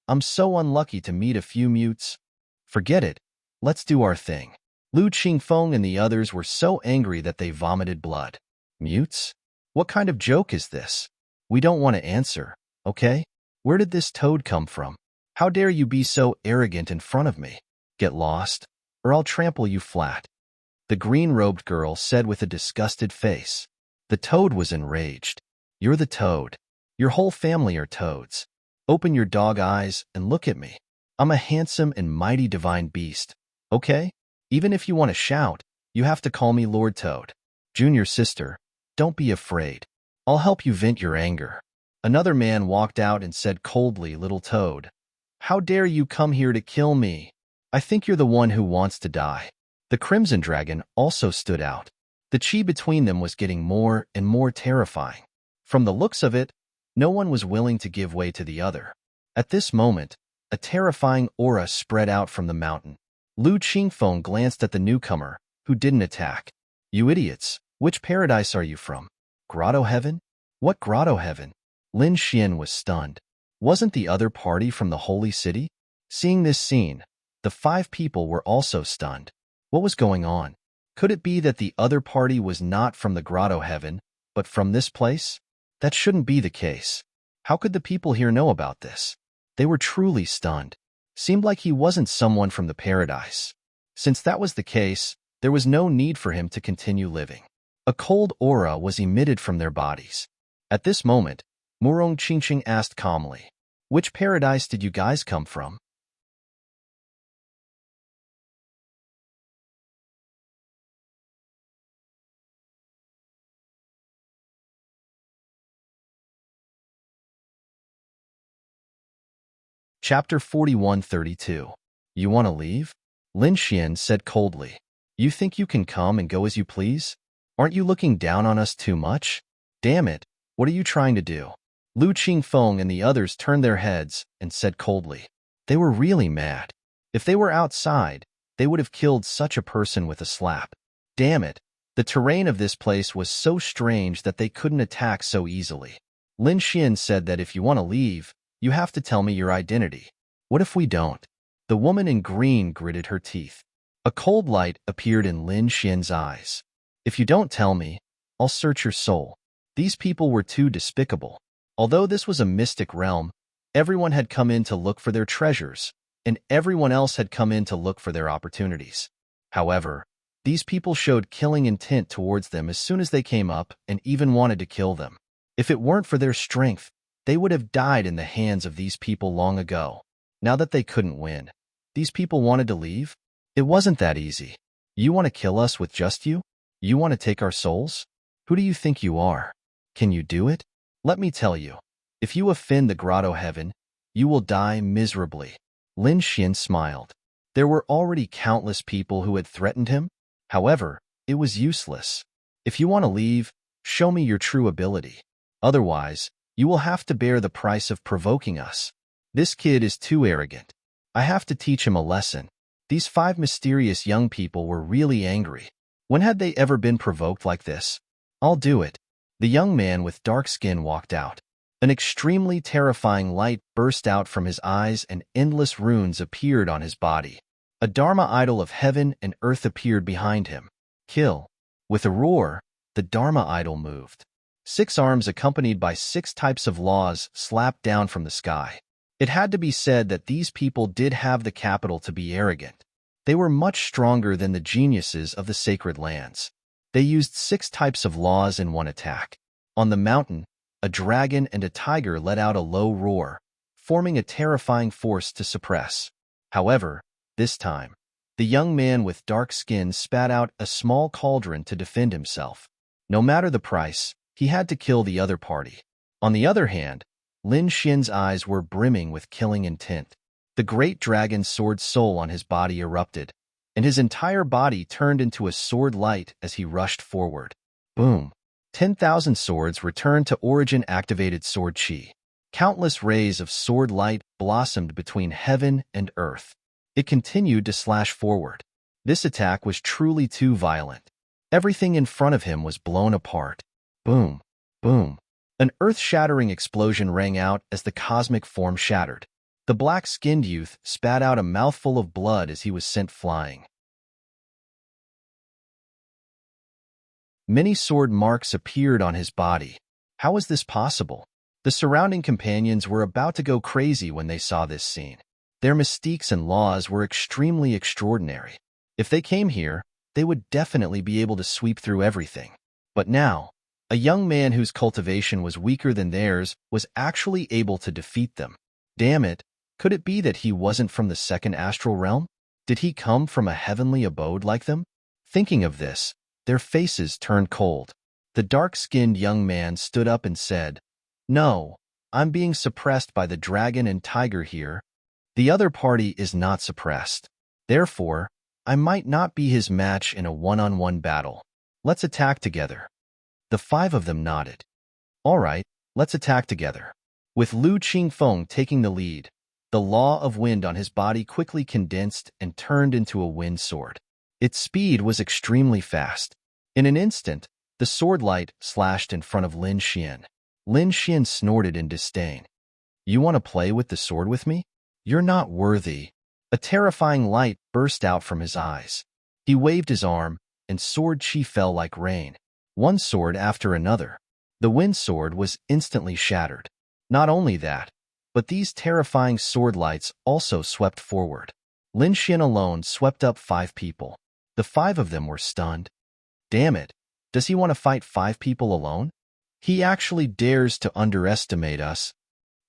I'm so unlucky to meet a few mutes. Forget it. Let's do our thing. Lu Qingfeng and the others were so angry that they vomited blood. Mutes? What kind of joke is this? We don't want to answer, okay? Where did this toad come from? How dare you be so arrogant in front of me? Get lost, or I'll trample you flat. The green-robed girl said with a disgusted face. The toad was enraged. You're the toad. Your whole family are toads. Open your dog eyes and look at me. I'm a handsome and mighty divine beast, okay? Even if you want to shout, you have to call me Lord Toad. Junior sister, don't be afraid. I'll help you vent your anger. Another man walked out and said coldly, Little Toad, how dare you come here to kill me? I think you're the one who wants to die. The Crimson Dragon also stood out. The chi between them was getting more and more terrifying. From the looks of it, no one was willing to give way to the other. At this moment, a terrifying aura spread out from the mountain. Lu Qingfeng glanced at the newcomer, who didn't attack. You idiots, which paradise are you from? Grotto Heaven? What Grotto Heaven? Lin Xian was stunned. Wasn't the other party from the holy city? Seeing this scene, the 5 people were also stunned. What was going on? Could it be that the other party was not from the Grotto Heaven, but from this place? That shouldn't be the case. How could the people here know about this? They were truly stunned. Seemed like he wasn't someone from the paradise. Since that was the case, there was no need for him to continue living. A cold aura was emitted from their bodies. At this moment, Murong Qingqing asked calmly, Which paradise did you guys come from? Chapter 4132. You want to leave? Lin Xian said coldly. You think you can come and go as you please? Aren't you looking down on us too much? Damn it, what are you trying to do? Lu Qingfeng and the others turned their heads and said coldly. They were really mad. If they were outside, they would have killed such a person with a slap. Damn it, the terrain of this place was so strange that they couldn't attack so easily. Lin Xian said that if you want to leave, you have to tell me your identity. What if we don't? The woman in green gritted her teeth. A cold light appeared in Lin Xian's eyes. If you don't tell me, I'll search your soul. These people were too despicable. Although this was a mystic realm, everyone had come in to look for their treasures, and everyone else had come in to look for their opportunities. However, these people showed killing intent towards them as soon as they came up and even wanted to kill them. If it weren't for their strength, they would have died in the hands of these people long ago. Now that they couldn't win, these people wanted to leave? It wasn't that easy. You want to kill us with just you? You want to take our souls? Who do you think you are? Can you do it? Let me tell you, if you offend the Grotto Heaven, you will die miserably. Lin Xian smiled. There were already countless people who had threatened him. However, it was useless. If you want to leave, show me your true ability. Otherwise, you will have to bear the price of provoking us. This kid is too arrogant. I have to teach him a lesson. These 5 mysterious young people were really angry. When had they ever been provoked like this? I'll do it. The young man with dark skin walked out. An extremely terrifying light burst out from his eyes and endless runes appeared on his body. A Dharma idol of heaven and earth appeared behind him. Kill. With a roar, the Dharma idol moved. 6 arms accompanied by 6 types of laws slapped down from the sky. It had to be said that these people did have the capital to be arrogant. They were much stronger than the geniuses of the sacred lands. They used 6 types of laws in one attack. On the mountain, a dragon and a tiger let out a low roar, forming a terrifying force to suppress. However, this time, the young man with dark skin spat out a small cauldron to defend himself. No matter the price, he had to kill the other party. On the other hand, Lin Xian's eyes were brimming with killing intent. The great dragon's sword soul on his body erupted, and his entire body turned into a sword light as he rushed forward. Boom! 10,000 swords returned to origin-activated sword chi. Countless rays of sword light blossomed between heaven and earth. It continued to slash forward. This attack was truly too violent. Everything in front of him was blown apart. Boom! Boom! An earth-shattering explosion rang out as the cosmic form shattered. The black-skinned youth spat out a mouthful of blood as he was sent flying. Many sword marks appeared on his body. How was this possible? The surrounding companions were about to go crazy when they saw this scene. Their mystiques and laws were extremely extraordinary. If they came here, they would definitely be able to sweep through everything. But now, a young man whose cultivation was weaker than theirs was actually able to defeat them. Damn it, could it be that he wasn't from the second astral realm? Did he come from a heavenly abode like them? Thinking of this, their faces turned cold. The dark-skinned young man stood up and said, "No, I'm being suppressed by the dragon and tiger here. The other party is not suppressed. Therefore, I might not be his match in a one-on-one battle. Let's attack together." The 5 of them nodded. "All right, let's attack together." With Lu Qingfeng taking the lead, the law of wind on his body quickly condensed and turned into a wind sword. Its speed was extremely fast. In an instant, the sword light slashed in front of Lin Xian. Lin Xian snorted in disdain. "You want to play with the sword with me? You're not worthy." A terrifying light burst out from his eyes. He waved his arm, and sword chi fell like rain. One sword after another. The wind sword was instantly shattered. Not only that, but these terrifying sword lights also swept forward. Lin Xian alone swept up 5 people. The 5 of them were stunned. Damn it, does he want to fight 5 people alone? He actually dares to underestimate us.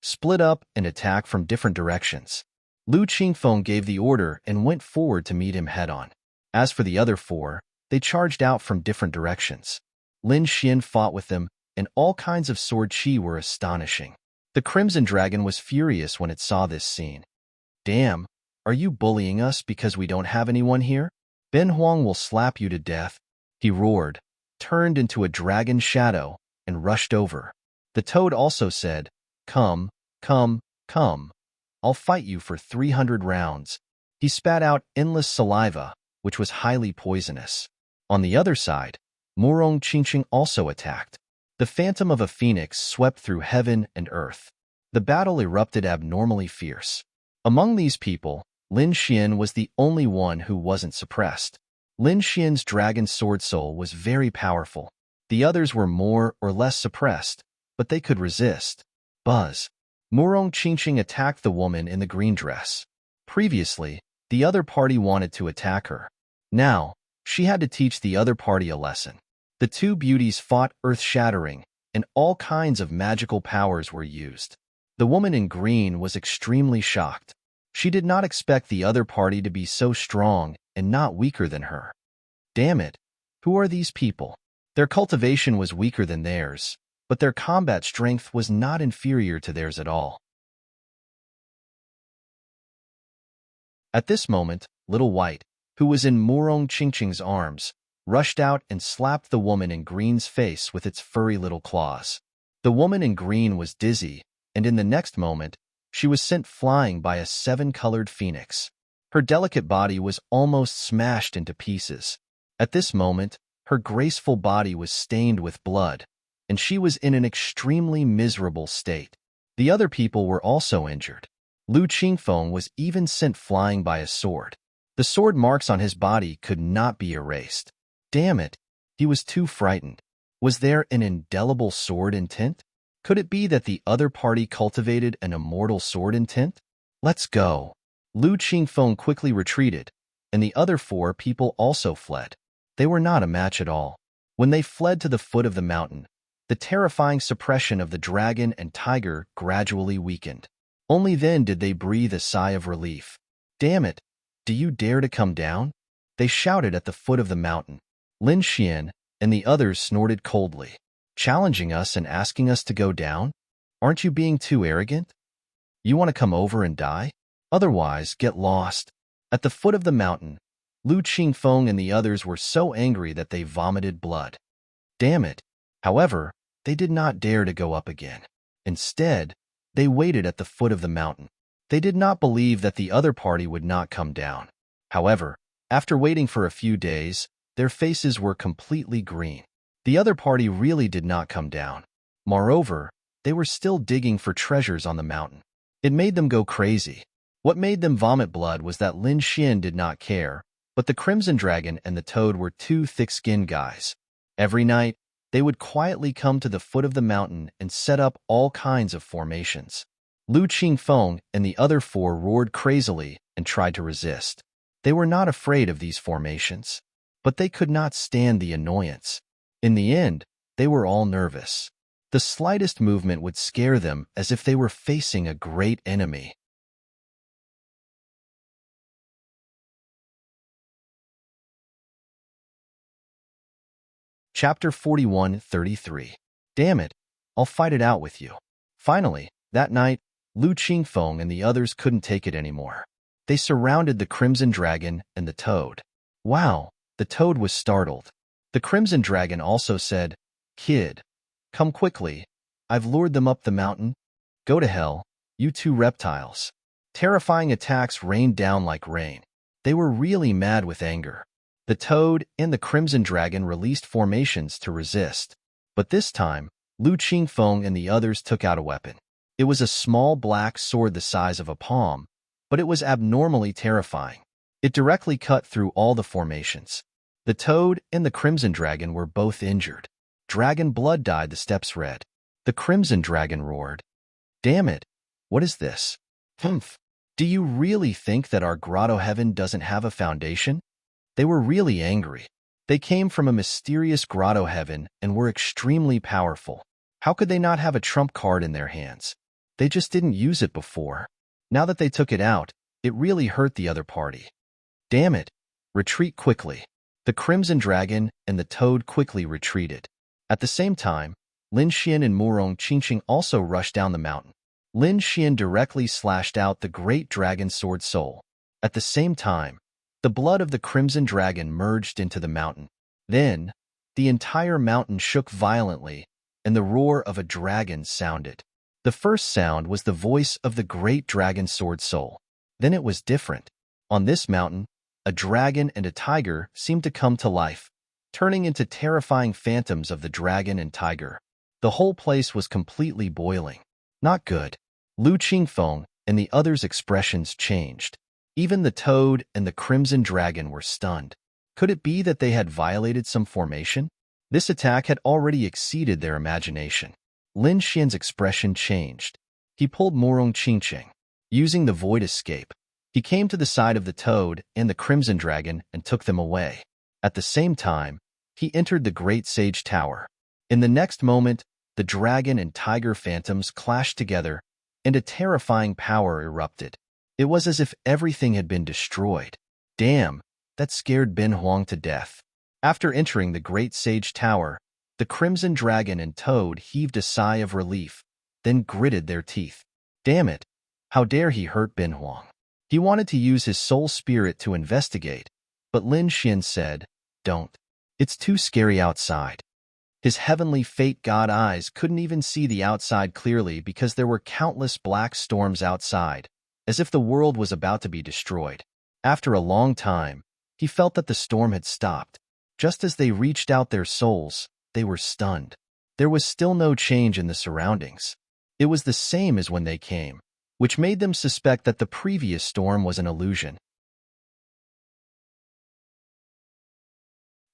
Split up and attack from different directions. Lu Qingfeng gave the order and went forward to meet him head-on. As for the other 4, they charged out from different directions. Lin Xian fought with them, and all kinds of sword chi were astonishing. The Crimson Dragon was furious when it saw this scene. "Damn, are you bullying us because we don't have anyone here? Ben Huang will slap you to death," he roared, turned into a dragon shadow, and rushed over. The toad also said, "Come, come, come. I'll fight you for 300 rounds." He spat out endless saliva, which was highly poisonous. On the other side, Murong Qingqing also attacked. The phantom of a phoenix swept through heaven and earth. The battle erupted abnormally fierce. Among these people, Lin Xian was the only one who wasn't suppressed. Lin Xian's dragon sword soul was very powerful. The others were more or less suppressed, but they could resist. Buzz. Murong Qingqing attacked the woman in the green dress. Previously, the other party wanted to attack her. Now, she had to teach the other party a lesson. The 2 beauties fought earth-shattering, and all kinds of magical powers were used. The woman in green was extremely shocked. She did not expect the other party to be so strong and not weaker than her. Damn it, who are these people? Their cultivation was weaker than theirs, but their combat strength was not inferior to theirs at all. At this moment, Little White, who was in Murong Qingqing's arms, rushed out and slapped the woman in green's face with its furry little claws. The woman in green was dizzy, and in the next moment, she was sent flying by a 7-colored phoenix. Her delicate body was almost smashed into pieces. At this moment, her graceful body was stained with blood, and she was in an extremely miserable state. The other people were also injured. Lu Qingfeng was even sent flying by a sword. The sword marks on his body could not be erased. Damn it, he was too frightened. Was there an indelible sword intent? Could it be that the other party cultivated an immortal sword intent? Let's go. Lu Qingfeng quickly retreated, and the other 4 people also fled. They were not a match at all. When they fled to the foot of the mountain, the terrifying suppression of the dragon and tiger gradually weakened. Only then did they breathe a sigh of relief. Damn it, do you dare to come down? They shouted at the foot of the mountain. Lin Xian and the others snorted coldly. Challenging us and asking us to go down? Aren't you being too arrogant? You want to come over and die? Otherwise, get lost. At the foot of the mountain, Lu Qingfeng and the others were so angry that they vomited blood. Damn it. However, they did not dare to go up again. Instead, they waited at the foot of the mountain. They did not believe that the other party would not come down. However, after waiting for a few days, their faces were completely green. The other party really did not come down. Moreover, they were still digging for treasures on the mountain. It made them go crazy. What made them vomit blood was that Lin Xian did not care, but the Crimson Dragon and the Toad were 2 thick-skinned guys. Every night, they would quietly come to the foot of the mountain and set up all kinds of formations. Lu Qingfeng and the other 4 roared crazily and tried to resist. They were not afraid of these formations, but they could not stand the annoyance. In the end, they were all nervous. The slightest movement would scare them as if they were facing a great enemy. Chapter 41:33. Damn it, I'll fight it out with you. Finally, that night, Lu Qingfeng and the others couldn't take it anymore. They surrounded the Crimson Dragon and the Toad. Wow, the Toad was startled. The Crimson Dragon also said, "Kid, come quickly. I've lured them up the mountain. Go to hell, you 2 reptiles." Terrifying attacks rained down like rain. They were really mad with anger. The Toad and the Crimson Dragon released formations to resist. But this time, Lu Qingfeng and the others took out a weapon. It was a small black sword the size of a palm, but it was abnormally terrifying. It directly cut through all the formations. The Toad and the Crimson Dragon were both injured. Dragon blood dyed the steps red. The Crimson Dragon roared, "Damn it, what is this? Humph! Do you really think that our grotto heaven doesn't have a foundation?" They were really angry. They came from a mysterious grotto heaven and were extremely powerful. How could they not have a trump card in their hands? They just didn't use it before. Now that they took it out, it really hurt the other party. Damn it! Retreat quickly. The Crimson Dragon and the Toad quickly retreated. At the same time, Lin Xian and Murong Qingqing also rushed down the mountain. Lin Xian directly slashed out the great dragon sword soul. At the same time, the blood of the Crimson Dragon merged into the mountain. Then, the entire mountain shook violently, and the roar of a dragon sounded. The first sound was the voice of the great dragon sword soul. Then it was different. On this mountain, a dragon and a tiger seemed to come to life, turning into terrifying phantoms of the dragon and tiger. The whole place was completely boiling. Not good. Lu Qingfeng and the others' expressions changed. Even the Toad and the Crimson Dragon were stunned. Could it be that they had violated some formation? This attack had already exceeded their imagination. Lin Xian's expression changed. He pulled Murong Qingqing. Using the void escape, he came to the side of the Toad and the Crimson Dragon and took them away. At the same time, he entered the Great Sage Tower. In the next moment, the dragon and tiger phantoms clashed together, and a terrifying power erupted. It was as if everything had been destroyed. Damn, that scared Ben Huang to death. After entering the Great Sage Tower, the Crimson Dragon and Toad heaved a sigh of relief, then gritted their teeth. Damn it, how dare he hurt Ben Huang? He wanted to use his soul spirit to investigate, but Lin Xian said, "Don't. It's too scary outside." His heavenly fate god eyes couldn't even see the outside clearly because there were countless black storms outside, as if the world was about to be destroyed. After a long time, he felt that the storm had stopped. Just as they reached out their souls, they were stunned. There was still no change in the surroundings. It was the same as when they came, which made them suspect that the previous storm was an illusion.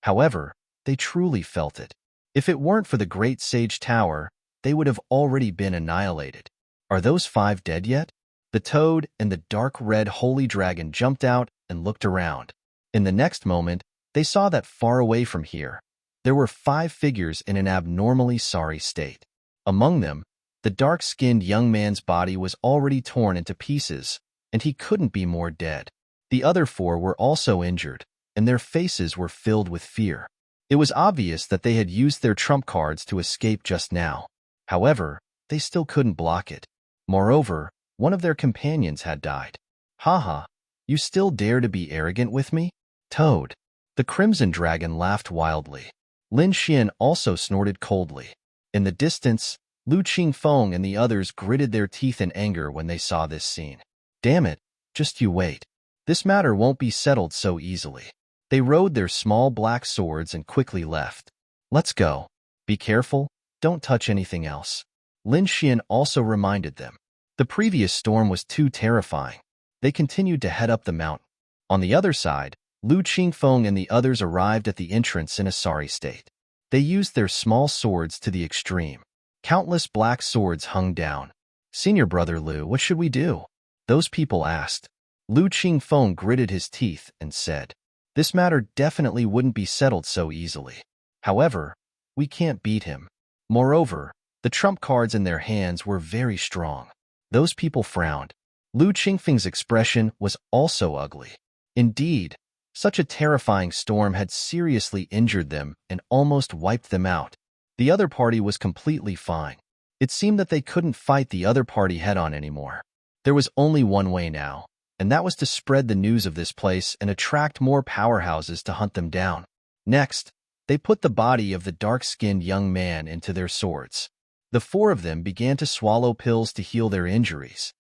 However, they truly felt it. If it weren't for the Great Sage Tower, they would have already been annihilated. Are those 5 dead yet? The toad and the dark red holy dragon jumped out and looked around. In the next moment, they saw that far away from here, there were 5 figures in an abnormally sorry state. Among them, the dark-skinned young man's body was already torn into pieces, and he couldn't be more dead. The other 4 were also injured, and their faces were filled with fear. It was obvious that they had used their trump cards to escape just now. However, they still couldn't block it. Moreover, one of their companions had died. Haha, you still dare to be arrogant with me? Toad. The Crimson Dragon laughed wildly. Lin Xian also snorted coldly. In the distance, Lu Qingfeng and the others gritted their teeth in anger when they saw this scene. Damn it, just you wait. This matter won't be settled so easily. They rode their small black swords and quickly left. Let's go. Be careful, don't touch anything else. Lin Xian also reminded them. The previous storm was too terrifying. They continued to head up the mountain. On the other side, Lu Qingfeng and the others arrived at the entrance in a sorry state. They used their small swords to the extreme. Countless black swords hung down. Senior brother Lu, what should we do? Those people asked. Lu Qingfeng gritted his teeth and said, this matter definitely wouldn't be settled so easily. However, we can't beat him. Moreover, the trump cards in their hands were very strong. Those people frowned. Lu Qingfeng's expression was also ugly. Indeed, such a terrifying storm had seriously injured them and almost wiped them out. The other party was completely fine. It seemed that they couldn't fight the other party head-on anymore. There was only one way now, and that was to spread the news of this place and attract more powerhouses to hunt them down. Next, they put the body of the dark-skinned young man into their swords. The 4 of them began to swallow pills to heal their injuries.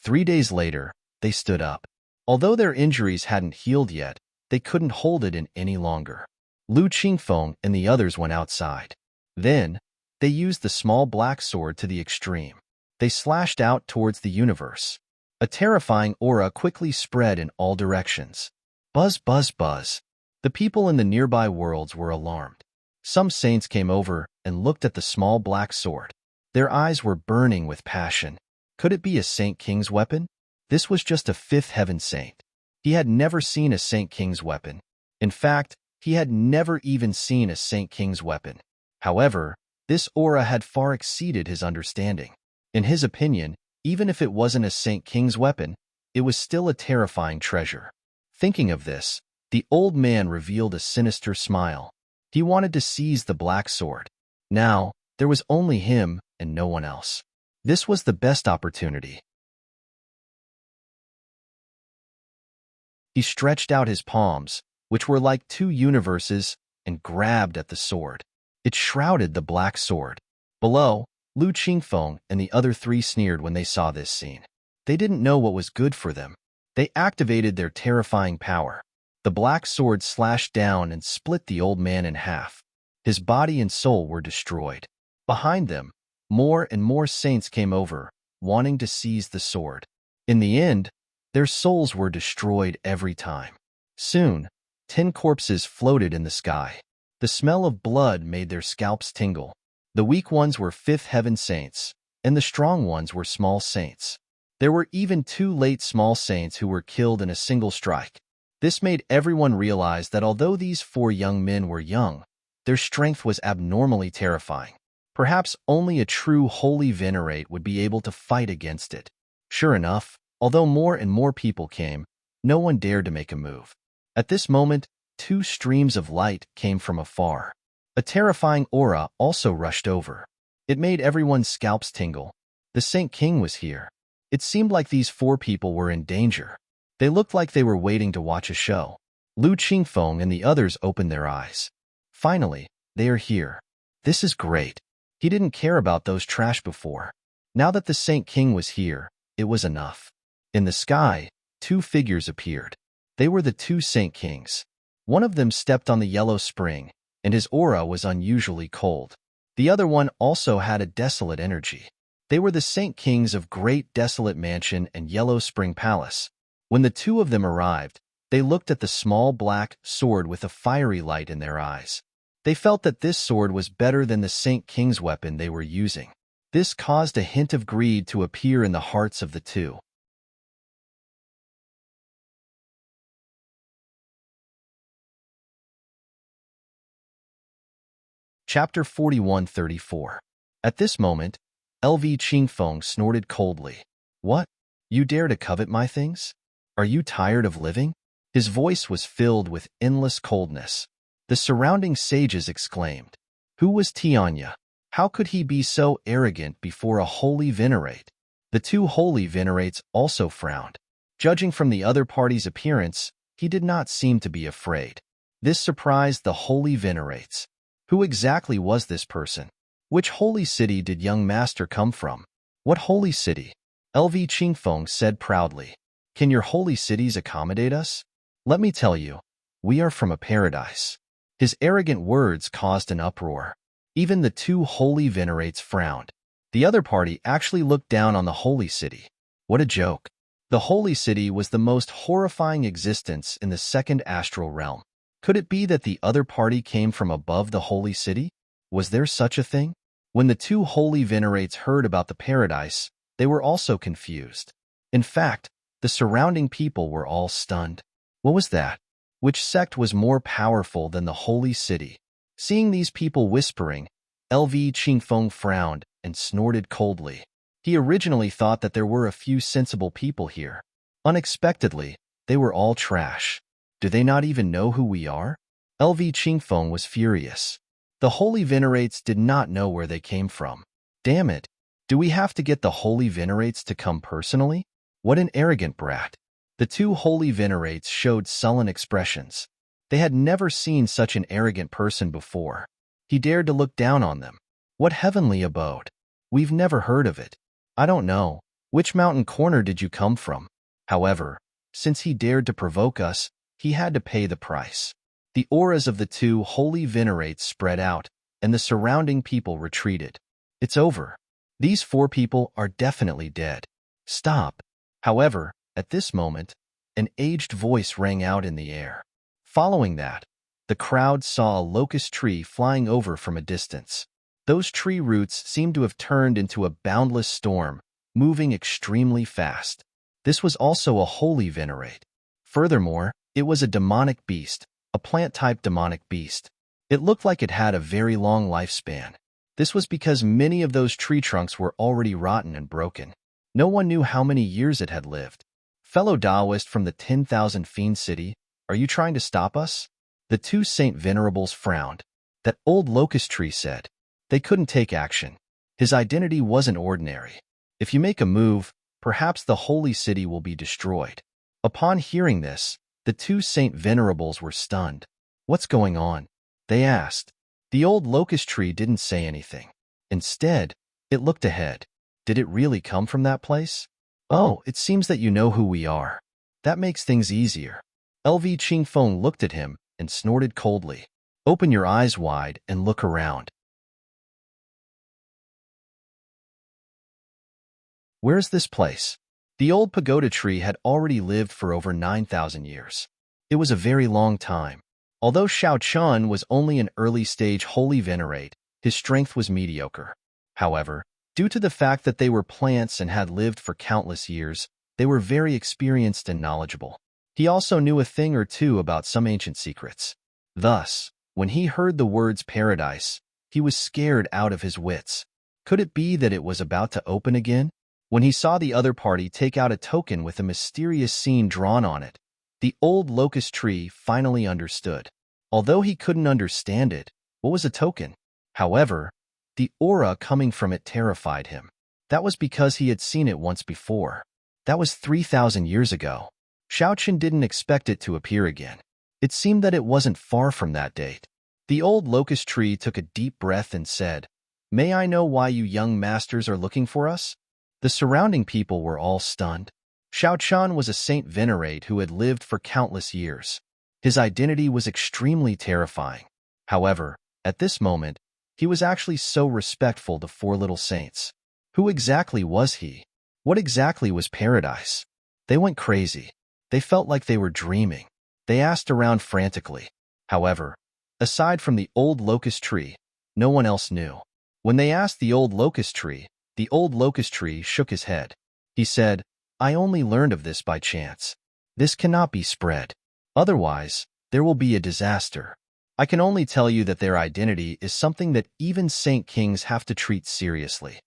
3 days later, they stood up. Although their injuries hadn't healed yet, they couldn't hold it in any longer. Lu Qingfeng and the others went outside. Then, they used the small black sword to the extreme. They slashed out towards the universe. A terrifying aura quickly spread in all directions. Buzz, buzz, buzz. The people in the nearby worlds were alarmed. Some saints came over and looked at the small black sword. Their eyes were burning with passion. Could it be a Saint King's weapon? This was just a 5th heaven saint. He had never seen a Saint King's weapon. In fact, he had never even seen a Saint King's weapon. However, this aura had far exceeded his understanding. In his opinion, even if it wasn't a Saint King's weapon, it was still a terrifying treasure. Thinking of this, the old man revealed a sinister smile. He wanted to seize the black sword. Now, there was only him and no one else. This was the best opportunity. He stretched out his palms, which were like 2 universes, and grabbed at the sword. It shrouded the black sword. Below, Lu Qingfeng and the other 3 sneered when they saw this scene. They didn't know what was good for them. They activated their terrifying power. The black sword slashed down and split the old man in half. His body and soul were destroyed. Behind them, more and more saints came over, wanting to seize the sword. In the end, their souls were destroyed every time. Soon, 10 corpses floated in the sky. The smell of blood made their scalps tingle. The weak ones were 5th heaven saints, and the strong ones were small saints. There were even 2 late small saints who were killed in a single strike. This made everyone realize that although these 4 young men were young, their strength was abnormally terrifying. Perhaps only a true holy venerate would be able to fight against it. Sure enough, although more and more people came, no one dared to make a move. At this moment, 2 streams of light came from afar. A terrifying aura also rushed over. It made everyone's scalps tingle. The Saint King was here. It seemed like these 4 people were in danger. They looked like they were waiting to watch a show. Lu Qingfeng and the others opened their eyes. Finally, they are here. This is great. He didn't care about those trash before. Now that the Saint King was here, it was enough. In the sky, 2 figures appeared. They were the 2 Saint Kings. One of them stepped on the yellow spring, and his aura was unusually cold. The other one also had a desolate energy. They were the Saint Kings of Great Desolate Mansion and Yellow Spring Palace. When the two of them arrived, they looked at the small black sword with a fiery light in their eyes. They felt that this sword was better than the Saint King's weapon they were using. This caused a hint of greed to appear in the hearts of the two. Chapter 41:34. At this moment, LV Qingfeng snorted coldly. What? You dare to covet my things? Are you tired of living? His voice was filled with endless coldness. The surrounding sages exclaimed. Who was Tianya? How could he be so arrogant before a holy venerate? The two holy venerates also frowned. Judging from the other party's appearance, he did not seem to be afraid. This surprised the holy venerates. Who exactly was this person? Which holy city did young master come from? What holy city? LV Qingfeng said proudly. Can your holy cities accommodate us? Let me tell you, we are from a paradise. His arrogant words caused an uproar. Even the two holy venerates frowned. The other party actually looked down on the holy city. What a joke. The holy city was the most horrifying existence in the second astral realm. Could it be that the other party came from above the holy city? Was there such a thing? When the two holy venerates heard about the paradise, they were also confused. In fact, the surrounding people were all stunned. What was that? Which sect was more powerful than the holy city? Seeing these people whispering, LV Qingfeng frowned and snorted coldly. He originally thought that there were a few sensible people here. Unexpectedly, they were all trash. Do they not even know who we are? LV Qingfeng was furious. The holy venerates did not know where they came from. Damn it! Do we have to get the holy venerates to come personally? What an arrogant brat. The two holy venerates showed sullen expressions. They had never seen such an arrogant person before. He dared to look down on them. What heavenly abode? We've never heard of it. I don't know. Which mountain corner did you come from? However, since he dared to provoke us, he had to pay the price. The auras of the two holy venerates spread out, and the surrounding people retreated. It's over. These four people are definitely dead. Stop. However, at this moment, an aged voice rang out in the air. Following that, the crowd saw a locust tree flying over from a distance. Those tree roots seemed to have turned into a boundless storm, moving extremely fast. This was also a holy venerate. Furthermore, it was a demonic beast, a plant-type demonic beast. It looked like it had a very long lifespan. This was because many of those tree trunks were already rotten and broken. No one knew how many years it had lived. Fellow Taoist from the 10,000 Fiend City, are you trying to stop us? The two Saint Venerables frowned. That old locust tree said. They couldn't take action. His identity wasn't ordinary. If you make a move, perhaps the holy city will be destroyed. Upon hearing this, the two Saint Venerables were stunned. What's going on? They asked. The old locust tree didn't say anything. Instead, it looked ahead. Did it really come from that place? Oh, it seems that you know who we are. That makes things easier. LV Qingfeng looked at him and snorted coldly. Open your eyes wide and look around. Where's this place? The old pagoda tree had already lived for over 9,000 years. It was a very long time. Although Xiao Chun was only an early-stage holy venerate, his strength was mediocre. However, due to the fact that they were plants and had lived for countless years, they were very experienced and knowledgeable. He also knew a thing or two about some ancient secrets. Thus, when he heard the words paradise, he was scared out of his wits. Could it be that it was about to open again? When he saw the other party take out a token with a mysterious scene drawn on it, the old locust tree finally understood. Although he couldn't understand it, what was a token? However, the aura coming from it terrified him. That was because he had seen it once before. That was 3,000 years ago. Xiaoqin didn't expect it to appear again. It seemed that it wasn't far from that date. The old locust tree took a deep breath and said, "May I know why you young masters are looking for us?" The surrounding people were all stunned. Xiaoqian was a saint venerate who had lived for countless years. His identity was extremely terrifying. However, at this moment, He was actually so respectful to four little saints. Who exactly was he? What exactly was paradise? They went crazy. They felt like they were dreaming. They asked around frantically. However, aside from the old locust tree, no one else knew. When they asked the old locust tree shook his head. He said, "I only learned of this by chance. This cannot be spread. Otherwise, there will be a disaster. I can only tell you that their identity is something that even saint kings have to treat seriously."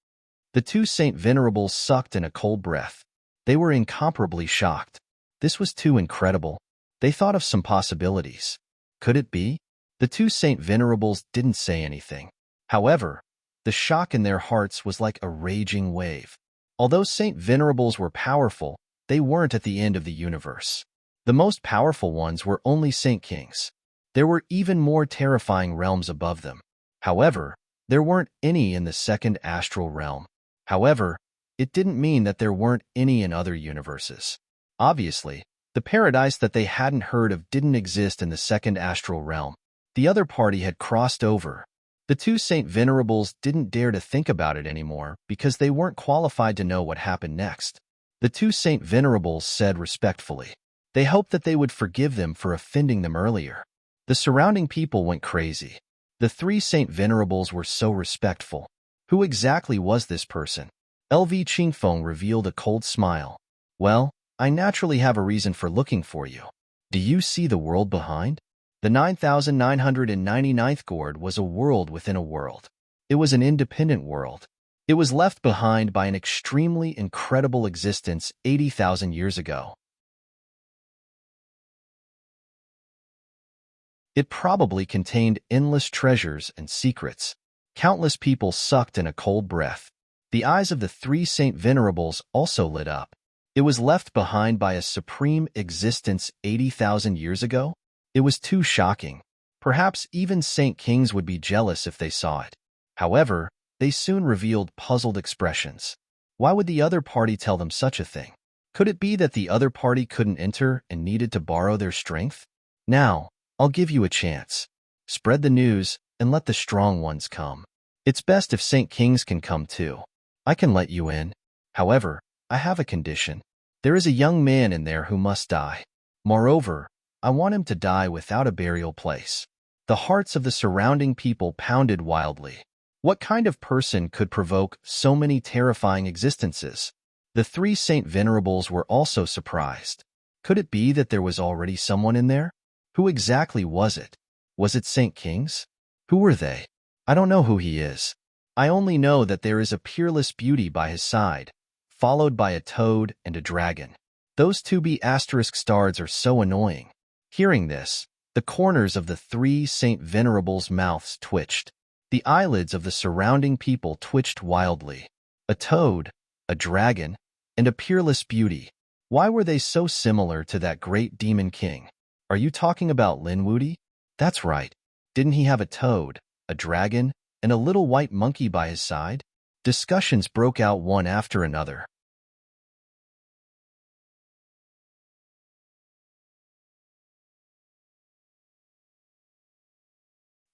The two Saint Venerables sucked in a cold breath. They were incomparably shocked. This was too incredible. They thought of some possibilities. Could it be? The two Saint Venerables didn't say anything. However, the shock in their hearts was like a raging wave. Although Saint Venerables were powerful, they weren't at the end of the universe. The most powerful ones were only Saint Kings. There were even more terrifying realms above them. However, there weren't any in the second astral realm. However, it didn't mean that there weren't any in other universes. Obviously, the paradise that they hadn't heard of didn't exist in the second astral realm. The other party had crossed over. The two Saint Venerables didn't dare to think about it anymore because they weren't qualified to know what happened next. The two Saint Venerables said respectfully. They hoped that they would forgive them for offending them earlier. The surrounding people went crazy. The three Saint Venerables were so respectful. Who exactly was this person? LV Qingfeng revealed a cold smile. Well, I naturally have a reason for looking for you. Do you see the world behind? The 9999th gourd was a world within a world. It was an independent world. It was left behind by an extremely incredible existence 80,000 years ago. It probably contained endless treasures and secrets. Countless people sucked in a cold breath. The eyes of the three Saint Venerables also lit up. It was left behind by a supreme existence 80,000 years ago? It was too shocking. Perhaps even Saint Kings would be jealous if they saw it. However, they soon revealed puzzled expressions. Why would the other party tell them such a thing? Could it be that the other party couldn't enter and needed to borrow their strength? Now, I'll give you a chance. Spread the news and let the strong ones come. It's best if Saint Kings can come too. I can let you in. However, I have a condition. There is a young man in there who must die. Moreover, I want him to die without a burial place. The hearts of the surrounding people pounded wildly. What kind of person could provoke so many terrifying existences? The three Saint Venerables were also surprised. Could it be that there was already someone in there? Who exactly was it? Was it Saint Kings? Who were they? I don't know who he is. I only know that there is a peerless beauty by his side, followed by a toad and a dragon. Those 2B asterisk stars are so annoying. Hearing this, the corners of the three Saint Venerables' mouths twitched. The eyelids of the surrounding people twitched wildly. A toad, a dragon, and a peerless beauty. Why were they so similar to that great demon king? Are you talking about Lin Wudi? That's right. Didn't he have a toad, a dragon, and a little white monkey by his side? Discussions broke out one after another.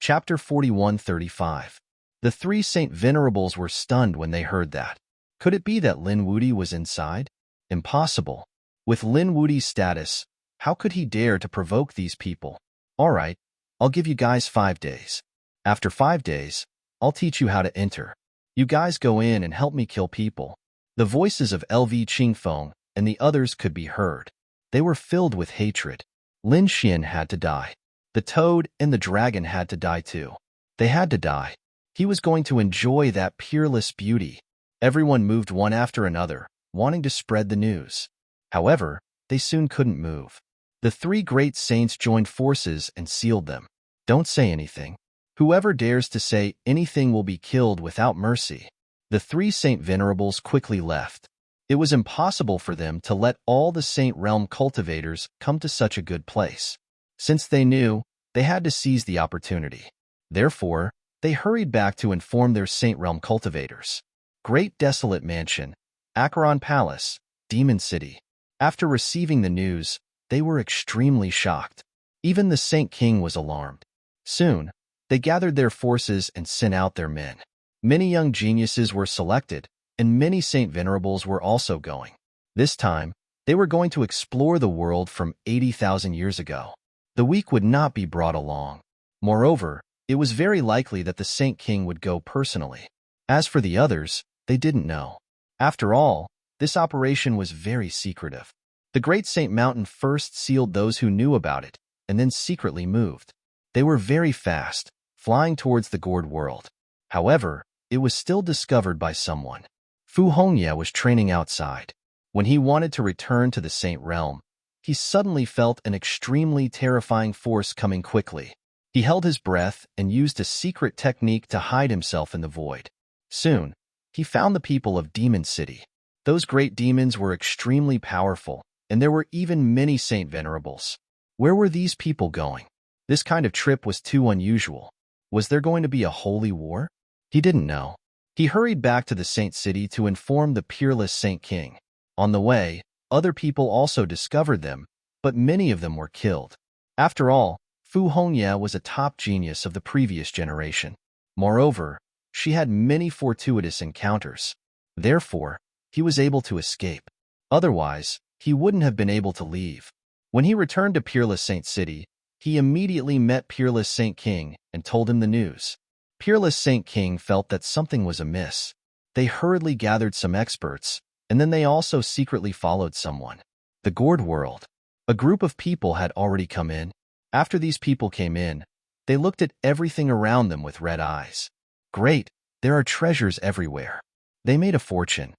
Chapter 4135. The three Saint Venerables were stunned when they heard that. Could it be that Lin Wudi was inside? Impossible. With Lin Wudi's status, how could he dare to provoke these people? All right, I'll give you guys 5 days. After 5 days, I'll teach you how to enter. You guys go in and help me kill people. The voices of LV Qingfeng and the others could be heard. They were filled with hatred. Lin Xian had to die. The toad and the dragon had to die too. They had to die. He was going to enjoy that peerless beauty. Everyone moved one after another, wanting to spread the news. However, they soon couldn't move. The three great saints joined forces and sealed them. Don't say anything. Whoever dares to say anything will be killed without mercy. The three Saint Venerables quickly left. It was impossible for them to let all the Saint Realm cultivators come to such a good place. Since they knew, they had to seize the opportunity. Therefore, they hurried back to inform their Saint Realm cultivators. Great Desolate Mansion, Acheron Palace, Demon City. After receiving the news, they were extremely shocked. Even the Saint King was alarmed. Soon, They gathered their forces and sent out their men. Many young geniuses were selected, and many Saint Venerables were also going. This time, they were going to explore the world from 80,000 years ago. The weak would not be brought along. Moreover, it was very likely that the Saint King would go personally. As for the others, they didn't know. After all, this operation was very secretive. The Great Saint Mountain first sealed those who knew about it, and then secretly moved. They were very fast, flying towards the gourd world. However, it was still discovered by someone. Fu Hongye was training outside. When he wanted to return to the Saint Realm, he suddenly felt an extremely terrifying force coming quickly. He held his breath and used a secret technique to hide himself in the void. Soon, he found the people of Demon City. Those great demons were extremely powerful, and there were even many Saint Venerables. Where were these people going? This kind of trip was too unusual. Was there going to be a holy war? He didn't know. He hurried back to the Saint City to inform the peerless Saint King. On the way, other people also discovered them, but many of them were killed. After all, Fu Hongye was a top genius of the previous generation. Moreover, she had many fortuitous encounters. Therefore, he was able to escape. Otherwise, he wouldn't have been able to leave. When he returned to Peerless Saint City, he immediately met Peerless Saint King and told him the news. Peerless Saint King felt that something was amiss. They hurriedly gathered some experts, and then they also secretly followed someone. The gourd world. A group of people had already come in. After these people came in, they looked at everything around them with red eyes. Great, there are treasures everywhere. They made a fortune.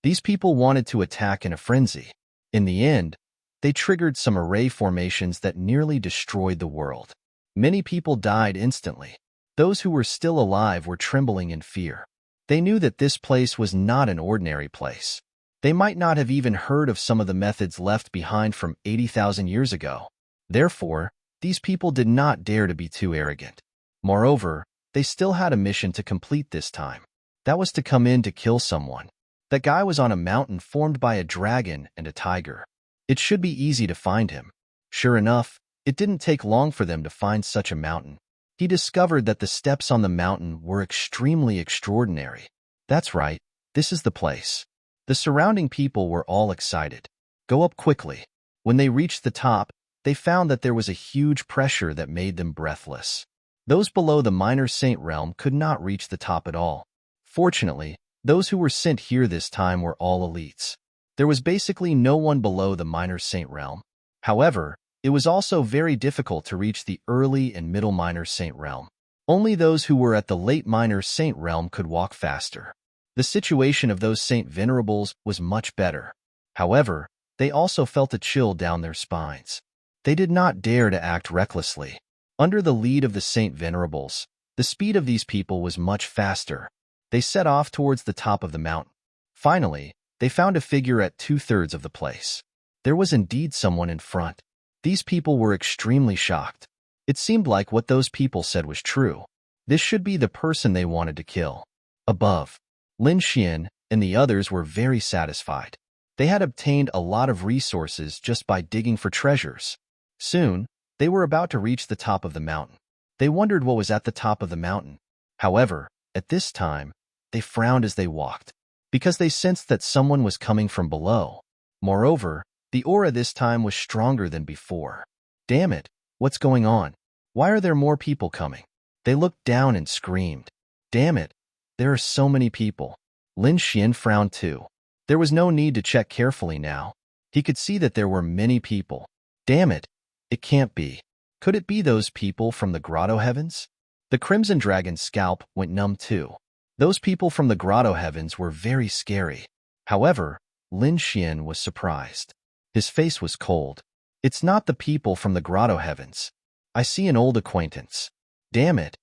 These people wanted to attack in a frenzy. In the end, they triggered some array formations that nearly destroyed the world. Many people died instantly. Those who were still alive were trembling in fear. They knew that this place was not an ordinary place. They might not have even heard of some of the methods left behind from 80,000 years ago. Therefore, these people did not dare to be too arrogant. Moreover, they still had a mission to complete this time. That was to come in to kill someone. That guy was on a mountain formed by a dragon and a tiger. It should be easy to find him. Sure enough, it didn't take long for them to find such a mountain. He discovered that the steps on the mountain were extremely extraordinary. That's right, this is the place. The surrounding people were all excited. Go up quickly. When they reached the top, they found that there was a huge pressure that made them breathless. Those below the minor saint realm could not reach the top at all. Fortunately, those who were sent here this time were all elites. There was basically no one below the minor saint realm. However, it was also very difficult to reach the early and middle minor saint realm. Only those who were at the late minor saint realm could walk faster. The situation of those Saint Venerables was much better. However, they also felt a chill down their spines. They did not dare to act recklessly. Under the lead of the Saint Venerables, the speed of these people was much faster. They set off towards the top of the mountain. Finally, they found a figure at 2/3 of the place. There was indeed someone in front. These people were extremely shocked. It seemed like what those people said was true. This should be the person they wanted to kill. Above, Lin Xian and the others were very satisfied. They had obtained a lot of resources just by digging for treasures. Soon, they were about to reach the top of the mountain. They wondered what was at the top of the mountain. However, at this time, they frowned as they walked, because they sensed that someone was coming from below. Moreover, the aura this time was stronger than before. Damn it, what's going on? Why are there more people coming? They looked down and screamed. Damn it, there are so many people. Lin Xian frowned too. There was no need to check carefully now. He could see that there were many people. Damn it, it can't be. Could it be those people from the grotto heavens? The Crimson Dragon's scalp went numb too. Those people from the grotto heavens were very scary. However, Lin Xian was surprised. His face was cold. It's not the people from the grotto heavens. I see an old acquaintance. Damn it.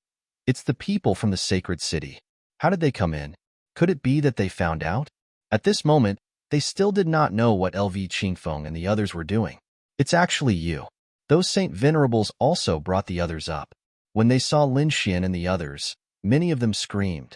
It's the people from the sacred city. How did they come in? Could it be that they found out? At this moment, they still did not know what LV Qingfeng and the others were doing. It's actually you. Those Saint Venerables also brought the others up. When they saw Lin Xian and the others, many of them screamed.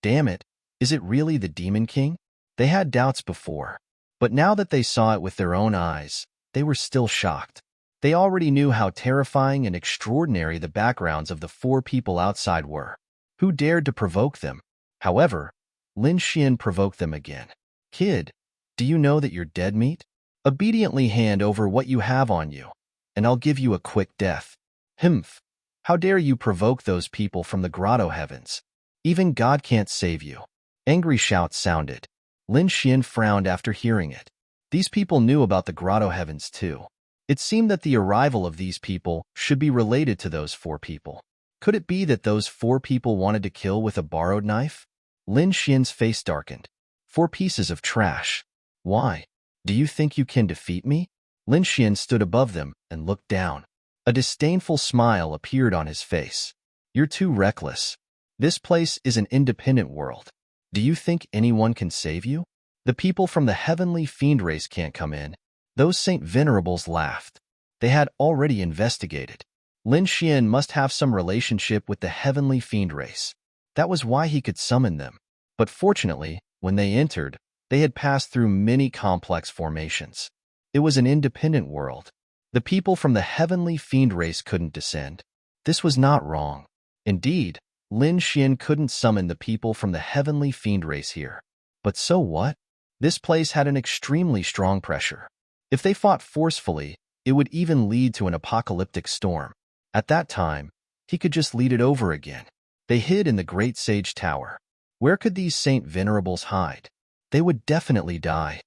Damn it, is it really the Demon King? They had doubts before. But now that they saw it with their own eyes, they were still shocked. They already knew how terrifying and extraordinary the backgrounds of the 4 people outside were. Who dared to provoke them? However, Lin Xian provoked them again. Kid, do you know that you're dead meat? Obediently hand over what you have on you, and I'll give you a quick death. Humph! How dare you provoke those people from the grotto heavens? Even God can't save you. Angry shouts sounded. Lin Xian frowned after hearing it. These people knew about the grotto heavens too. It seemed that the arrival of these people should be related to those 4 people. Could it be that those 4 people wanted to kill with a borrowed knife? Lin Xian's face darkened. 4 pieces of trash. Why? Do you think you can defeat me? Lin Xian stood above them and looked down. A disdainful smile appeared on his face. You're too reckless. This place is an independent world. Do you think anyone can save you? The people from the heavenly fiend race can't come in. Those Saint Venerables laughed. They had already investigated. Lin Xian must have some relationship with the heavenly fiend race. That was why he could summon them. But fortunately, when they entered, they had passed through many complex formations. It was an independent world. The people from the heavenly fiend race couldn't descend. This was not wrong. Indeed, Lin Xian couldn't summon the people from the heavenly fiend race here. But so what? This place had an extremely strong pressure. If they fought forcefully, it would even lead to an apocalyptic storm. At that time, he could just lead it over again. They hid in the Great Sage Tower. Where could these Saint Venerables hide? They would definitely die.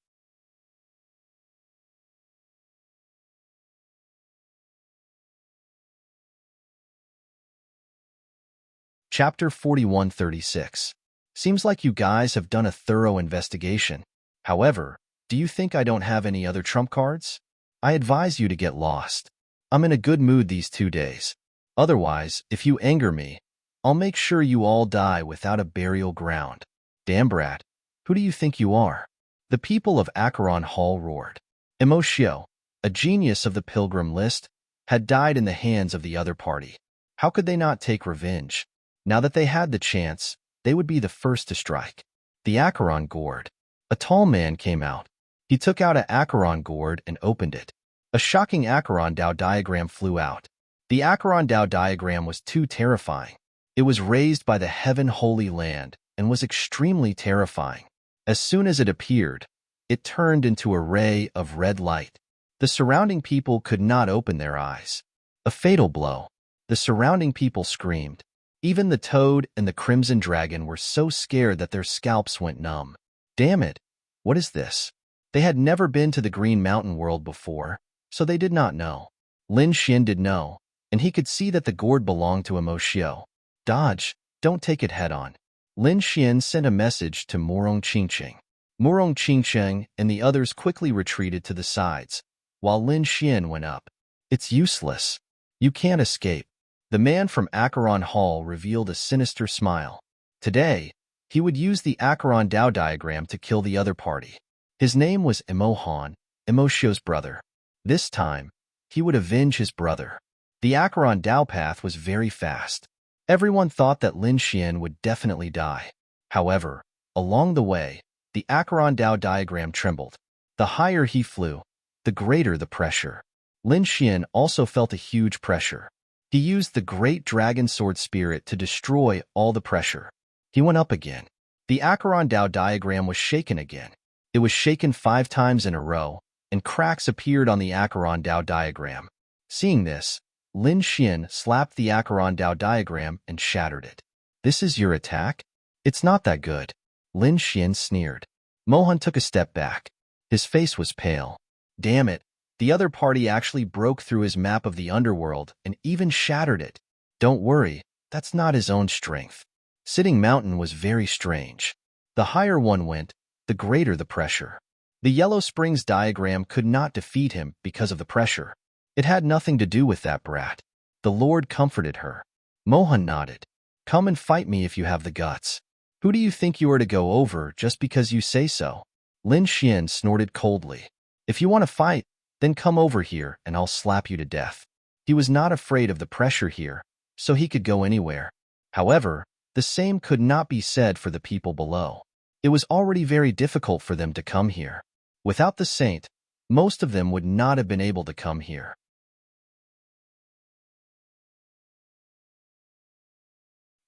Chapter 4136. Seems like you guys have done a thorough investigation. However, do you think I don't have any other trump cards? I advise you to get lost. I'm in a good mood these 2 days. Otherwise, if you anger me, I'll make sure you all die without a burial ground. Damn brat, who do you think you are? The people of Acheron Hall roared. Emotio, a genius of the pilgrim list, had died in the hands of the other party. How could they not take revenge? Now that they had the chance, they would be the first to strike. The Acheron gourd. A tall man came out. He took out an Acheron gourd and opened it. A shocking Acheron Dao diagram flew out. The Acheron Dao diagram was too terrifying. It was raised by the heaven holy land and was extremely terrifying. As soon as it appeared, it turned into a ray of red light. The surrounding people could not open their eyes. A fatal blow. The surrounding people screamed. Even the toad and the crimson dragon were so scared that their scalps went numb. Damn it! What is this? They had never been to the Green Mountain world before, so they did not know. Lin Xian did know, and he could see that the gourd belonged to Emotio. Dodge, don't take it head-on. Lin Xian sent a message to Murong Qingqing. Murong Qingqing and the others quickly retreated to the sides, while Lin Xian went up. It's useless. You can't escape. The man from Acheron Hall revealed a sinister smile. Today, he would use the Acheron Dao diagram to kill the other party. His name was Emohan, Emotio's brother. This time, he would avenge his brother. The Acheron Dao path was very fast. Everyone thought that Lin Xian would definitely die. However, along the way, the Acheron Dao diagram trembled. The higher he flew, the greater the pressure. Lin Xian also felt a huge pressure. He used the great dragon sword spirit to destroy all the pressure. He went up again. The Acheron Dao diagram was shaken again. It was shaken 5 times in a row, and cracks appeared on the Acheron Dao diagram. Seeing this, Lin Xian slapped the Acheron Dao diagram and shattered it. This is your attack? It's not that good. Lin Xian sneered. Mohan took a step back. His face was pale. Damn it. The other party actually broke through his map of the underworld and even shattered it. Don't worry, that's not his own strength. Sitting Mountain was very strange. The higher one went, the greater the pressure. The Yellow Springs diagram could not defeat him because of the pressure. It had nothing to do with that brat. The Lord comforted her. Mohan nodded. Come and fight me if you have the guts. Who do you think you are to go over just because you say so? Lin Xian snorted coldly. If you want to fight, then come over here and I'll slap you to death. He was not afraid of the pressure here, so he could go anywhere. However, the same could not be said for the people below. It was already very difficult for them to come here. Without the saint, most of them would not have been able to come here.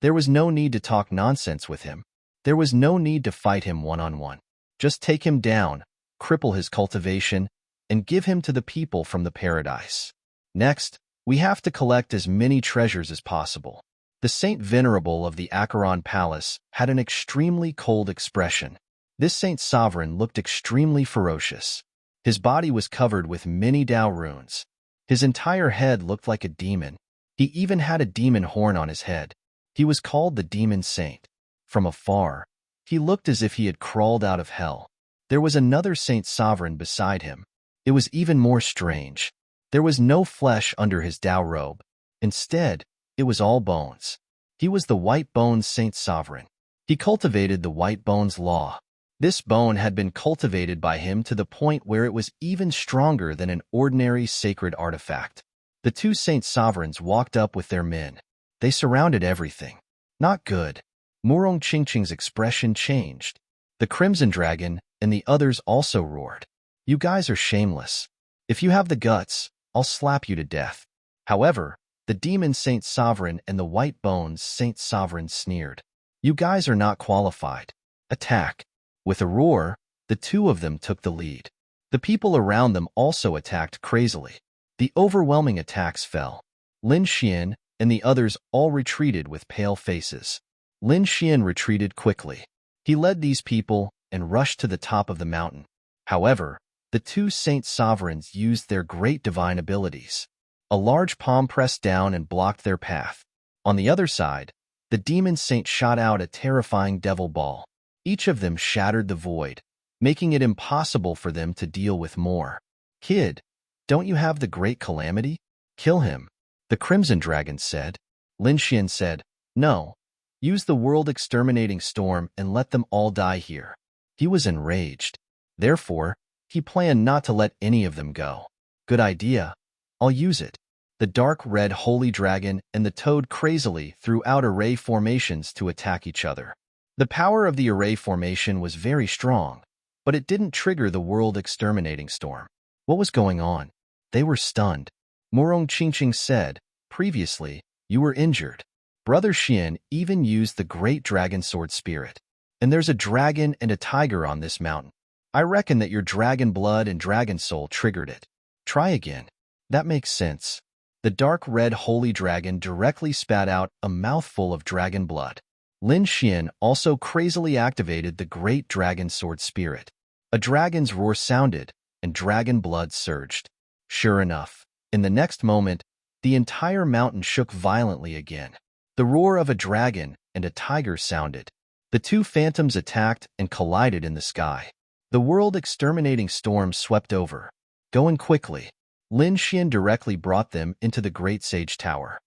There was no need to talk nonsense with him. There was no need to fight him one-on-one. Just take him down, cripple his cultivation, and give him to the people from the paradise. Next, we have to collect as many treasures as possible. The Saint Venerable of the Acheron Palace had an extremely cold expression. This Saint Sovereign looked extremely ferocious. His body was covered with many Tao runes. His entire head looked like a demon. He even had a demon horn on his head. He was called the Demon Saint. From afar, he looked as if he had crawled out of hell. There was another Saint Sovereign beside him. It was even more strange. There was no flesh under his Tao robe. Instead, it was all bones. He was the White Bones Saint Sovereign. He cultivated the White Bones Law. This bone had been cultivated by him to the point where it was even stronger than an ordinary sacred artifact. The two Saint Sovereigns walked up with their men. They surrounded everything. Not good. Murong Qingqing's expression changed. The Crimson Dragon and the others also roared. You guys are shameless. If you have the guts, I'll slap you to death. However, the Demon Saint Sovereign and the White Bones Saint Sovereign sneered. You guys are not qualified. Attack. With a roar, the two of them took the lead. The people around them also attacked crazily. The overwhelming attacks fell. Lin Xian and the others all retreated with pale faces. Lin Xian retreated quickly. He led these people and rushed to the top of the mountain. However, the two Saint Sovereigns used their great divine abilities. A large palm pressed down and blocked their path. On the other side, the Demon Saint shot out a terrifying devil ball. Each of them shattered the void, making it impossible for them to deal with more. Kid, don't you have the great calamity? Kill him, the Crimson Dragon said. Lin Xian said, no. Use the world exterminating storm and let them all die here. He was enraged. Therefore, he planned not to let any of them go. Good idea. I'll use it. The dark red holy dragon and the toad crazily threw out array formations to attack each other. The power of the array formation was very strong, but it didn't trigger the world exterminating storm. What was going on? They were stunned. Murong Qingqing said, previously, you were injured. Brother Xian even used the great dragon sword spirit. And there's a dragon and a tiger on this mountain. I reckon that your dragon blood and dragon soul triggered it. Try again. That makes sense. The dark red holy dragon directly spat out a mouthful of dragon blood. Lin Xian also crazily activated the great dragon sword spirit. A dragon's roar sounded, and dragon blood surged. Sure enough, in the next moment, the entire mountain shook violently again. The roar of a dragon and a tiger sounded. The two phantoms attacked and collided in the sky. The world exterminating storm swept over. Going quickly, Lin Xian directly brought them into the Great Sage Tower.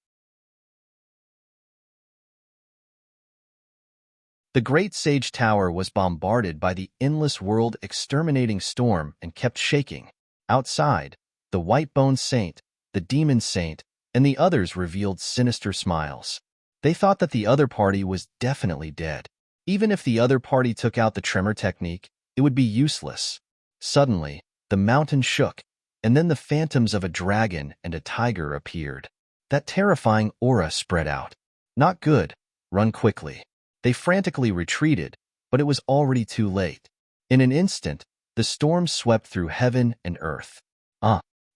The Great Sage Tower was bombarded by the endless world exterminating storm and kept shaking. Outside, the White Bone Saint, the Demon Saint, and the others revealed sinister smiles. They thought that the other party was definitely dead. Even if the other party took out the tremor technique, it would be useless. Suddenly, the mountain shook, and then the phantoms of a dragon and a tiger appeared. That terrifying aura spread out. Not good. Run quickly. They frantically retreated, but it was already too late. In an instant, the storm swept through heaven and earth.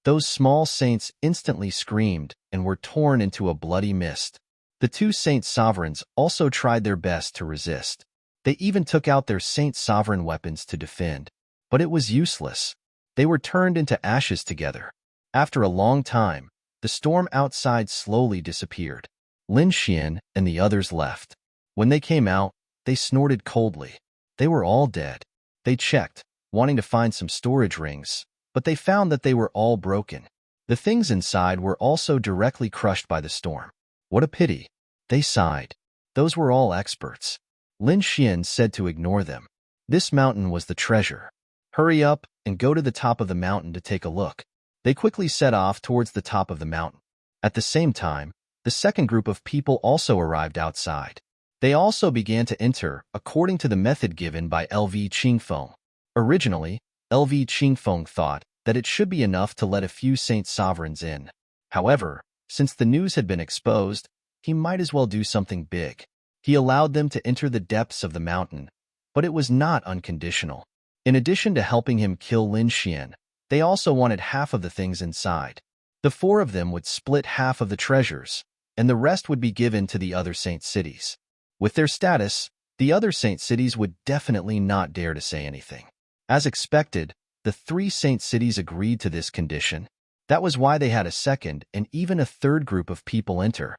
Those small saints instantly screamed and were torn into a bloody mist. The two Saint Sovereigns also tried their best to resist. They even took out their Saint Sovereign weapons to defend. But it was useless. They were turned into ashes together. After a long time, the storm outside slowly disappeared. Lin Xian and the others left. When they came out, they snorted coldly. They were all dead. They checked, wanting to find some storage rings, but they found that they were all broken. The things inside were also directly crushed by the storm. What a pity. They sighed. Those were all experts. Lin Xian said to ignore them. This mountain was the treasure. Hurry up and go to the top of the mountain to take a look. They quickly set off towards the top of the mountain. At the same time, the second group of people also arrived outside. They also began to enter according to the method given by LV Qingfeng. Originally, LV Qingfeng thought that it should be enough to let a few saint sovereigns in. However, since the news had been exposed, he might as well do something big. He allowed them to enter the depths of the mountain, but it was not unconditional. In addition to helping him kill Lin Xian, they also wanted half of the things inside. The four of them would split half of the treasures, and the rest would be given to the other saint cities. With their status, the other saint cities would definitely not dare to say anything. As expected, the 3 saint cities agreed to this condition. That was why they had a second and even a third group of people enter.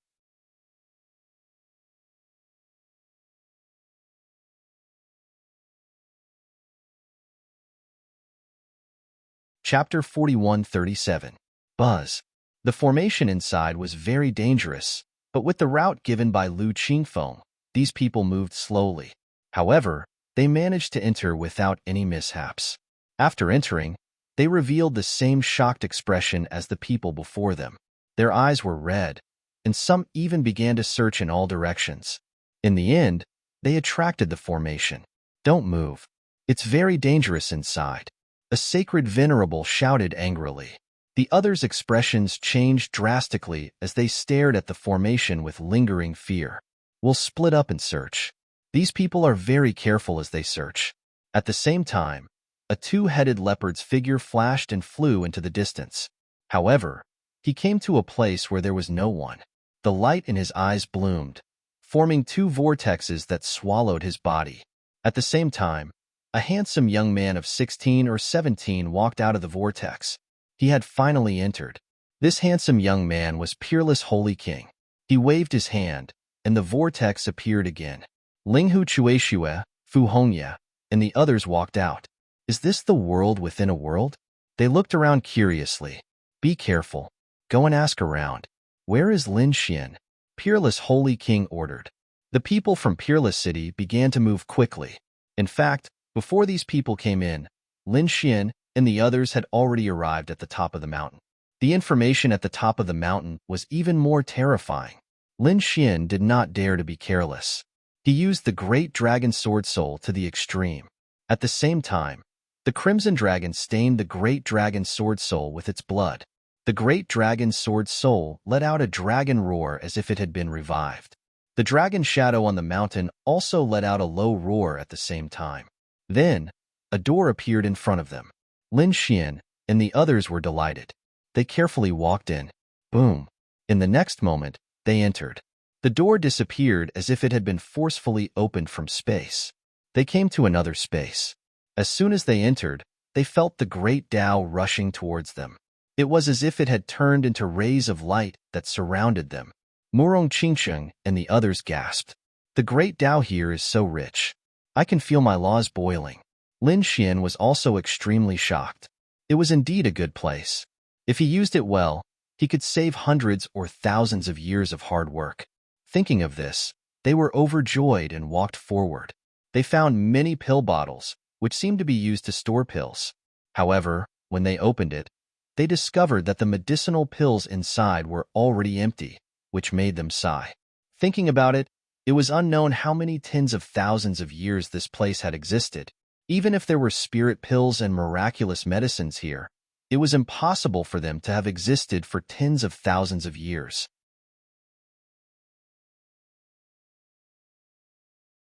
Chapter 4137. Buzz. The formation inside was very dangerous, but with the route given by Lu Qingfeng, these people moved slowly. However, they managed to enter without any mishaps. After entering, they revealed the same shocked expression as the people before them. Their eyes were red, and some even began to search in all directions. In the end, they attracted the formation. "Don't move. It's very dangerous inside," a sacred venerable shouted angrily. The others' expressions changed drastically as they stared at the formation with lingering fear. "We'll split up and search." These people are very careful as they search. At the same time, a 2-headed leopard's figure flashed and flew into the distance. However, he came to a place where there was no one. The light in his eyes bloomed, forming 2 vortexes that swallowed his body. At the same time, a handsome young man of 16 or 17 walked out of the vortex. He had finally entered. This handsome young man was Peerless Holy King. He waved his hand, and the vortex appeared again. Linghu Chueshue, Fu Hongye, and the others walked out. Is this the world within a world? They looked around curiously. "Be careful. Go and ask around. Where is Lin Xian?" Peerless Holy King ordered. The people from Peerless City began to move quickly. In fact, before these people came in, Lin Xian and the others had already arrived at the top of the mountain. The information at the top of the mountain was even more terrifying. Lin Xian did not dare to be careless. He used the Great Dragon Sword Soul to the extreme. At the same time, the Crimson Dragon stained the Great Dragon Sword Soul with its blood. The Great Dragon Sword Soul let out a dragon roar as if it had been revived. The dragon shadow on the mountain also let out a low roar at the same time. Then, a door appeared in front of them. Lin Xian and the others were delighted. They carefully walked in. Boom. In the next moment, they entered. The door disappeared as if it had been forcefully opened from space. They came to another space. As soon as they entered, they felt the great Tao rushing towards them. It was as if it had turned into rays of light that surrounded them. Murong Qingsheng and the others gasped. "The great Tao here is so rich. I can feel my laws boiling." Lin Xian was also extremely shocked. It was indeed a good place. If he used it well, he could save hundreds or thousands of years of hard work. Thinking of this, they were overjoyed and walked forward. They found many pill bottles, which seemed to be used to store pills. However, when they opened it, they discovered that the medicinal pills inside were already empty, which made them sigh. Thinking about it, it was unknown how many tens of thousands of years this place had existed. Even if there were spirit pills and miraculous medicines here, it was impossible for them to have existed for tens of thousands of years.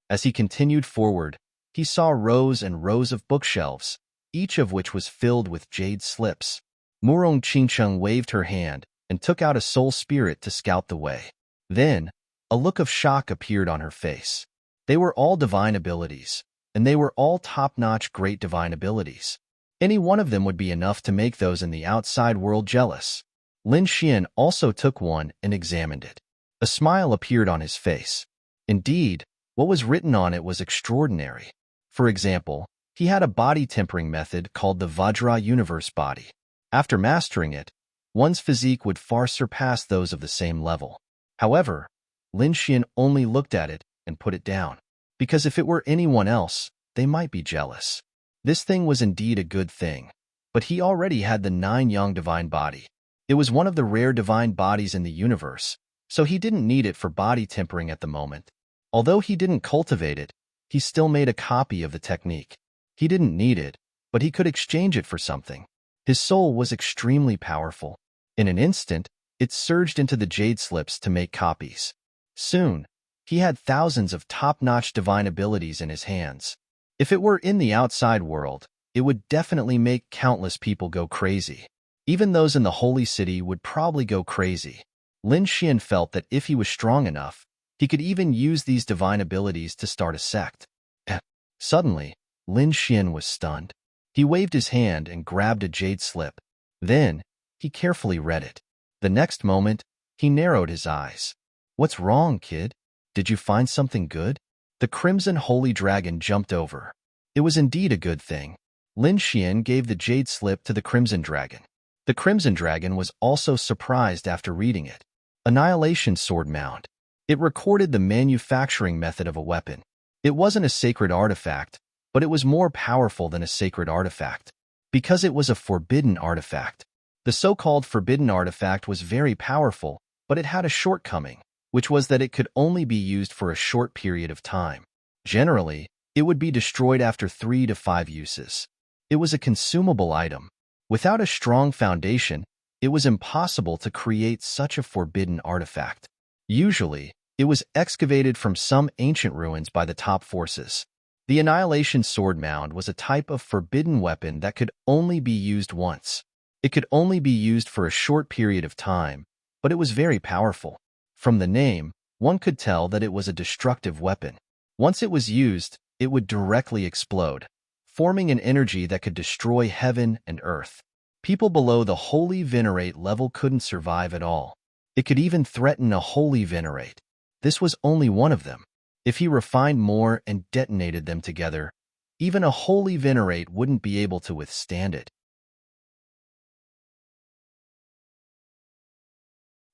As he continued forward, he saw rows and rows of bookshelves, each of which was filled with jade slips. Murong Qingsheng waved her hand and took out a soul spirit to scout the way. Then, a look of shock appeared on her face. They were all divine abilities, and they were all top-notch great divine abilities. Any one of them would be enough to make those in the outside world jealous. Lin Xian also took one and examined it. A smile appeared on his face. Indeed, what was written on it was extraordinary. For example, he had a body tempering method called the Vajra Universe Body. After mastering it, one's physique would far surpass those of the same level. However, Lin Xian only looked at it and put it down, because if it were anyone else, they might be jealous. This thing was indeed a good thing, but he already had the 9-yang divine body. It was one of the rare divine bodies in the universe, so he didn't need it for body tempering at the moment. Although he didn't cultivate it, he still made a copy of the technique. He didn't need it, but he could exchange it for something. His soul was extremely powerful. In an instant, it surged into the jade slips to make copies. Soon, he had thousands of top-notch divine abilities in his hands. If it were in the outside world, it would definitely make countless people go crazy. Even those in the holy city would probably go crazy. Lin Xian felt that if he was strong enough, he could even use these divine abilities to start a sect. Suddenly, Lin Xian was stunned. He waved his hand and grabbed a jade slip. Then, he carefully read it. The next moment, he narrowed his eyes. "What's wrong, kid? Did you find something good?" The Crimson Holy Dragon jumped over. It was indeed a good thing. Lin Xian gave the jade slip to the Crimson Dragon. The Crimson Dragon was also surprised after reading it. Annihilation Sword Mound. It recorded the manufacturing method of a weapon. It wasn't a sacred artifact, but it was more powerful than a sacred artifact, because it was a forbidden artifact. The so-called forbidden artifact was very powerful, but it had a shortcoming, which was that it could only be used for a short period of time. Generally, it would be destroyed after 3 to 5 uses. It was a consumable item. Without a strong foundation, it was impossible to create such a forbidden artifact. Usually, it was excavated from some ancient ruins by the top forces. The Annihilation Sword Mound was a type of forbidden weapon that could only be used once. It could only be used for a short period of time, but it was very powerful. From the name, one could tell that it was a destructive weapon. Once it was used, it would directly explode, forming an energy that could destroy heaven and earth. People below the Holy Venerate level couldn't survive at all. It could even threaten a Holy Venerate. This was only one of them. If he refined more and detonated them together, even a Holy Venerate wouldn't be able to withstand it.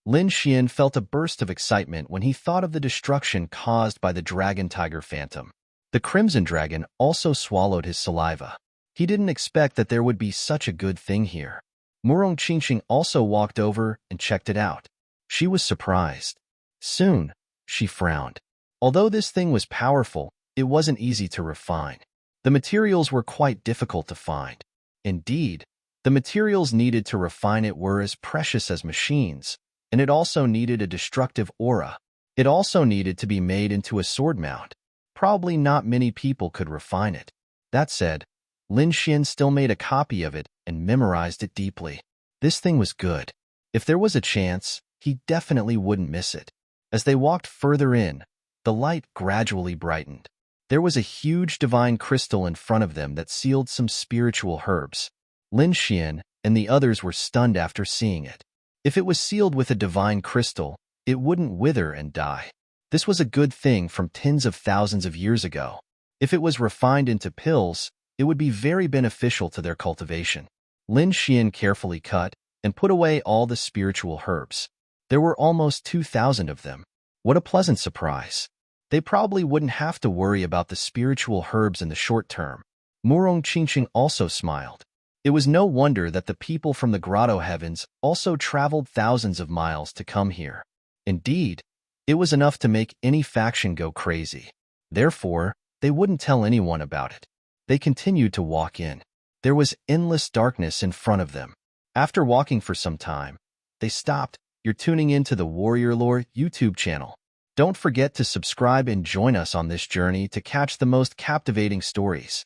Lin Xian felt a burst of excitement when he thought of the destruction caused by the Dragon Tiger Phantom. The Crimson Dragon also swallowed his saliva. He didn't expect that there would be such a good thing here. Murong Qingqing also walked over and checked it out. She was surprised. Soon, she frowned. Although this thing was powerful, it wasn't easy to refine. The materials were quite difficult to find. Indeed, the materials needed to refine it were as precious as machines, and it also needed a destructive aura. It also needed to be made into a sword mount. Probably not many people could refine it. That said, Lin Xian still made a copy of it and memorized it deeply. This thing was good. If there was a chance, he definitely wouldn't miss it. As they walked further in, the light gradually brightened. There was a huge divine crystal in front of them that sealed some spiritual herbs. Lin Xian and the others were stunned after seeing it. If it was sealed with a divine crystal, it wouldn't wither and die. This was a good thing from tens of thousands of years ago. If it was refined into pills, it would be very beneficial to their cultivation. Lin Xian carefully cut and put away all the spiritual herbs. There were almost 2,000 of them. What a pleasant surprise. They probably wouldn't have to worry about the spiritual herbs in the short term. Murong Qingqing also smiled. It was no wonder that the people from the Grotto Heavens also traveled thousands of miles to come here. Indeed, it was enough to make any faction go crazy. Therefore, they wouldn't tell anyone about it. They continued to walk in. There was endless darkness in front of them. After walking for some time, they stopped. You're tuning into the Warrior Lore YouTube channel. Don't forget to subscribe and join us on this journey to catch the most captivating stories.